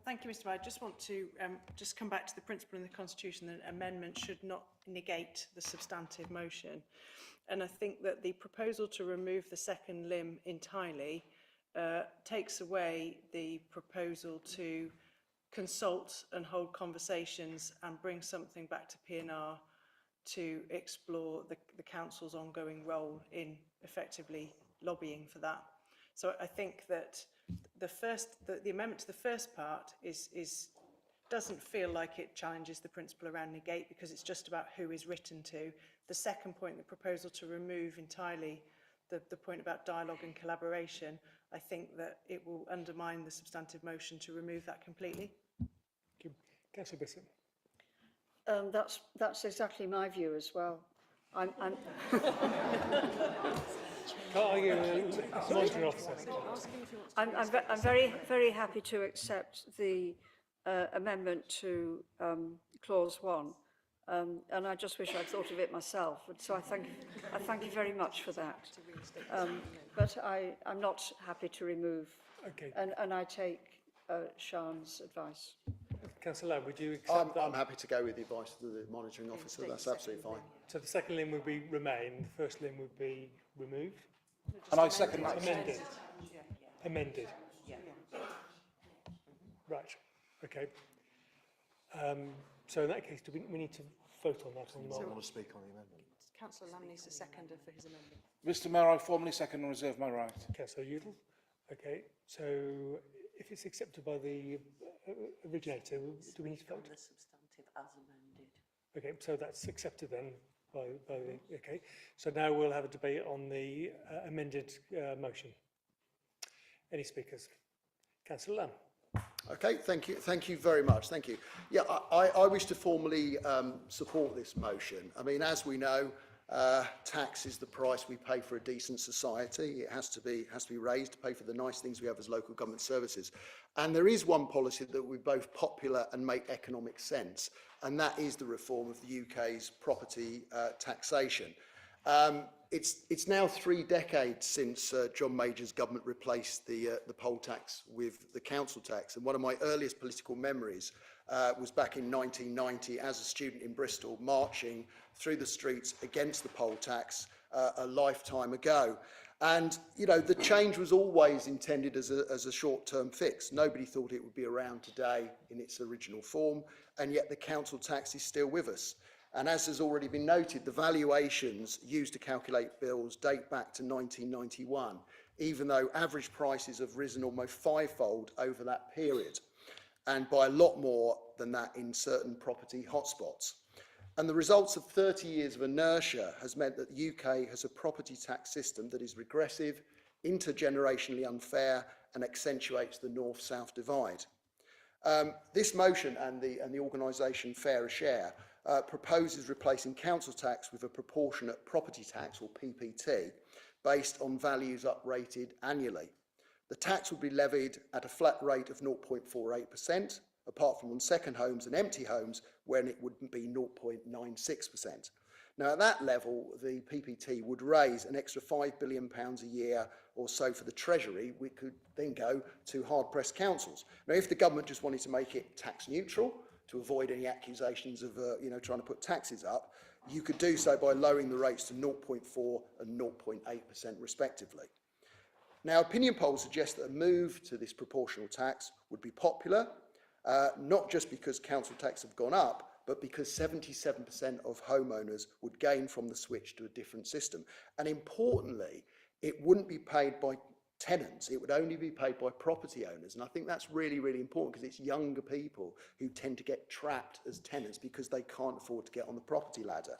Thank you, Mr. Mayor. I just want to just come back to the principle in the Constitution that an amendment should not negate the substantive motion. And I think that the proposal to remove the second limb entirely takes away the proposal to consult and hold conversations and bring something back to PNR to explore the council's ongoing role in effectively lobbying for that. So I think that the amendment to the first part doesn't feel like it challenges the principle around negate, because it's just about who is written to. The second point, the proposal to remove entirely the point about dialogue and collaboration, I think that it will undermine the substantive motion to remove that completely. Councillor Bissett. That's exactly my view as well. I'm very happy to accept the amendment to clause 1, and I just wish I'd thought of it myself. So I thank you very much for that. But I'm not happy to remove, and I take Sian's advice. Councillor Lamb, would you accept that? I'm happy to go with the advice of the monitoring officer. That's absolutely fine. So the second limb would be remain, the first limb would be removed? And I second that. Amended. Amended. Yeah. Right, okay. So in that case, do we need to vote on that or not? I want to speak on the amendment. Councillor Lamb needs a seconder for his amendment. Mr. Mayor, I formally second and reserve my right. Councillor Udall. Okay, so if it's accepted by the originator, do we need to vote? The substantive as amended. Okay, so that's accepted then by the, okay. So now we'll have a debate on the amended motion. Any speakers? Councillor Lamb. Okay, thank you very much, thank you. Yeah, I wish to formally support this motion. I mean, as we know, tax is the price we pay for a decent society. It has to be raised to pay for the nice things we have as local government services. And there is one policy that would be both popular and make economic sense, and that is the reform of the UK's property taxation. It's now 3 decades since John Major's government replaced the poll tax with the council tax, and one of my earliest political memories was back in 1990 as a student in Bristol, marching through the streets against the poll tax a lifetime ago. And, you know, the change was always intended as a short-term fix. Nobody thought it would be around today in its original form, and yet the council tax is still with us. And as has already been noted, the valuations used to calculate bills date back to 1991, even though average prices have risen almost fivefold over that period, and by a lot more than that in certain property hotspots. And the results of 30 years of inertia has meant that the UK has a property tax system that is regressive, intergenerationally unfair, and accentuates the north-south divide. This motion and the organisation Fairer Share proposes replacing council tax with a proportionate property tax, or PPT, based on values uprated annually. The tax would be levied at a flat rate of 0.48%, apart from on second homes and empty homes, when it would be 0.96%. Now, at that level, the PPT would raise an extra £5 billion a year or so for the Treasury, which could then go to hard-pressed councils. Now, if the government just wanted to make it tax neutral, to avoid any accusations of trying to put taxes up, you could do so by lowering the rates to 0.4 and 0.8% respectively. Now, opinion polls suggest that a move to this proportional tax would be popular, not just because council tax have gone up, but because 77% of homeowners would gain from the switch to a different system. And importantly, it wouldn't be paid by tenants, it would only be paid by property owners. And I think that's really, really important, because it's younger people who tend to get trapped as tenants because they can't afford to get on the property ladder.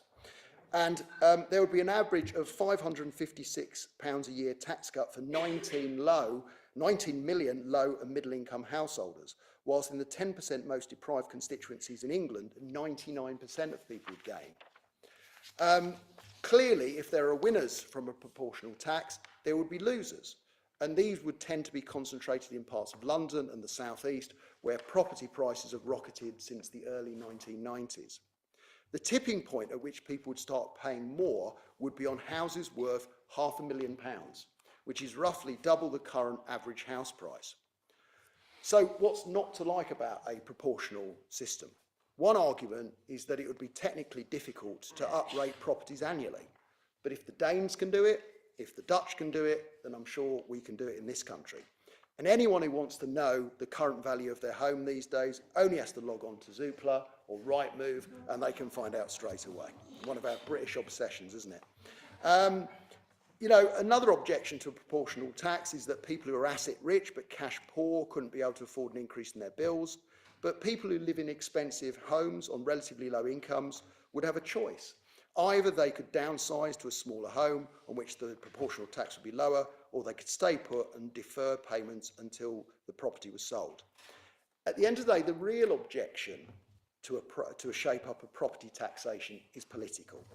And there would be an average of £556 a year tax cut for 19 million low and middle income householders, whilst in the 10% most deprived constituencies in England, 99% of people would gain. Clearly, if there are winners from a proportional tax, there would be losers. And these would tend to be concentrated in parts of London and the South East, where property prices have rocketed since the early 1990s. The tipping point at which people would start paying more would be on houses worth £500,000, which is roughly double the current average house price. So what's not to like about a proportional system? One argument is that it would be technically difficult to uprate properties annually. But if the Danes can do it, if the Dutch can do it, then I'm sure we can do it in this country. And anyone who wants to know the current value of their home these days only has to log on to Zoopla or Rightmove, and they can find out straight away. One of our British obsessions, isn't it? You know, another objection to a proportional tax is that people who are asset rich but cash poor couldn't be able to afford an increase in their bills. But people who live in expensive homes on relatively low incomes would have a choice. Either they could downsize to a smaller home on which the proportional tax would be lower, or they could stay put and defer payments until the property was sold. At the end of the day, the real objection to a shape-up of property taxation is political.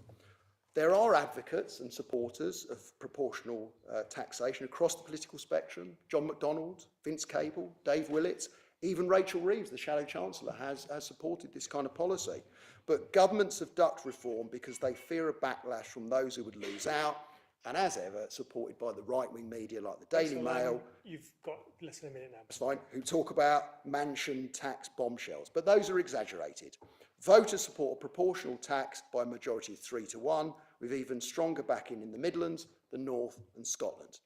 There are advocates and supporters of proportional taxation across the political spectrum. John McDonnell, Vince Cable, Dave Willits, even Rachel Reeves, the Shadow Chancellor, has supported this kind of policy. But governments have ducked reform because they fear a backlash from those who would lose out, and as ever, supported by the right-wing media like the Daily Mail. You've got less than a minute now. That's fine. Who talk about mansion tax bombshells, but those are exaggerated. Voters support a proportional tax by a majority of 3 to 1, with even stronger backing in the Midlands, the North and Scotland.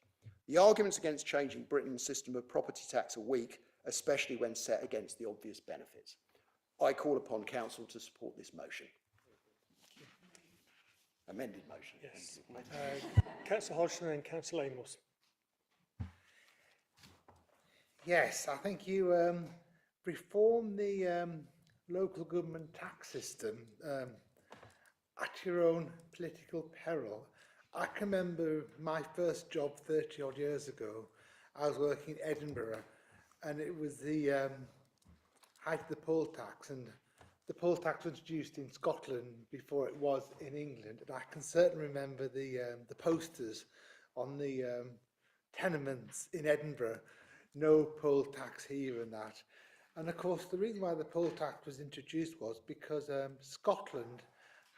The arguments against changing Britain's system of property tax are weak, especially when set against the obvious benefits. I call upon Council to support this motion. Amended motion. Yes. Councillor Hodgson and Councillor Amos. Yes, I think you reform the local government tax system at your own political peril. I can remember my first job 30 odd years ago. I was working in Edinburgh, and it was the height of the poll tax, and the poll tax was introduced in Scotland before it was in England. And I can certainly remember the posters on the tenements in Edinburgh, no poll tax here and that. And of course, the reason why the poll tax was introduced was because Scotland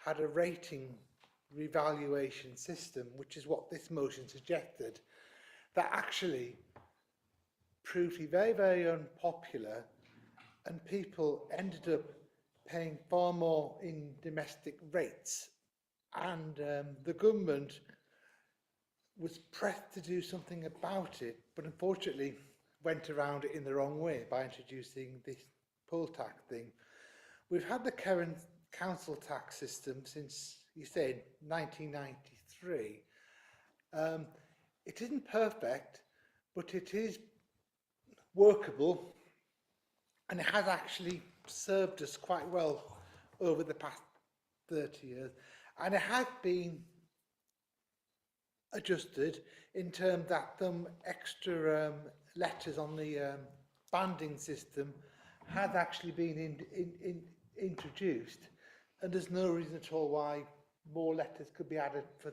had a rating revaluation system, which is what this motion suggested, that actually proved to be very, very unpopular, and people ended up paying far more in domestic rates. And the government was pressed to do something about it, but unfortunately went around it in the wrong way by introducing this poll tax thing. We've had the current council tax system since, you said, 1993. It isn't perfect, but it is workable, and it has actually served us quite well over the past 30 years. And it has been adjusted in terms that some extra letters on the banding system has actually been introduced, and there's no reason at all why more letters could be added for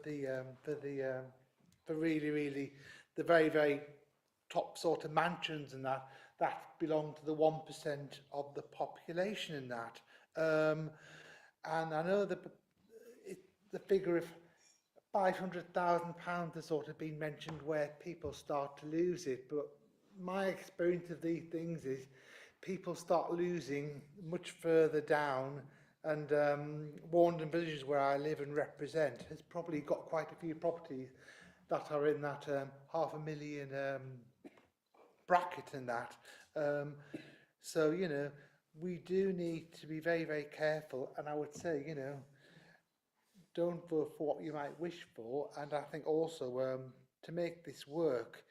really the very, very top sort of mansions and that belong to the 1% of the population in that. And I know the figure of £500,000 has sort of been mentioned where people start to lose it, but my experience of these things is people start losing much further down, and Warndon Villages, where I live and represent, has probably got quite a few properties that are in that £500,000 bracket and that. So, you know, we do need to be very, very careful, and I would say, you know, don't vote for what you might wish for. And I think also to make this work,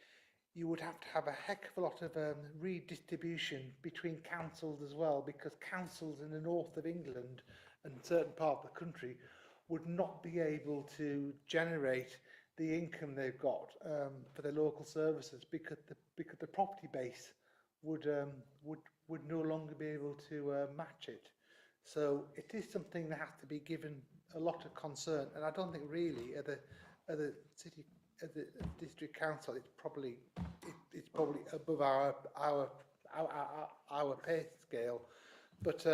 you would have to have a heck of a lot of redistribution between councils as well, because councils in the north of England and certain part of the country would not be able to generate the income they've got for their local services, because the property base would no longer be able to match it. So it is something that has to be given a lot of concern, and I don't think really at the district council it's probably above our pay scale, but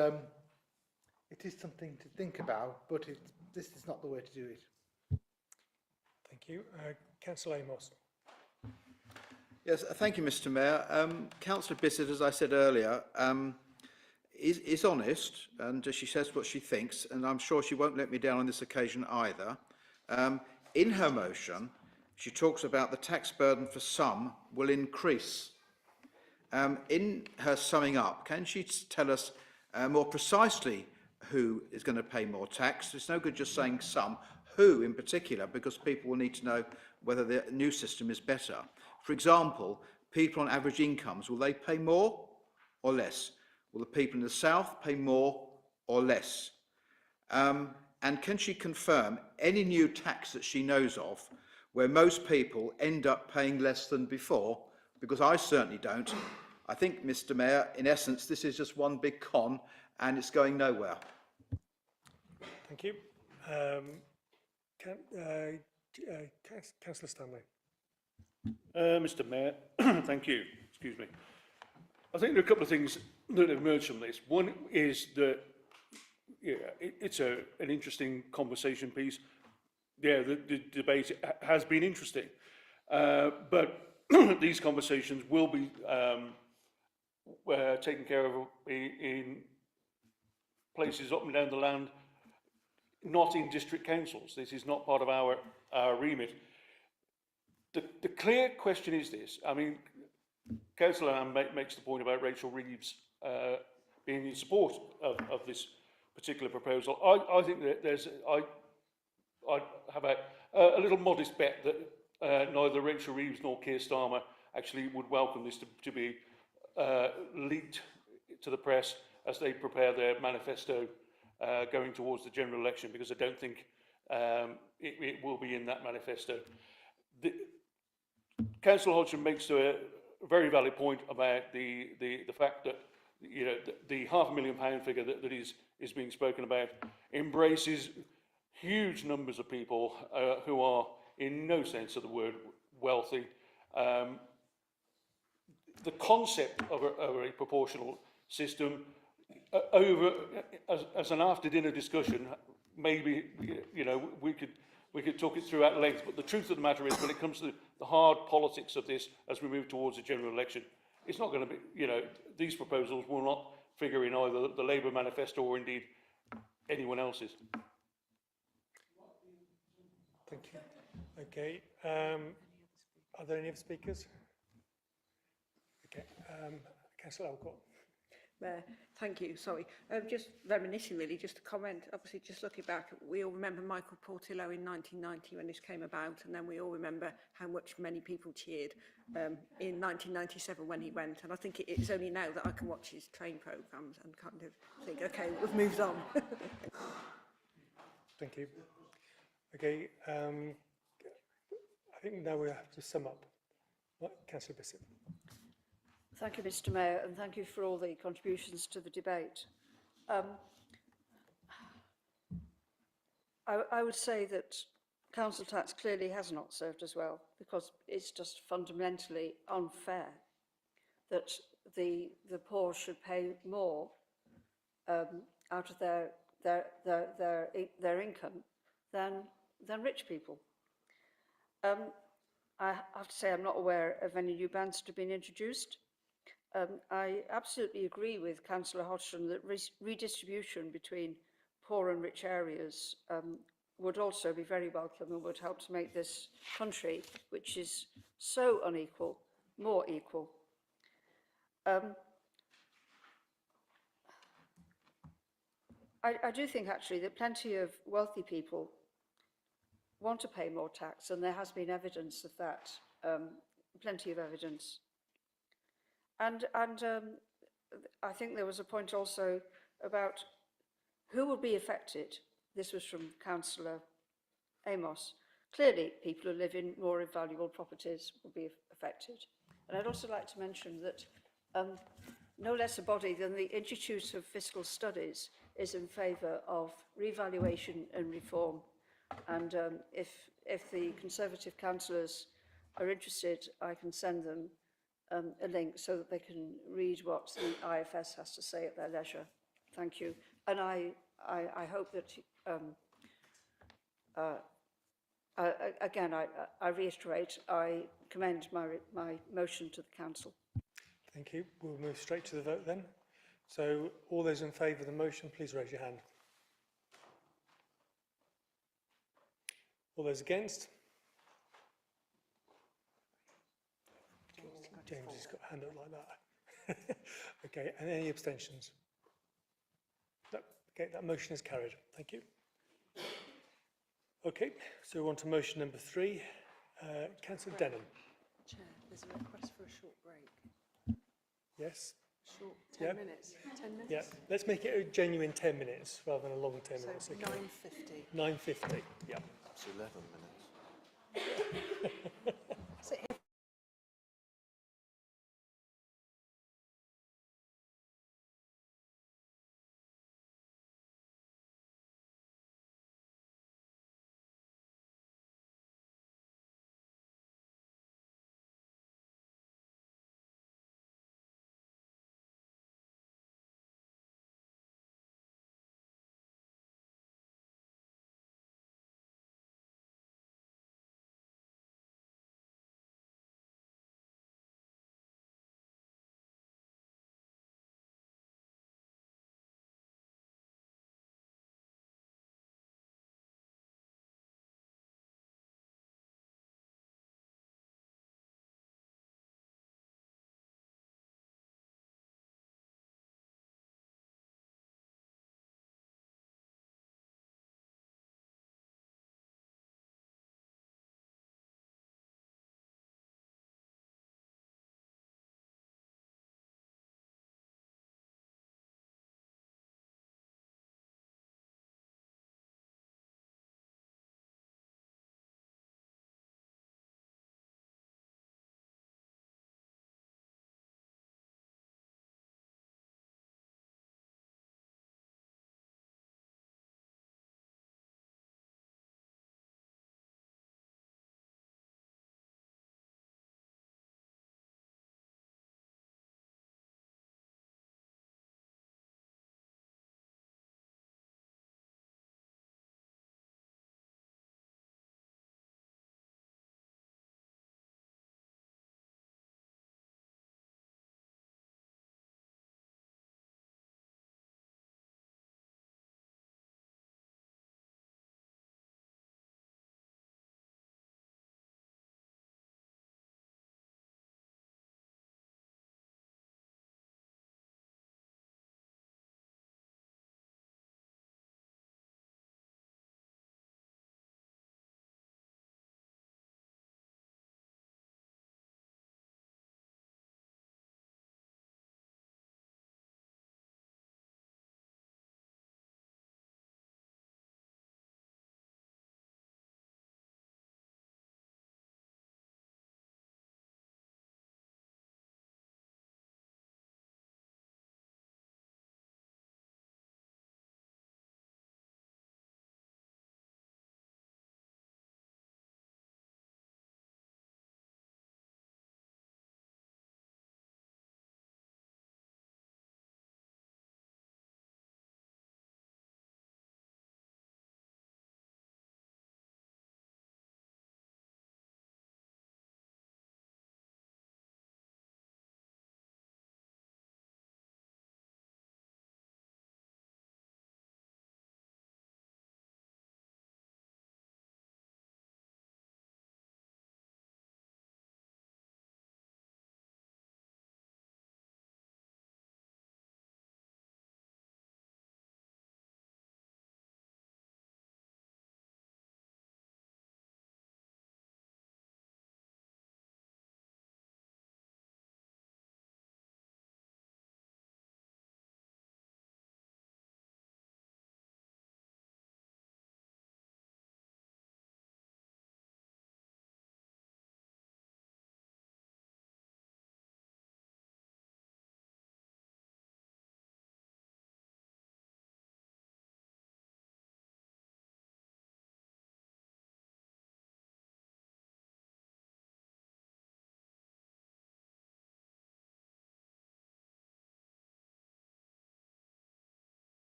it is something to think about. But this is not the way to do it. Thank you. Councillor Amos. Yes, thank you, Mr. Mayor. Councillor Bissett, as I said earlier, is honest, and she says what she thinks, and I'm sure she won't let me down on this occasion either. In her motion, she talks about the tax burden for some will increase. In her summing up, can she tell us more precisely who is going to pay more tax? It's no good just saying some. Who in particular, because people will need to know whether the new system is better. For example, people on average incomes, will they pay more or less? Will the people in the south pay more or less? And can she confirm any new tax that she knows of where most people end up paying less than before? Because I certainly don't. I think, Mr. Mayor, in essence, this is just one big con and it's going nowhere. Thank you. Councillor Stanley. Mr. Mayor, thank you. Excuse me. I think there are a couple of things that have emerged from this. One is that it's an interesting conversation piece. Yeah, the debate has been interesting, but these conversations will be taken care of in places up and down the land, not in district councils. This is not part of our remit. The clear question is this. I mean, Councillor Ann makes the point about Rachel Reeves being in support of this particular proposal. I think that I have a little modest bet that neither Rachel Reeves nor Keir Starmer actually would welcome this to be leaked to the press as they prepare their manifesto going towards the general election, because I don't think it will be in that manifesto. Councillor Hodgson makes a a very valid point about the fact that, you know, the £500,000 figure that is being spoken about embraces huge numbers of people who are in no sense of the word wealthy. The concept of a proportional system as an after dinner discussion, maybe, you know, we could talk it through at length, but the truth of the matter is when it comes to the hard politics of this as we move towards a general election, it's not going to be, you know, these proposals will not figure in either the Labour manifesto or indeed anyone else's. Thank you. Okay. Are there any other speakers? Okay. Councillor Alcott. Thank you. Sorry. Just reminiscing, really, just a comment. Obviously, just looking back, we all remember Michael Portillo in 1990 when this came about, and then we all remember how much many people cheered in 1997 when he went. And I think it's only now that I can watch his train programmes and kind of think, OK, we've moved on. Thank you. Okay. I think now we have to sum up. Councillor Bissett. Thank you, Mr Mayor, and thank you for all the contributions to the debate. I would say that council tax clearly has not served us well, because it's just fundamentally unfair that the poor should pay more out of their income than rich people. I have to say I'm not aware of any new bans that have been introduced. I absolutely agree with Councillor Hodgson that redistribution between poor and rich areas would also be very welcome and would help to make this country, which is so unequal, more equal. I do think actually that plenty of wealthy people want to pay more tax, and there has been evidence of that, plenty of evidence. And I think there was a point also about who will be affected. This was from Councillor Amos. Clearly, people who live in more valuable properties will be affected. And I'd also like to mention that no less a body than the Institute of Fiscal Studies is in favour of revaluation and reform. And if the Conservative councillors are interested, I can send them a link so that they can read what the IFS has to say at their leisure. Thank you. And I hope that, again, I reiterate, I commend my motion to the council. Thank you. We'll move straight to the vote then. So all those in favour of the motion, please raise your hand. All those against? James has got a hand up like that. Okay, and any abstentions? No. Okay, that motion is carried. Thank you. Okay, so we're on to motion number 3. Councillor Denham. Chair, there's a request for a short break. Yes? Short, 10 minutes. 10 minutes? Yeah, let's make it a genuine 10 minutes rather than a long 10 minutes. So Okay. 9:50. 9:50, yeah. It's 11 minutes.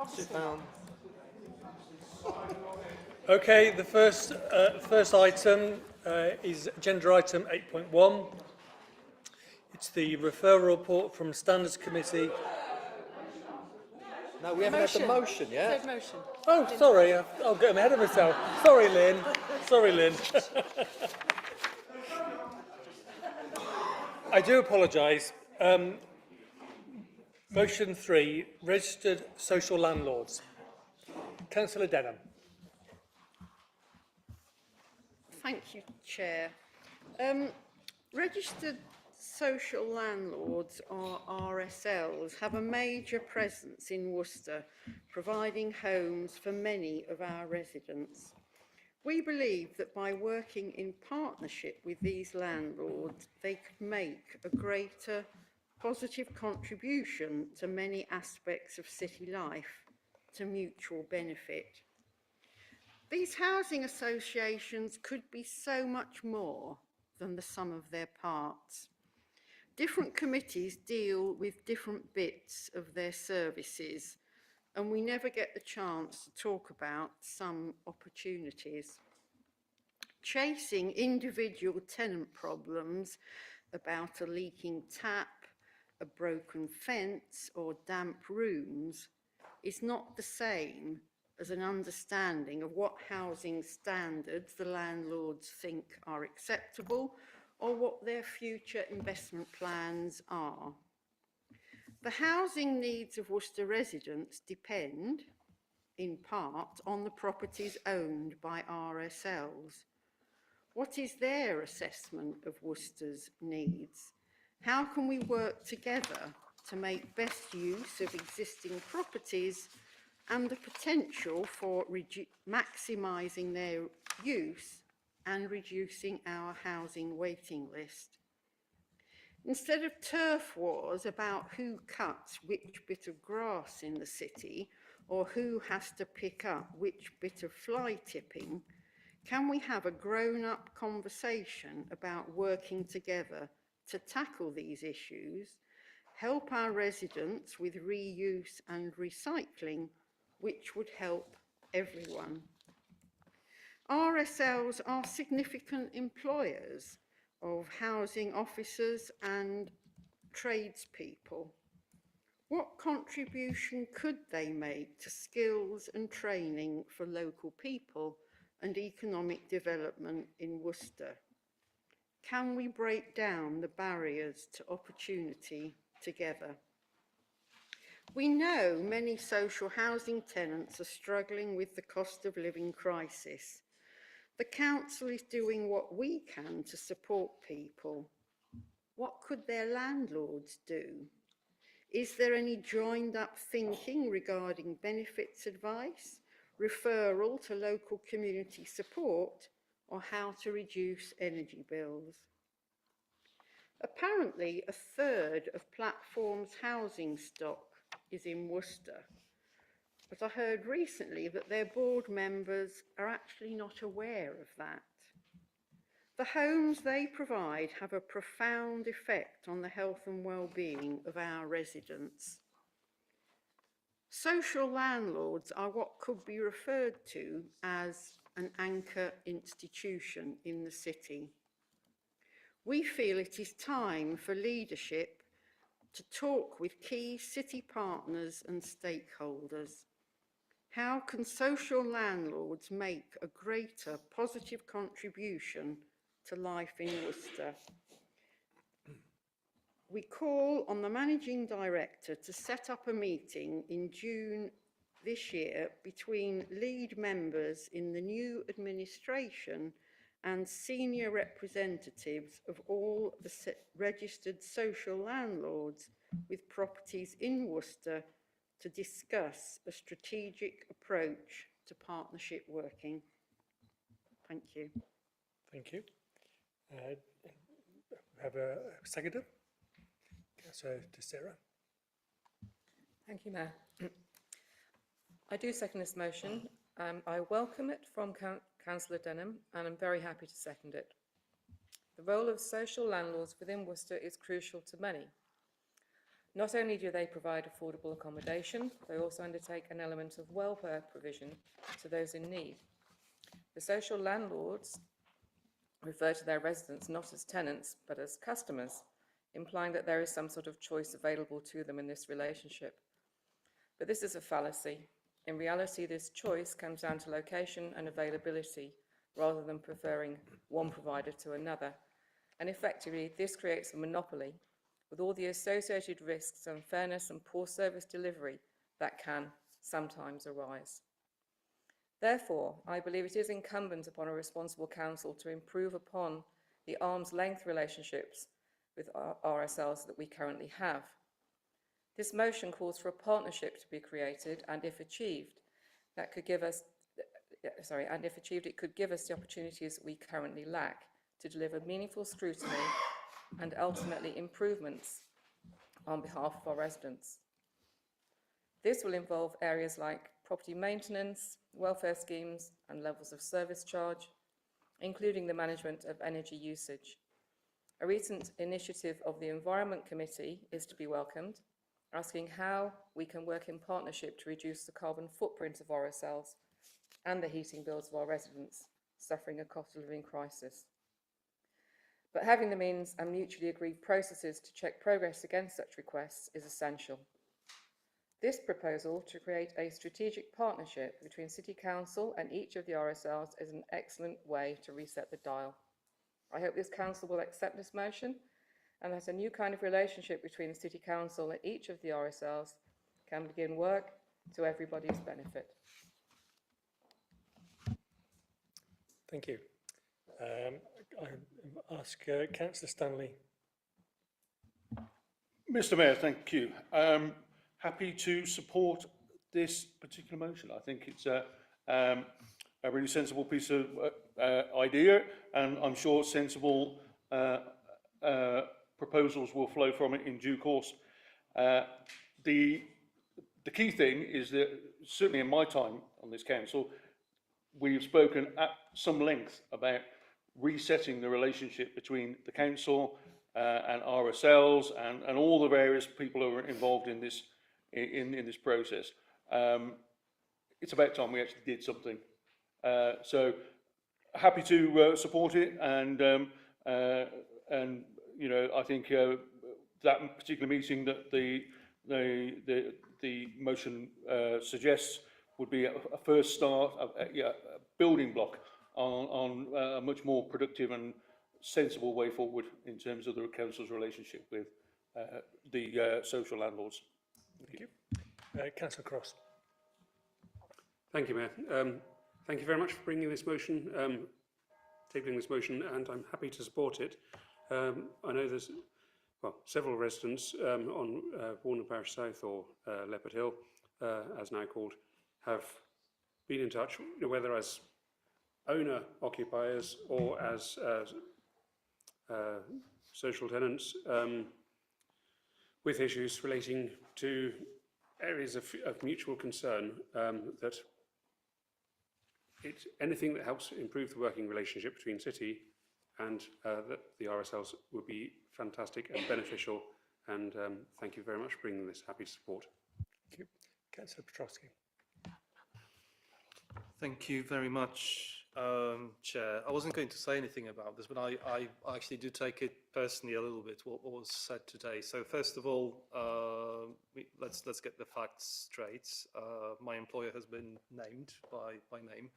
Sit down. Okay, the first item is agenda item 8.1. It's the referral report from Standards Committee. No, we haven't had the motion yet. Third motion. Oh, sorry, I'll get ahead of myself. Sorry, Lynn. Sorry, Lynn. I do apologise. Motion 3, registered social landlords. Councillor Denham. Thank you, Chair. Registered social landlords, or RSLs, have a major presence in Worcester, providing homes for many of our residents. We believe that by working in partnership with these landlords, they could make a greater positive contribution to many aspects of city life to mutual benefit. These housing associations could be so much more than the sum of their parts. Different committees deal with different bits of their services, and we never get the chance to talk about some opportunities. Chasing individual tenant problems about a leaking tap, a broken fence, or damp rooms is not the same as an understanding of what housing standards the landlords think are acceptable or what their future investment plans are. The housing needs of Worcester residents depend, in part, on the properties owned by RSLs. What is their assessment of Worcester's needs? How can we work together to make best use of existing properties and the potential for maximising their use and reducing our housing waiting list? Instead of turf wars about who cuts which bit of grass in the city or who has to pick up which bit of fly tipping, can we have a grown-up conversation about working together to tackle these issues, help our residents with reuse and recycling, which would help everyone? RSLs are significant employers of housing officers and tradespeople. What contribution could they make to skills and training for local people and economic development in Worcester? Can we break down the barriers to opportunity together? We know many social housing tenants are struggling with the cost of living crisis. The council is doing what we can to support people. What could their landlords do? Is there any joined up thinking regarding benefits advice, referral to local community support, or how to reduce energy bills? Apparently, a third of Platform's housing stock is in Worcester, but I heard recently that their board members are actually not aware of that. The homes they provide have a profound effect on the health and well-being of our residents. Social landlords are what could be referred to as an anchor institution in the city. We feel it is time for leadership to talk with key city partners and stakeholders. How can social landlords make a greater positive contribution to life in Worcester? We call on the Managing Director to set up a meeting in June this year between lead members in the new administration and senior representatives of all the registered social landlords with properties in Worcester to discuss a strategic approach to partnership working. Thank you. Thank you. Have a seconder? Councillor Sarah. Thank you, Mayor. I do second this motion. I welcome it from Councillor Denham, and I'm very happy to second it. The role of social landlords within Worcester is crucial to many. Not only do they provide affordable accommodation, they also undertake an element of welfare provision to those in need. The social landlords refer to their residents not as tenants, but as customers, implying that there is some sort of choice available to them in this relationship. But this is a fallacy. In reality, this choice comes down to location and availability, rather than preferring one provider to another. And effectively, this creates a monopoly with all the associated risks, unfairness and poor service delivery that can sometimes arise. Therefore, I believe it is incumbent upon a responsible council to improve upon the arm's length relationships with RSLs that we currently have. This motion calls for a partnership to be created, and if achieved, that could give us, it could give us the opportunities we currently lack to deliver meaningful scrutiny and ultimately improvements on behalf of our residents. This will involve areas like property maintenance, welfare schemes, and levels of service charge, including the management of energy usage. A recent initiative of the Environment Committee is to be welcomed, asking how we can work in partnership to reduce the carbon footprint of RSLs and the heating bills of our residents suffering a cost of living crisis. But having the means and mutually agreed processes to check progress against such requests is essential. This proposal to create a strategic partnership between City Council and each of the RSLs is an excellent way to reset the dial. I hope this Council will accept this motion and that a new kind of relationship between the City Council and each of the RSLs can begin work to everybody's benefit. Thank you. I ask Councillor Stanley. Mr. Mayor, thank you. Happy to support this particular motion. I think it's a really sensible piece of idea, and I'm sure sensible proposals will flow from it in due course. The key thing is that, certainly in my time on this council, we've spoken at some length about resetting the relationship between the council and RSLs and all the various people who are involved in this this process. It's about time we actually did something. So happy to support it, and you know, I think that particular meeting that the motion suggests would be a first start, a building block on a much more productive and sensible way forward in terms of the council's relationship with the social landlords. Thank you. Councillor Cross. Thank you, Mayor. Thank you very much for bringing this motion, tabling this motion, and I'm happy to support it. I know there's, well, several residents on Warner Parish South, or Leopard Hill, as now called, have been in touch, whether as owner-occupiers or as social tenants, with issues relating to areas of mutual concern, that anything that helps improve the working relationship between City and the RSLs would be fantastic and beneficial, and thank you very much for bringing this. Happy to support. Thank you. Councillor Patrakis. Thank you very much, Chair. I wasn't going to say anything about this, but I actually do take it personally a little bit, what was said today. So first of all, let's get the facts straight. My employer has been named by name.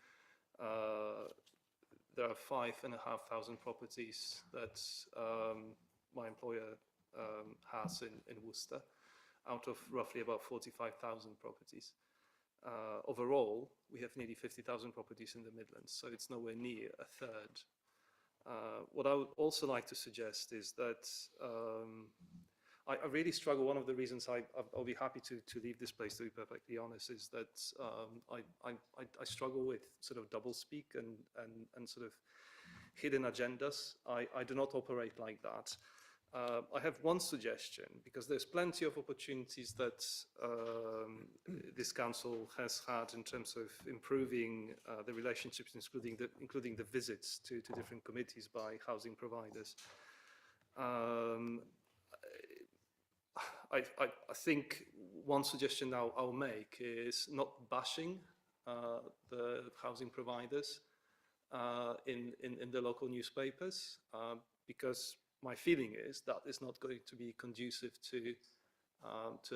There are 5,500 properties that my employer has in Worcester, out of roughly about 45,000 properties. Overall, we have nearly 50,000 properties in the Midlands, so it's nowhere near a third. What I would also like to suggest is that I really struggle. One of the reasons I'll be happy to leave this place, to be perfectly honest, is that I struggle with sort of doublespeak and sort of hidden agendas. I do not operate like that. I have one suggestion, because there's plenty of opportunities that this council has had in terms of improving the relationships, including the visits to different committees by housing providers. I think one suggestion I'll make is not bashing the housing providers in the local newspapers, because my feeling is that is not going to be conducive to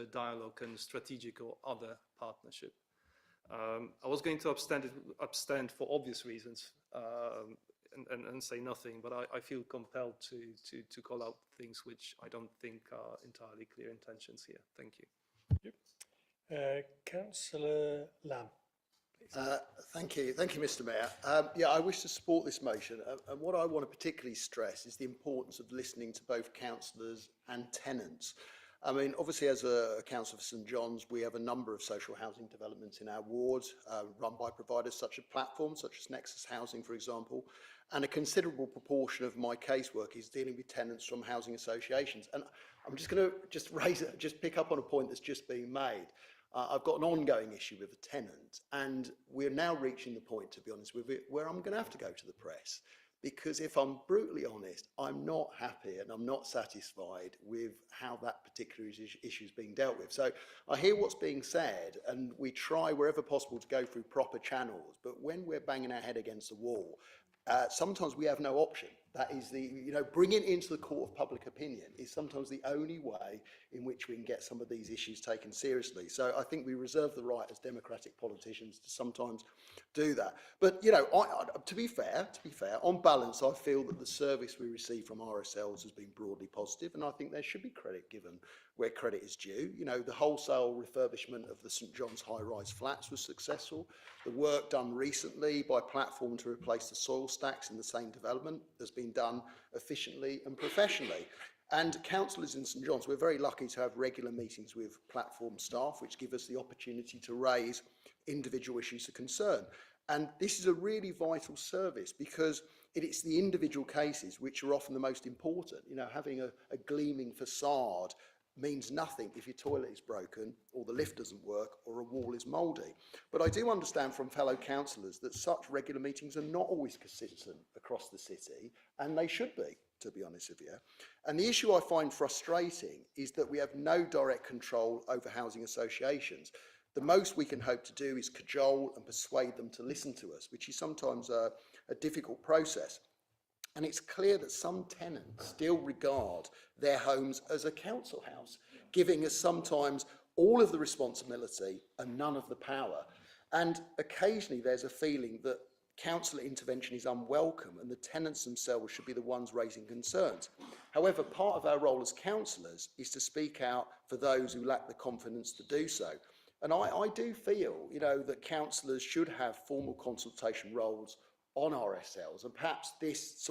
a dialogue and strategic or other partnership. I was going to abstain for obvious reasons and say nothing, but I feel compelled to call out things which I don't think are entirely clear intentions here. Thank you. Councillor Lamb. Thank you, Mr. Mayor. Yeah, I wish to support this motion, and what I want to particularly stress is the importance of listening to both councillors and tenants. I mean, obviously, as a council for St John's, we have a number of social housing developments in our ward, run by providers such as platforms, such as Nexus Housing, for example, and a considerable proportion of my casework is dealing with tenants from housing associations. And I'm just going to pick up on a point that's just been made. I've got an ongoing issue with a tenant, and we're now reaching the point, to be honest with it, where I'm going to have to go to the press. Because if I'm brutally honest, I'm not happy and I'm not satisfied with how that particular issue is being dealt with. So I hear what's being said, and we try wherever possible to go through proper channels. But when we're banging our head against the wall, sometimes we have no option. That is bringing it into the court of public opinion is sometimes the only way in which we can get some of these issues taken seriously. So I think we reserve the right as democratic politicians to sometimes do that. But, to be fair, on balance, I feel that the service we receive from RSLs has been broadly positive, and I think there should be credit given where credit is due. The wholesale refurbishment of the St John's high-rise flats was successful. The work done recently by Platform to replace the soil stacks in the same development has been done efficiently and professionally. And councillors in St John's, we're very lucky to have regular meetings with Platform staff, which give us the opportunity to raise individual issues of concern. And this is a really vital service because it's the individual cases which are often the most important. Having a gleaming facade means nothing if your toilet is broken or the lift doesn't work or a wall is mouldy. But I do understand from fellow councillors that such regular meetings are not always consistent across the city, and they should be honest with you. And the issue I find frustrating is that we have no direct control over housing associations. The most we can hope to do is cajole and persuade them to listen to us, which is sometimes a difficult process. And it's clear that some tenants still regard their homes as a council house, giving us sometimes all of the responsibility and none of the power. And occasionally there's a feeling that council intervention is unwelcome and the tenants themselves should be the ones raising concerns. However, part of our role as councillors is to speak out for those who lack the confidence to do so. And I do feel, that councillors should have formal consultation roles on RSLs, and perhaps this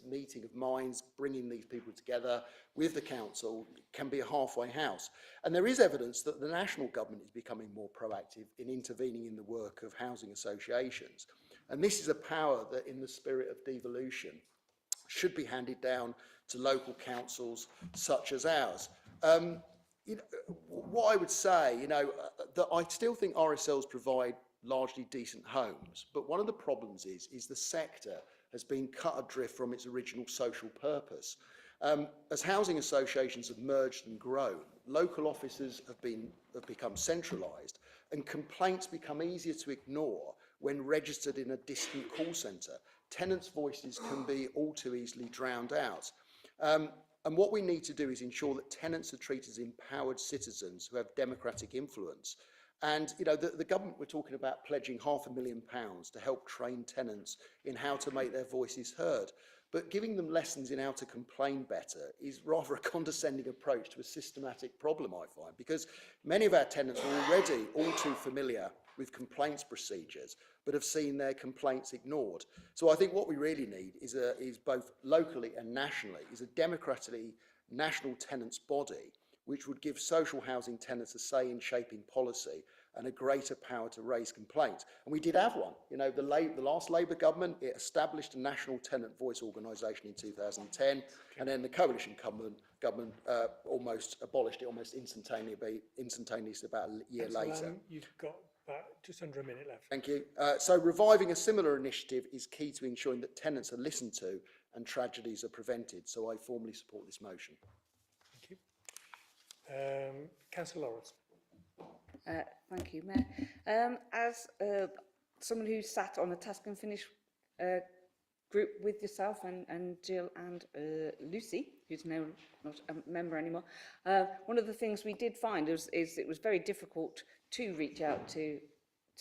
meeting of minds, bringing these people together with the council, can be a halfway house. And there is evidence that the national government is becoming more proactive in intervening in the work of housing associations. And this is a power that, in the spirit of devolution, should be handed down to local councils such as ours. What I would say, that I still think RSLs provide largely decent homes, but one of the problems is the sector has been cut adrift from its original social purpose. As housing associations have merged and grown, local offices have become centralised, and complaints become easier to ignore when registered in a distant call centre. Tenants' voices can be all too easily drowned out. And what we need to do is ensure that tenants are treated as empowered citizens who have democratic influence. And the government were talking about pledging £500,000 to help train tenants in how to make their voices heard. But giving them lessons in how to complain better is rather a condescending approach to a systematic problem, I find, because many of our tenants are already all too familiar with complaints procedures, but have seen their complaints ignored. So I think what we really need is both locally and nationally, is a democratically national tenants body which would give social housing tenants a say in shaping policy and a greater power to raise complaints. And we did have one. The last Labour government, it established a national tenant voice organisation in 2010, and then the coalition government almost abolished it almost instantaneously about a year later. You've got about just under a minute left. Thank you. So reviving a similar initiative is key to ensuring that tenants are listened to and tragedies are prevented. So I formally support this motion. Councillor Lawrence. Thank you, Mayor. As someone who sat on a task and finish group with yourself and Jill and Lucy, who's now not a member anymore, one of the things we did find is it was very difficult to reach out to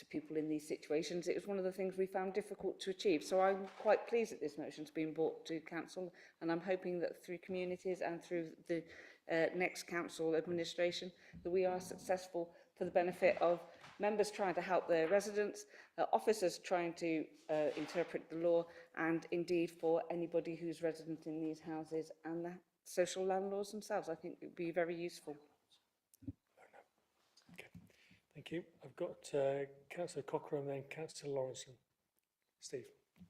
people in these situations. It was one of the things we found difficult to achieve. So I'm quite pleased that this motion's been brought to council, and I'm hoping that through communities and through the next council administration that we are successful for the benefit of members trying to help their residents, officers trying to interpret the law, and indeed for anybody who's resident in these houses and the social landlords themselves. I think it would be very useful. Thank you. I've got Councillor Cocker and then Councillor Lawrence. Steve.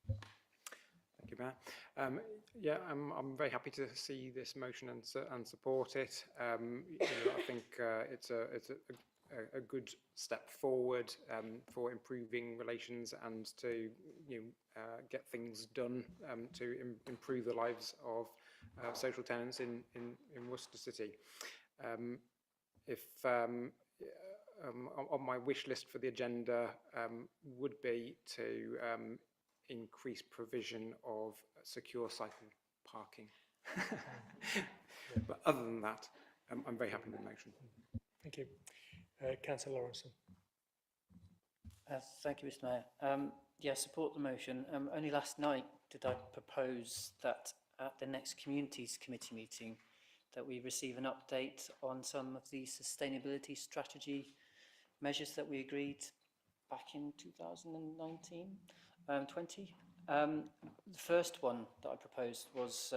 Thank you, Mayor. Yeah, I'm very happy to see this motion and support it. You know, I think it's a good step forward for improving relations and to get things done to improve the lives of social tenants in Worcester City. On my wish list for the agenda would be to increase provision of secure cycle parking. But other than that, I'm very happy with the motion. Thank you. Councillor Lawrence. Thank you, Mr. Mayor. Yeah, support the motion. Only last night did I propose that at the next Communities Committee meeting that we receive an update on some of the sustainability strategy measures that we agreed back in 2019, 20. The first one that I proposed was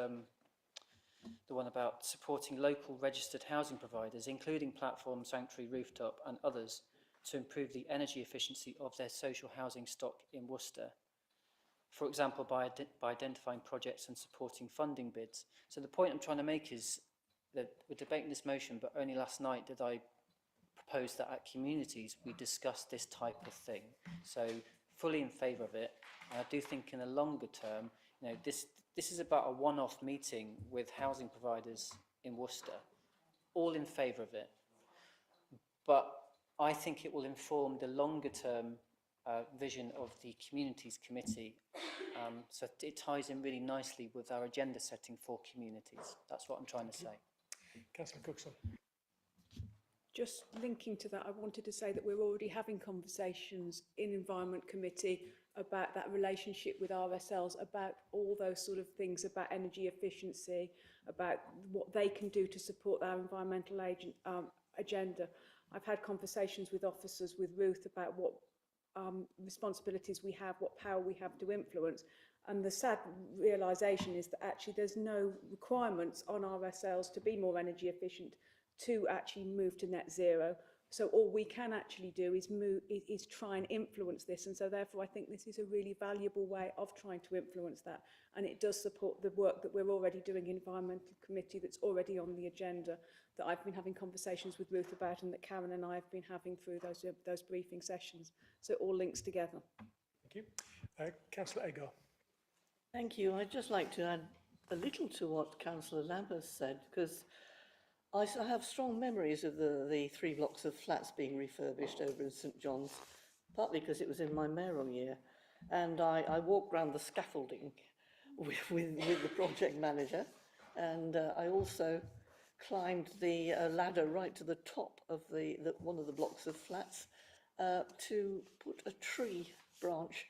the one about supporting local registered housing providers, including Platform, Sanctuary, Rooftop and others, to improve the energy efficiency of their social housing stock in Worcester. For example, by identifying projects and supporting funding bids. So the point I'm trying to make is that we're debating this motion, but only last night did I propose that at communities we discuss this type of thing. So fully in favour of it. And I do think in the longer term, you know, this is about a one-off meeting with housing providers in Worcester, all in favour of it. But I think it will inform the longer term vision of the Communities Committee. So it ties in really nicely with our agenda setting for communities. That's what I'm trying to say. Councillor Cookson. Just linking to that, I wanted to say that we're already having conversations in Environment Committee about that relationship with RSLs, about all those sort of things, about energy efficiency, about what they can do to support our environmental agenda. I've had conversations with officers, with Ruth, about what responsibilities we have, what power we have to influence. And the sad realisation is that actually there's no requirements on RSLs to be more energy efficient to actually move to net zero. So all we can actually do is try and influence this. And so therefore I think this is a really valuable way of trying to influence that. And it does support the work that we're already doing in Environmental Committee that's already on the agenda, that I've been having conversations with Ruth about and that Karen and I have been having through those briefing sessions. So it all links together. Thank you. Councillor Agar. Thank you. I'd just like to add a little to what Councillor Lambert said, because I have strong memories of the 3 blocks of flats being refurbished over in St John's, partly because it was in my mayoral year. And I walked round the scaffolding with the project manager, and I also climbed the ladder right to the top of one of the blocks of flats to put a tree branch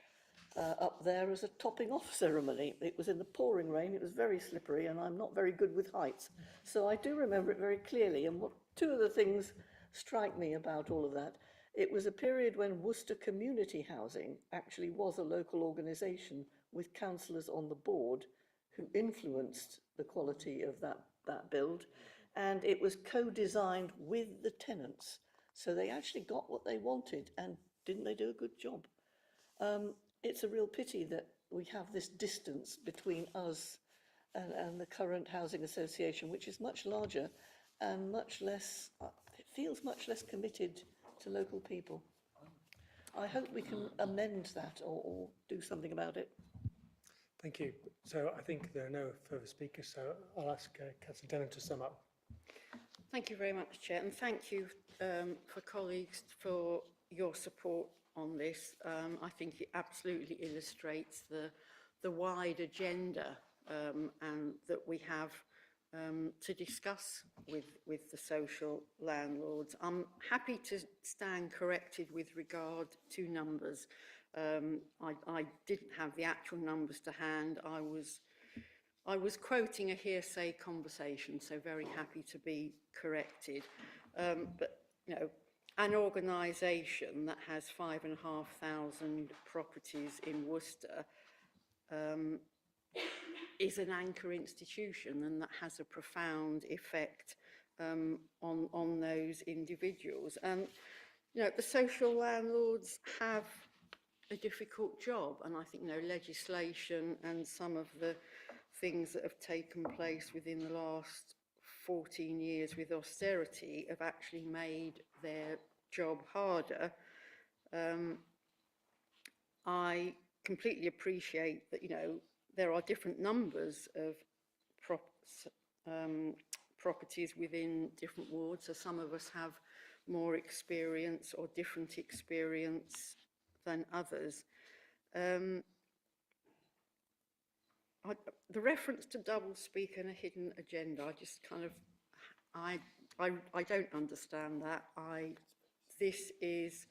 up there as a topping off ceremony. It was in the pouring rain, it was very slippery, and I'm not very good with heights. So I do remember it very clearly, and 2 of the things strike me about all of that. It was a period when Worcester Community Housing actually was a local organisation with councillors on the board who influenced the quality of that build, and it was co-designed with the tenants. So they actually got what they wanted, and didn't they do a good job? It's a real pity that we have this distance between us and the current housing association, which is much larger and much less, it feels much less committed to local people. I hope we can amend that or do something about it. Thank you. So I think there are no further speakers, so I'll ask Councillor Denham to sum up. Thank you very much, Chair, and thank you for colleagues for your support on this. I think it absolutely illustrates the wide agenda and that we have to discuss with the social landlords. I'm happy to stand corrected with regard to numbers. I didn't have the actual numbers to hand. I was quoting a hearsay conversation, so very happy to be corrected. But, you know, an organisation that has 5,500 properties in Worcester is an anchor institution, and that has a profound effect on those individuals. And, you know, the social landlords have a difficult job, and I think, you know, legislation and some of the things that have taken place within the last 14 years with austerity have actually made their job harder. I completely appreciate that, you know, there are different numbers of properties within different wards, so some of us have more experience or different experience than others. The reference to double speak and a hidden agenda, I just kind of, I don't understand that. This is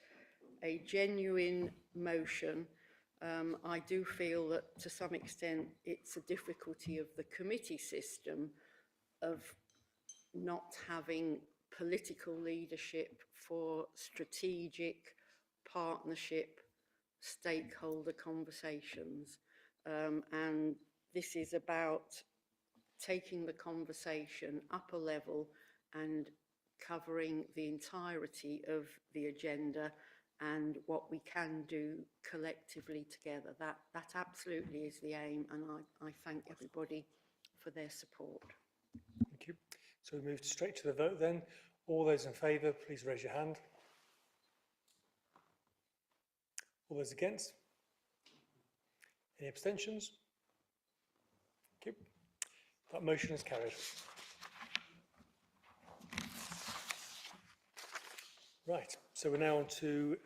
a genuine motion. I do feel that to some extent it's a difficulty of the committee system of not having political leadership for strategic partnership stakeholder conversations. And this is about taking the conversation up a level and covering the entirety of the agenda and what we can do collectively together. That absolutely is the aim, and I thank everybody for their support. Thank you. So we move straight to the vote then. All those in favour, please raise your hand. All those against? Any abstentions? Thank you. That motion is carried. Right, so we're now on to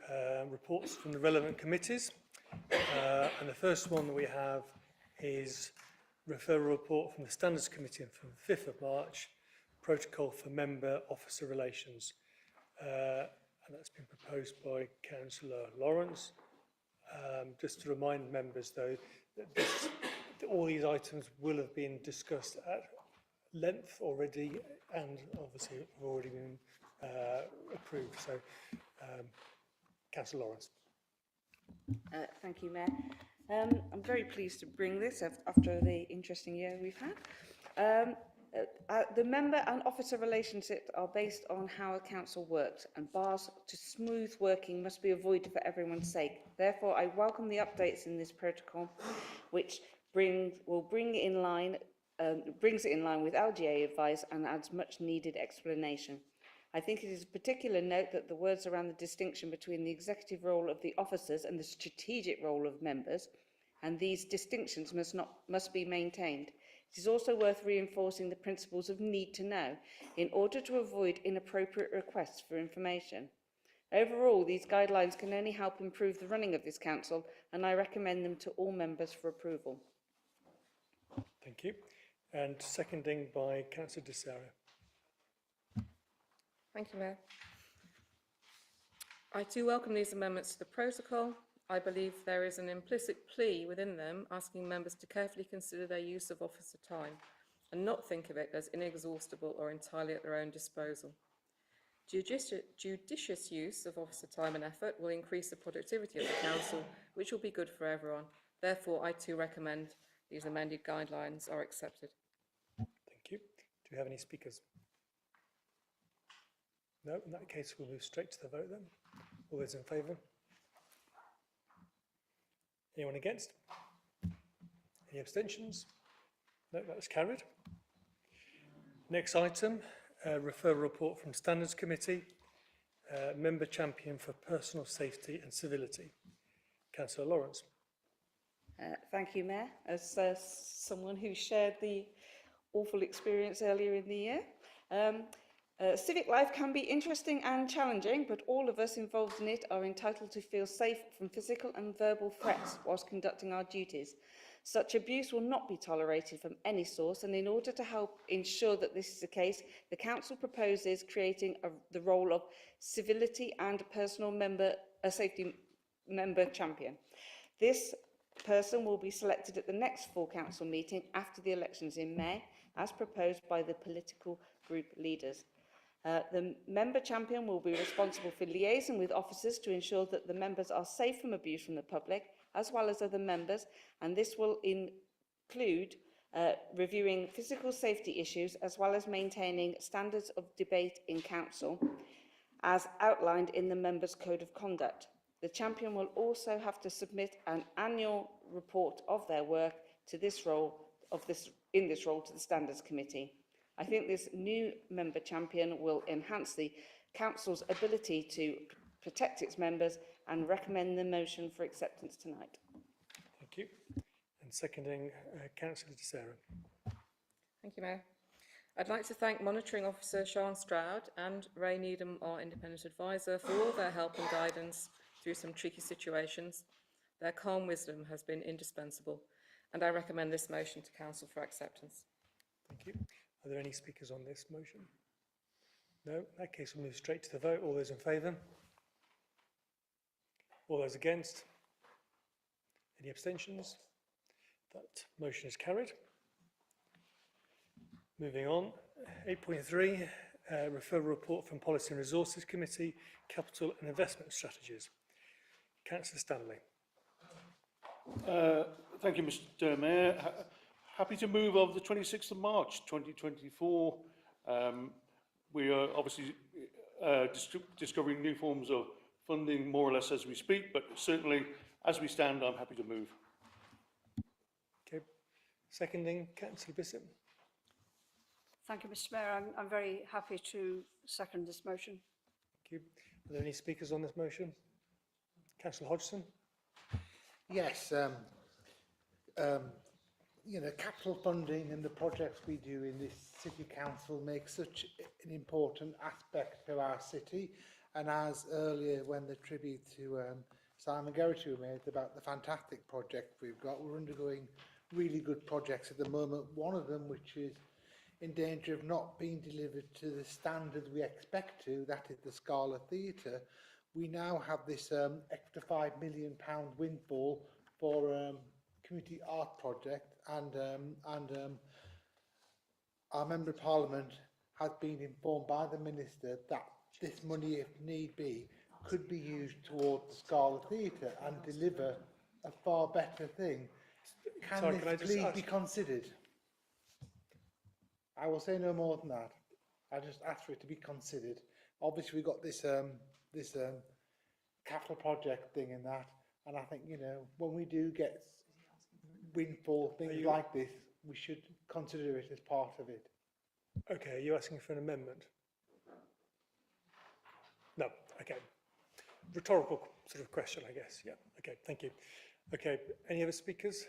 reports from the relevant committees. And the first one that we have is referral report from the Standards Committee from the 5th of March, Protocol for Member Officer Relations. And that's been proposed by Councillor Lawrence. Just to remind members, though, that all these items will have been discussed at length already and obviously have already been approved. So, Councillor Lawrence. Thank you, Mayor. I'm very pleased to bring this after the interesting year we've had. The member and officer relationships are based on how a council works, and bars to smooth working must be avoided for everyone's sake. Therefore, I welcome the updates in this protocol, which brings it in line with LGA advice and adds much needed explanation. I think it is of particular note that the words around the distinction between the executive role of the officers and the strategic role of members, and these distinctions must be maintained. It is also worth reinforcing the principles of need to know in order to avoid inappropriate requests for information. Overall, these guidelines can only help improve the running of this council, and I recommend them to all members for approval. Thank you. And seconding by Councillor Desara. Thank you, Mayor. I too welcome these amendments to the protocol. I believe there is an implicit plea within them asking members to carefully consider their use of officer time and not think of it as inexhaustible or entirely at their own disposal. Judicious use of officer time and effort will increase the productivity of the council, which will be good for everyone. Therefore, I too recommend these amended guidelines are accepted. Thank you. Do we have any speakers? No, in that case, we'll move straight to the vote then. All those in favour? Anyone against? Any abstentions? No, that's carried. Next item, referral report from Standards Committee, Member Champion for Personal Safety and Civility. Councillor Lawrence. Thank you, Mayor. As someone who shared the awful experience earlier in the year, Civic life can be interesting and challenging, but all of us involved in it are entitled to feel safe from physical and verbal threats whilst conducting our duties. Such abuse will not be tolerated from any source, and in order to help ensure that this is the case, the Council proposes creating the role of civility and safety member champion. This person will be selected at the next full Council meeting after the elections in May, as proposed by the political group leaders. The member champion will be responsible for liaising with officers to ensure that the members are safe from abuse from the public, as well as other members, and this will include reviewing physical safety issues, as well as maintaining standards of debate in council, as outlined in the members' code of conduct. The champion will also have to submit an annual report of their work to this role to the Standards Committee. I think this new member champion will enhance the Council's ability to protect its members, and recommend the motion for acceptance tonight. Thank you. And seconding, Councillor de Sarah. Thank you, Mayor. I'd like to thank Monitoring Officer Sian Stroud and Ray Needham, our Independent Advisor, for all their help and guidance through some tricky situations. Their calm wisdom has been indispensable, and I recommend this motion to Council for acceptance. Thank you. Are there any speakers on this motion? No? In that case, we'll move straight to the vote. All those in favour? All those against? Any abstentions? That motion is carried. Moving on, 8.3, referral report from Policy and Resources Committee, Capital and Investment Strategies. Councillor Stanley. Thank you, Mr. Mayor. Happy to move of the 26th of March 2024. We are obviously discovering new forms of funding more or less as we speak, but certainly as we stand, I'm happy to move. Okay. Seconding, Councillor Bissett. Thank you, Mr. Mayor. I'm very happy to second this motion. Thank you. Are there any speakers on this motion? Councillor Hodgson. Yes, you know, capital funding and the projects we do in this city council make such an important aspect to our city. And as earlier, when the tribute to Simon Geraghty was made about the fantastic project we've got, we're undergoing really good projects at the moment. One of them, which is in danger of not being delivered to the standard we expect to, that is the Scala Theatre. We now have this extra £5 million windfall for community art project, and our Member of Parliament has been informed by the Minister that this money, if need be, could be used towards the Scala Theatre and deliver a far better thing. Can this please be considered? I will say no more than that. I just ask for it to be considered. Obviously, we've got this capital project thing in that, and I think, you know, when we do get windfall things like this, we should consider it as part of it. Okay, are you asking for an amendment? No, okay. Rhetorical sort of question, I guess. Yeah, okay, thank you. Okay, any other speakers?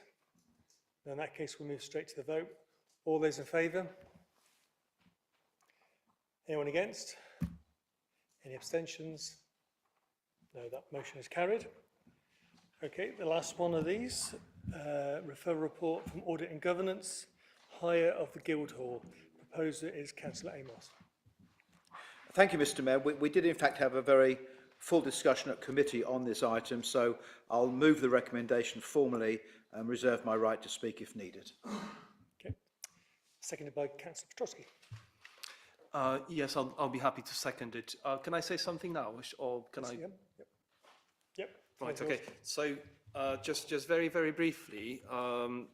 No, in that case, we'll move straight to the vote. All those in favour? Anyone against? Any abstentions? No, that motion is carried. Okay, the last one of these, referral report from Audit and Governance, hire of the Guildhall. Proposer is Councillor Amos. Thank you, Mr. Mayor. We did in fact have a very full discussion at committee on this item, so I'll move the recommendation formally and reserve my right to speak if needed. Okay, seconded by Councillor Patrakis. Yes, I'll be happy to second it. Can I say something now, or can I? Yep. Right. Okay. So, just very, very briefly, I'd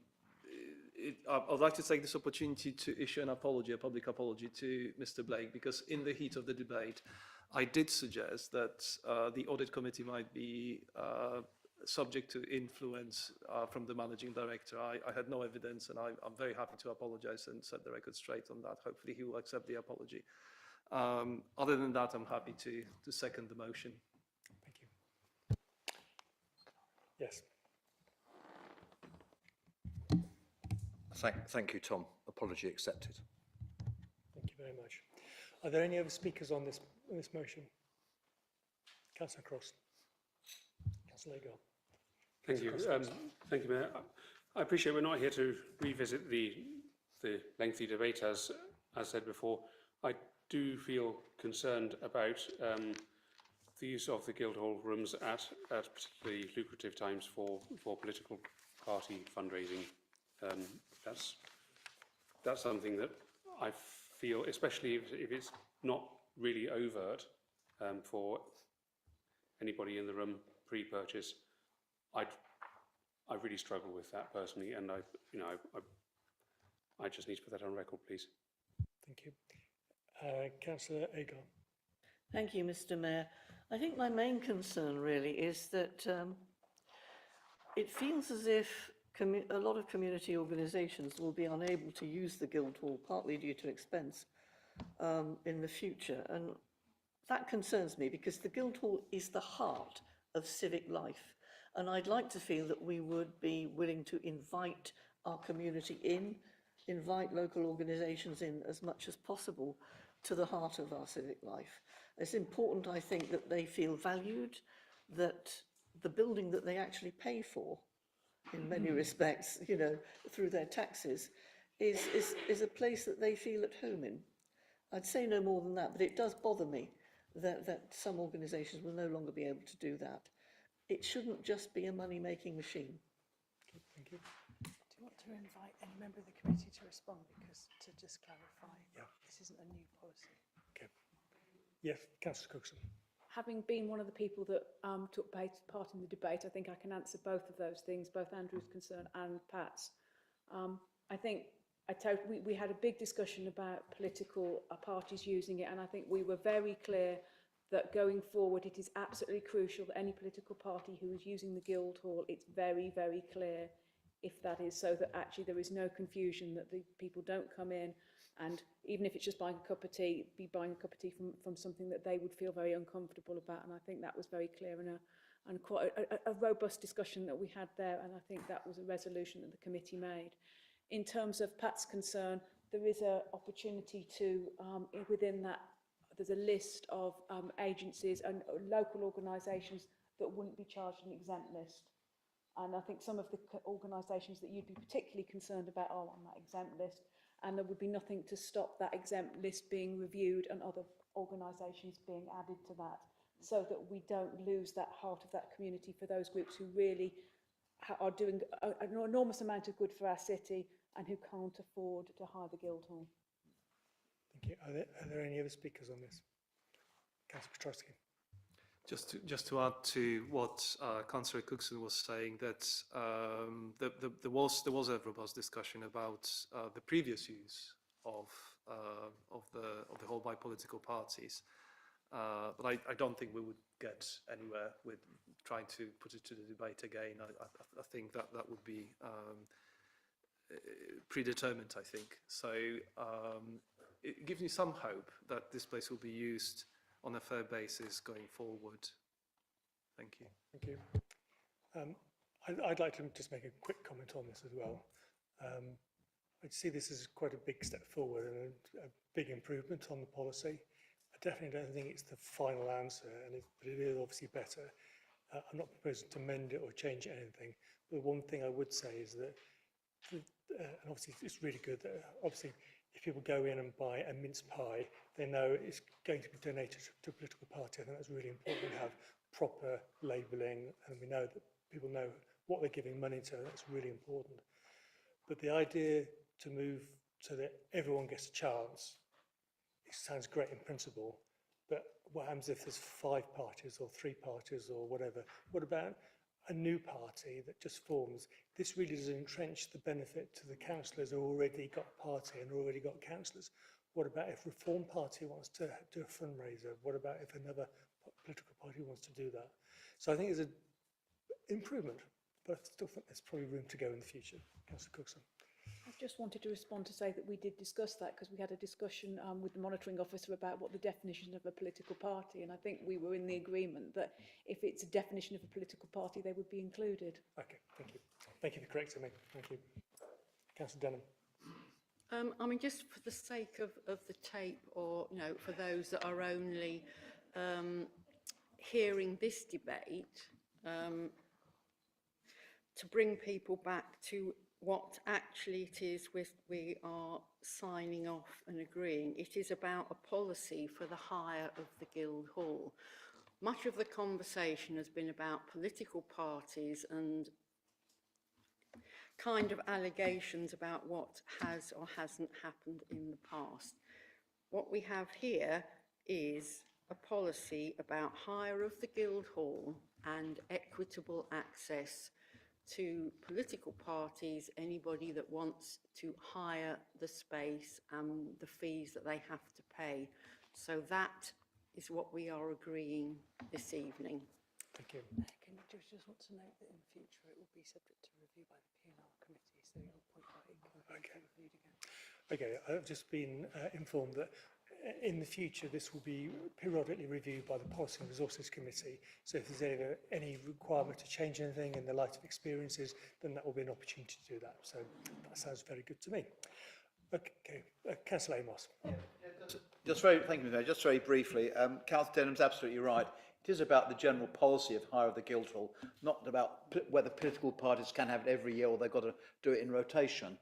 like to take this opportunity to issue an apology, a public apology to Mr. Blake, because in the heat of the debate, I did suggest that the audit committee might be subject to influence from the managing director. I had no evidence, and I'm very happy to apologise and set the record straight on that. Hopefully, he will accept the apology. Other than that, I'm happy to second the motion. Thank you. Yes. Thank you, Tom. Apology accepted. Thank you very much. Are there any other speakers on this motion? Councillor Cross. Councillor Agar. Thank you. Thank you, Mayor. I appreciate we're not here to revisit the lengthy debate as said before. I do feel concerned about the use of the Guildhall rooms at particularly lucrative times for political party fundraising. That's something that I feel, especially if it's not really overt for anybody in the room pre-purchase, I really struggle with that personally, and I just need to put that on record, please. Thank you. Councillor Agar. Thank you, Mr. Mayor. I think my main concern really is that it feels as if a lot of community organisations will be unable to use the Guildhall, partly due to expense, in the future. And that concerns me because the Guildhall is the heart of civic life. And I'd like to feel that we would be willing to invite our community in, invite local organisations in as much as possible to the heart of our civic life. It's important, I think, that they feel valued, that the building that they actually pay for, in many respects, you know, through their taxes, is a place that they feel at home in. I'd say no more than that, but it does bother me that some organisations will no longer be able to do that. It shouldn't just be a money-making machine. Thank you. Do you want to invite any member of the committee to respond? Because to just clarify, this isn't a new policy. Okay. Yes, Councillor Cookson. Having been one of the people that took part in the debate, I think I can answer both of those things, both Andrew's concern and Pat's. I think we had a big discussion about political parties using it, and I think we were very clear that going forward it is absolutely crucial that any political party who is using the Guildhall, it's very, very clear if that is, so that actually there is no confusion, that the people don't come in and even if it's just buying a cup of tea, be buying a cup of tea from something that they would feel very uncomfortable about. And I think that was very clear and quite a robust discussion that we had there, and I think that was a resolution that the committee made. In terms of Pat's concern, there is an opportunity to, within that, there's a list of agencies and local organisations that wouldn't be charged an exempt list. And I think some of the organisations that you'd be particularly concerned about are on that exempt list, and there would be nothing to stop that exempt list being reviewed and other organisations being added to that, so that we don't lose that heart of that community for those groups who really are doing an enormous amount of good for our city and who can't afford to hire the Guildhall. Thank you. Are there any other speakers on this? Councillor Patrakis. Just to add to what Councillor Cookson was saying, that there was a robust discussion about the previous use of the hall by political parties, but I don't think we would get anywhere with trying to put it to the debate again. I think that would be predetermined, I think. So it gives me some hope that this place will be used on a fair basis going forward. Thank you. Thank you. I'd like to just make a quick comment on this as well. I see this as quite a big step forward and a big improvement on the policy. I definitely don't think it's the final answer, but it is obviously better. I'm not proposing to mend it or change anything, but one thing I would say is that, and obviously it's really good that obviously if people go in and buy a mince pie, they know it's going to be donated to a political party. I think that's really important to have proper labelling, and we know that people know what they're giving money to. That's really important. But the idea to move so that everyone gets a chance, it sounds great in principle, but what happens if there's 5 parties or 3 parties or whatever? What about a new party that just forms? This really does entrench the benefit to the councillors who already got a party and already got councillors. What about if Reform Party wants to do a fundraiser? What about if another political party wants to do that? So I think it's an improvement, but I still think there's probably room to go in the future. Councillor Cookson. I just wanted to respond to say that we did discuss that, because we had a discussion with the monitoring officer about what the definition of a political party, and I think we were in the agreement that if it's a definition of a political party, they would be included. Okay, thank you. Thank you for correcting me. Thank you. Councillor Denham. I mean, just for the sake of the tape, or, you know, for those that are only hearing this debate, to bring people back to what actually it is we are signing off and agreeing. It is about a policy for the hire of the Guildhall. Much of the conversation has been about political parties and kind of allegations about what has or hasn't happened in the past. What we have here is a policy about hire of the Guildhall and equitable access to political parties, anybody that wants to hire the space and the fees that they have to pay. So that is what we are agreeing this evening. Thank you. Can you just want to note that in the future it will be subject to review by the P&R committee, so your point about it can be reviewed again. Okay, I've just been informed that in the future this will be periodically reviewed by the Policy and Resources Committee. So if there's any requirement to change anything in the light of experiences, then that will be an opportunity to do that. So that sounds very good to me. Okay, Councillor Amos. Thank you, Mayor. Just very briefly, Councillor Denham's absolutely right. It is about the general policy of hire of the Guildhall, not about whether political parties can have it every year or they've got to do it in rotation.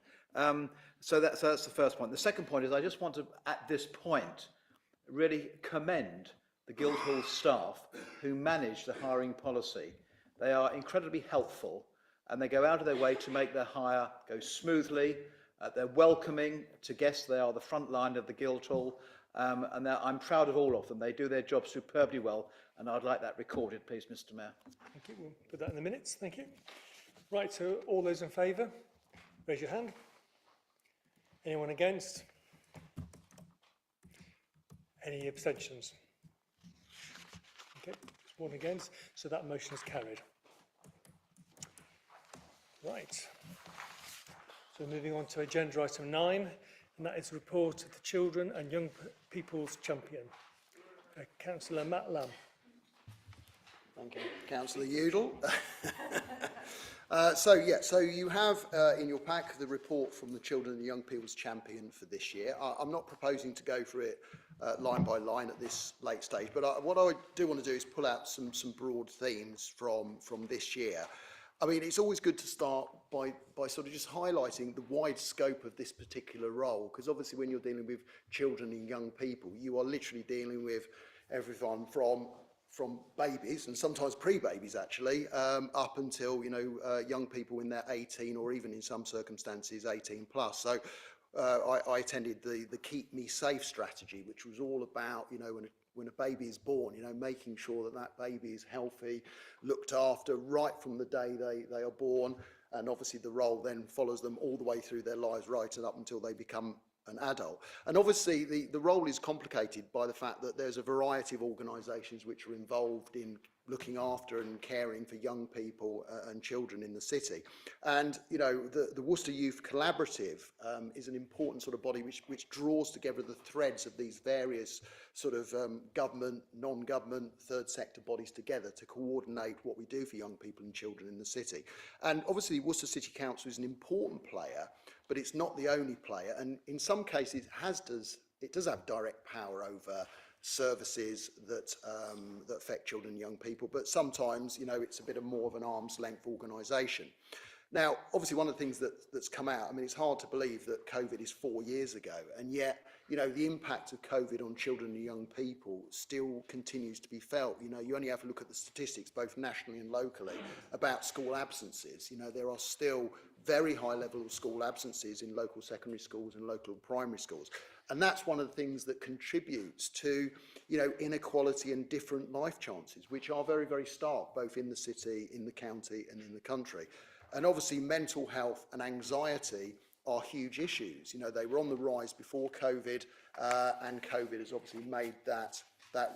So that's the first point. The second point is I just want to, at this point, really commend the Guildhall staff who manage the hiring policy. They are incredibly helpful and they go out of their way to make their hire go smoothly. They're welcoming to guests. They are the front line of the Guildhall. And I'm proud of all of them. They do their job superbly well, and I'd like that recorded, please, Mr. Mayor. Thank you. We'll put that in the minutes. Thank you. Right, so all those in favour, raise your hand. Anyone against? Any abstentions? Okay, just one against, so that motion is carried. Right. So moving on to agenda item 9, and that is the report of the Children and Young People's Champion. Councillor Matt Lamb. Thank you. Councillor Udall. So you have in your pack the report from the Children and Young People's Champion for this year. I'm not proposing to go through it line by line at this late stage, but what I do want to do is pull out some broad themes from this year. I mean, it's always good to start by sort of just highlighting the wide scope of this particular role, because obviously when you're dealing with children and young people, you are literally dealing with everyone from babies, and sometimes pre-babies actually, up until, you know, young people in their 18 or even in some circumstances 18 plus. So I attended the Keep Me Safe strategy, which was all about, you know, when a baby is born, you know, making sure that that baby is healthy, looked after right from the day they are born, and obviously the role then follows them all the way through their lives, right and up until they become an adult. And obviously the role is complicated by the fact that there's a variety of organisations which are involved in looking after and caring for young people and children in the city. And, you know, the Worcester Youth Collaborative is an important sort of body which draws together the threads of these various sort of government, non-government, third sector bodies together to coordinate what we do for young people and children in the city. And obviously Worcester City Council is an important player, but it's not the only player. And in some cases it does have direct power over services that affect children and young people, but sometimes, you know, it's a bit of more of an arm's length organisation. Now, obviously, one of the things that's come out, I mean, it's hard to believe that COVID is 4 years ago, and yet, you know, the impact of COVID on children and young people still continues to be felt. You know, you only have to look at the statistics, both nationally and locally, about school absences. You know, there are still very high level of school absences in local secondary schools and local primary schools. And that's one of the things that contributes to, you know, inequality and different life chances, which are very, very stark, both in the city, in the county and in the country. And obviously mental health and anxiety are huge issues. You know, they were on the rise before COVID, and COVID has obviously made that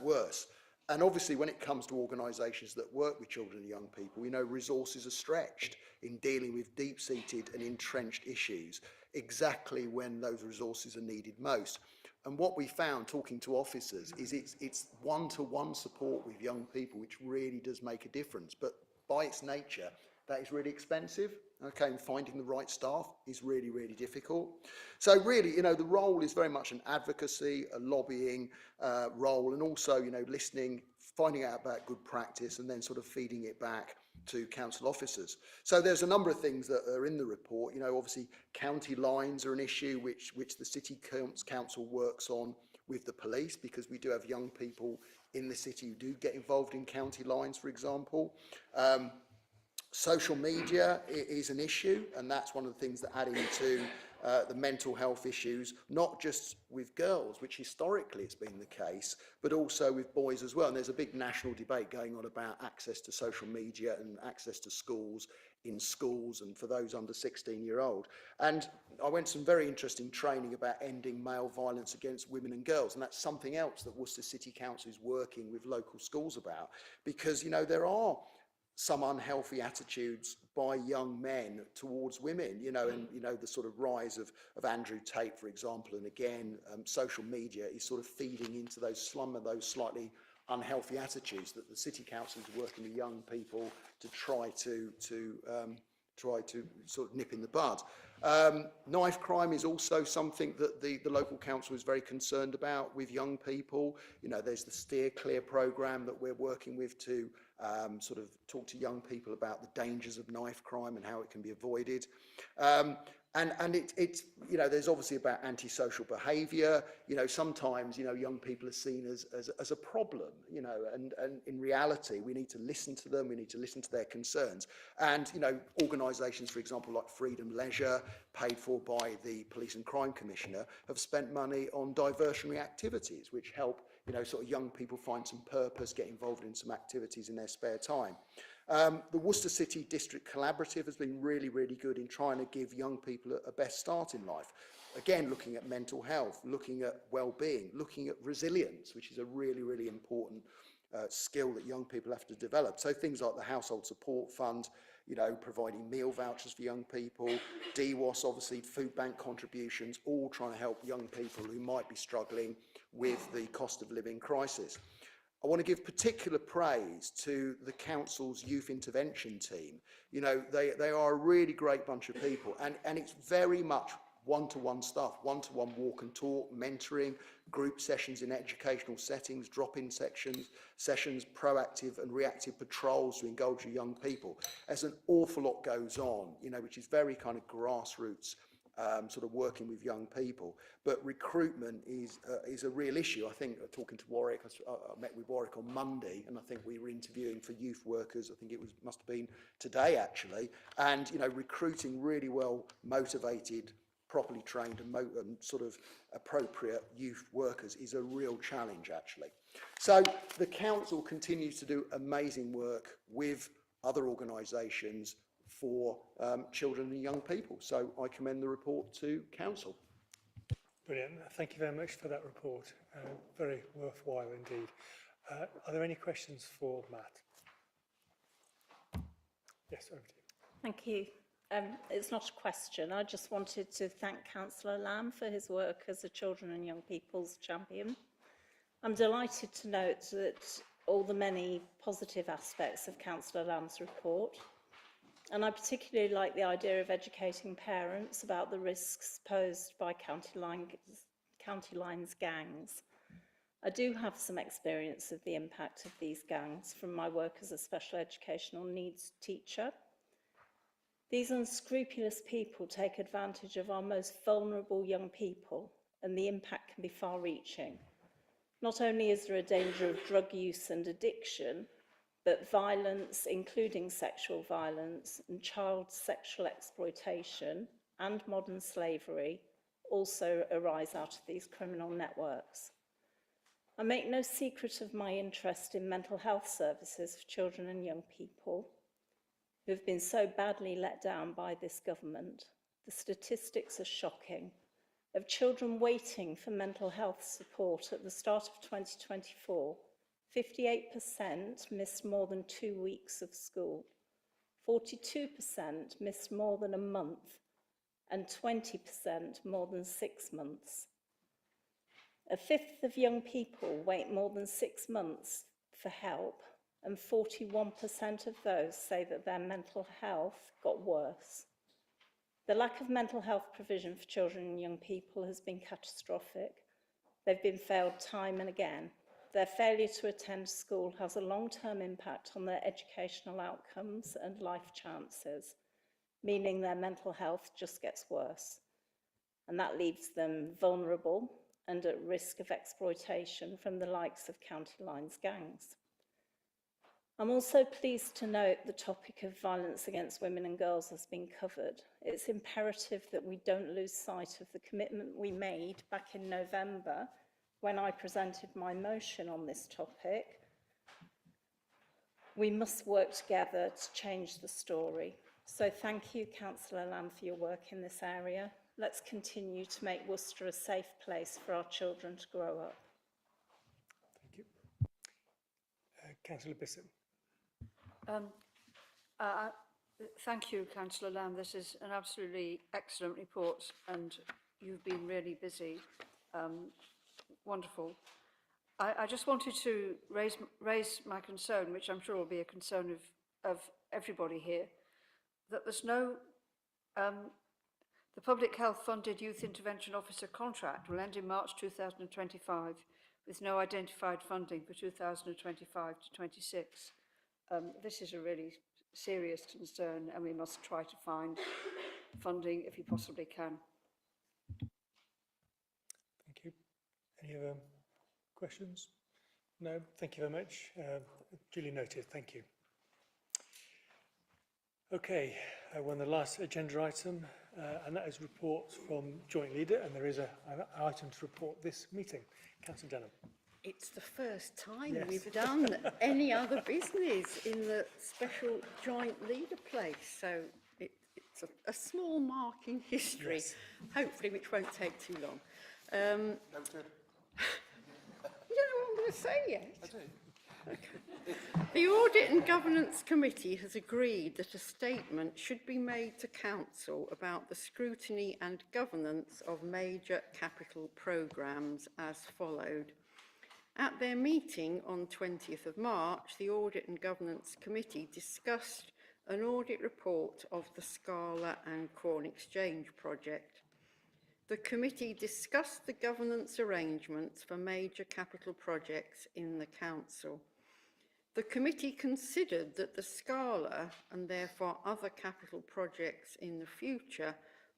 worse. And obviously when it comes to organisations that work with children and young people, you know, resources are stretched in dealing with deep-seated and entrenched issues exactly when those resources are needed most. And what we found talking to officers is it's one-to-one support with young people, which really does make a difference. But by its nature, that is really expensive. Okay, and finding the right staff is really, really difficult. So really, you know, the role is very much an advocacy, a lobbying role, and also, you know, listening, finding out about good practice, and then sort of feeding it back to council officers. So there's a number of things that are in the report. You know, obviously county lines are an issue which the City Council works on with the police, because we do have young people in the city who do get involved in county lines, for example. Social media is an issue, and that's one of the things that add into the mental health issues, not just with girls, which historically it's been the case, but also with boys as well. And there's a big national debate going on about access to social media and access to schools, in schools, and for those under 16-year-old. And I went to some very interesting training about ending male violence against women and girls, and that's something else that Worcester City Council is working with local schools about, because, you know, there are some unhealthy attitudes by young men towards women, you know, and, you know, the sort of rise of Andrew Tate, for example, and again, social media is sort of feeding into those slightly unhealthy attitudes that the City Council is working with young people to try to sort of nip in the bud. Knife crime is also something that the local council is very concerned about with young people. You know, there's the Steer Clear programme that we're working with to sort of talk to young people about the dangers of knife crime and how it can be avoided. And it's, you know, there's obviously about antisocial behaviour. You know, sometimes, you know, young people are seen as a problem, you know, and in reality, we need to listen to them, we need to listen to their concerns. And, you know, organisations, for example, like Freedom Leisure, paid for by the Police and Crime Commissioner, have spent money on diversionary activities, which help, you know, sort of young people find some purpose, get involved in some activities in their spare time. The Worcester City District Collaborative has been really, really good in trying to give young people a best start in life. Again, looking at mental health, looking at well-being, looking at resilience, which is a really, really important skill that young people have to develop. So things like the Household Support Fund, you know, providing meal vouchers for young people, DWAS, obviously, food bank contributions, all trying to help young people who might be struggling with the cost of living crisis. I want to give particular praise to the council's youth intervention team. You know, they are a really great bunch of people, and it's very much one-to-one stuff, one-to-one walk and talk, mentoring, group sessions in educational settings, drop-in sessions, proactive and reactive patrols to engage with young people. There's an awful lot goes on, you know, which is very kind of grassroots, sort of working with young people. But recruitment is a real issue. I think, talking to Warwick, I met with Warwick on Monday, and I think we were interviewing for youth workers. I think it must have been today, actually. And, you know, recruiting really well motivated, properly trained and sort of appropriate youth workers is a real challenge, actually. So the council continues to do amazing work with other organisations for children and young people. So I commend the report to council. Brilliant. Thank you very much for that report. Very worthwhile indeed. Are there any questions for Matt? Yes, over to you. Thank you. It's not a question. I just wanted to thank Councillor Lamb for his work as a children and young people's champion. I'm delighted to note that all the many positive aspects of Councillor Lamb's report. And I particularly like the idea of educating parents about the risks posed by county lines gangs. I do have some experience of the impact of these gangs from my work as a special educational needs teacher. These unscrupulous people take advantage of our most vulnerable young people, and the impact can be far-reaching. Not only is there a danger of drug use and addiction, but violence, including sexual violence and child sexual exploitation and modern slavery, also arise out of these criminal networks. I make no secret of my interest in mental health services for children and young people who have been so badly let down by this government. The statistics are shocking. Of children waiting for mental health support at the start of 2024, 58% missed more than 2 weeks of school, 42% missed more than a month, and 20% more than 6 months. A fifth of young people wait more than 6 months for help, and 41% of those say that their mental health got worse. The lack of mental health provision for children and young people has been catastrophic. They've been failed time and again. Their failure to attend school has a long-term impact on their educational outcomes and life chances, meaning their mental health just gets worse. And that leaves them vulnerable and at risk of exploitation from the likes of county lines gangs. I'm also pleased to note the topic of violence against women and girls has been covered. It's imperative that we don't lose sight of the commitment we made back in November when I presented my motion on this topic. We must work together to change the story. So thank you, Councillor Lamb, for your work in this area. Let's continue to make Worcester a safe place for our children to grow up. Thank you. Councillor Bissett. Thank you, Councillor Lamb. This is an absolutely excellent report and you've been really busy. Wonderful. I just wanted to raise my concern, which I'm sure will be a concern of everybody here, that there's no, the Public Health Funded Youth Intervention Officer contract will end in March 2025 with no identified funding for 2025 to 26. This is a really serious concern and we must try to find funding if we possibly can. Thank you. Any other questions? No, thank you very much. Duly noted, thank you. Okay, we're on the last agenda item, and that is reports from Joint Leader, and there is an item to report this meeting. Councillor Denham. It's the first time Yes. we've done any other business in the special joint leader place. So it's a small mark in history, Yes. hopefully, which won't take too long. You don't know what I'm going to say yet? I do. Okay. The Audit and Governance Committee has agreed that a statement should be made to Council about the scrutiny and governance of major capital programmes as followed. At their meeting on 20th of March, the Audit and Governance Committee discussed an audit report of the Scala and Corn Exchange project. The committee discussed the governance arrangements for major capital projects in the Council. The committee considered that the Scala, and therefore other capital projects in the future,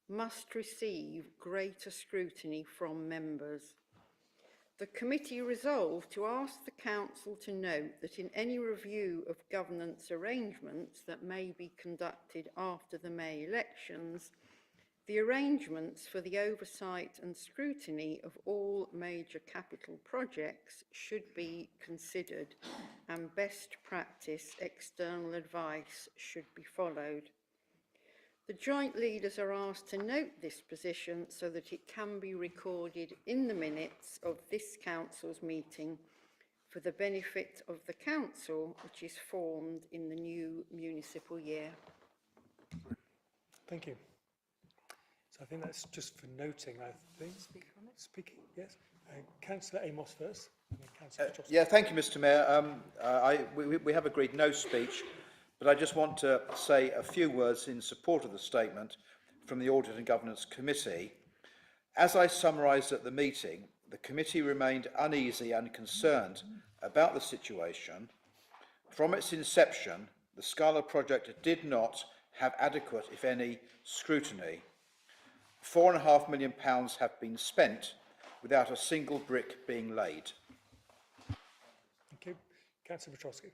must receive greater scrutiny from members. The committee resolved to ask the Council to note that in any review of governance arrangements that may be conducted after the May elections, the arrangements for the oversight and scrutiny of all major capital projects should be considered and best practice external advice should be followed. The joint leaders are asked to note this position so that it can be recorded in the minutes of this Council's meeting for the benefit of the Council, which is formed in the new municipal year. Thank you. So I think that's just for noting, I think. Speak on it. Speaking, yes. Councillor Amos first, and then Councillor Johnson. Yeah, thank you, Mr Mayor. We have agreed no speech, but I just want to say a few words in support of the statement from the Audit and Governance Committee. As I summarised at the meeting, the committee remained uneasy and concerned about the situation. From its inception, the Scala project did not have adequate, if any, scrutiny. £4.5 million have been spent without a single brick being laid. Thank you. Councillor Patrakis.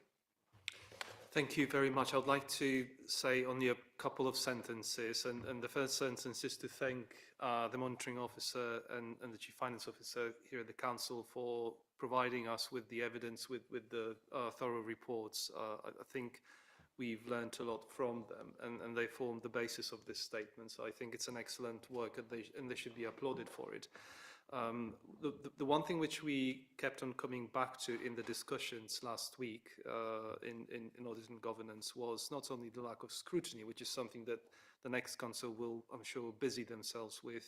Thank you very much. I'd like to say only a couple of sentences, and the first sentence is to thank the monitoring officer and the chief finance officer here at the council for providing us with the evidence, with the thorough reports. I think we've learned a lot from them, and they formed the basis of this statement. So I think it's an excellent work, and they should be applauded for it. The one thing which we kept on coming back to in the discussions last week in audit and governance was not only the lack of scrutiny, which is something that the next council will, I'm sure, busy themselves with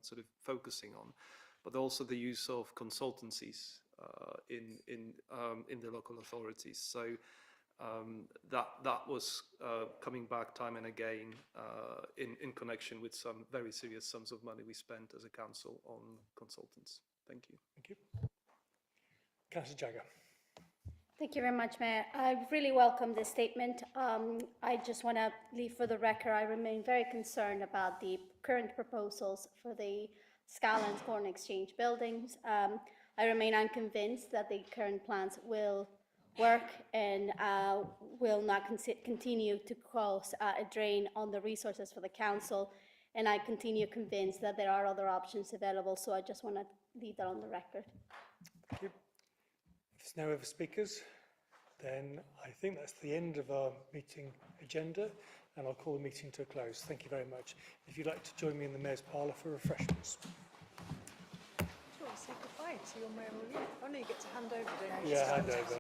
sort of focusing on, but also the use of consultancies in the local authorities. So that was coming back time and again in connection with some very serious sums of money we spent as a council on consultants. Thank you. Thank you. Councillor Jagger. Thank you very much, Mayor. I really welcome this statement. I just want to leave for the record, I remain very concerned about the current proposals for the Scotland's Foreign Exchange buildings. I remain unconvinced that the current plans will work and will not continue to cause a drain on the resources for the council. And I continue convinced that there are other options available. So I just want to leave that on the record. Thank you. If there's no other speakers, then I think that's the end of our meeting agenda, and I'll call the meeting to a close. Thank you very much. If you'd like to join me in the Mayor's Parlour for refreshments. Do you want to say goodbye to your mayoral leave? Oh no, you get to hand over, don't you? Yeah, hand over.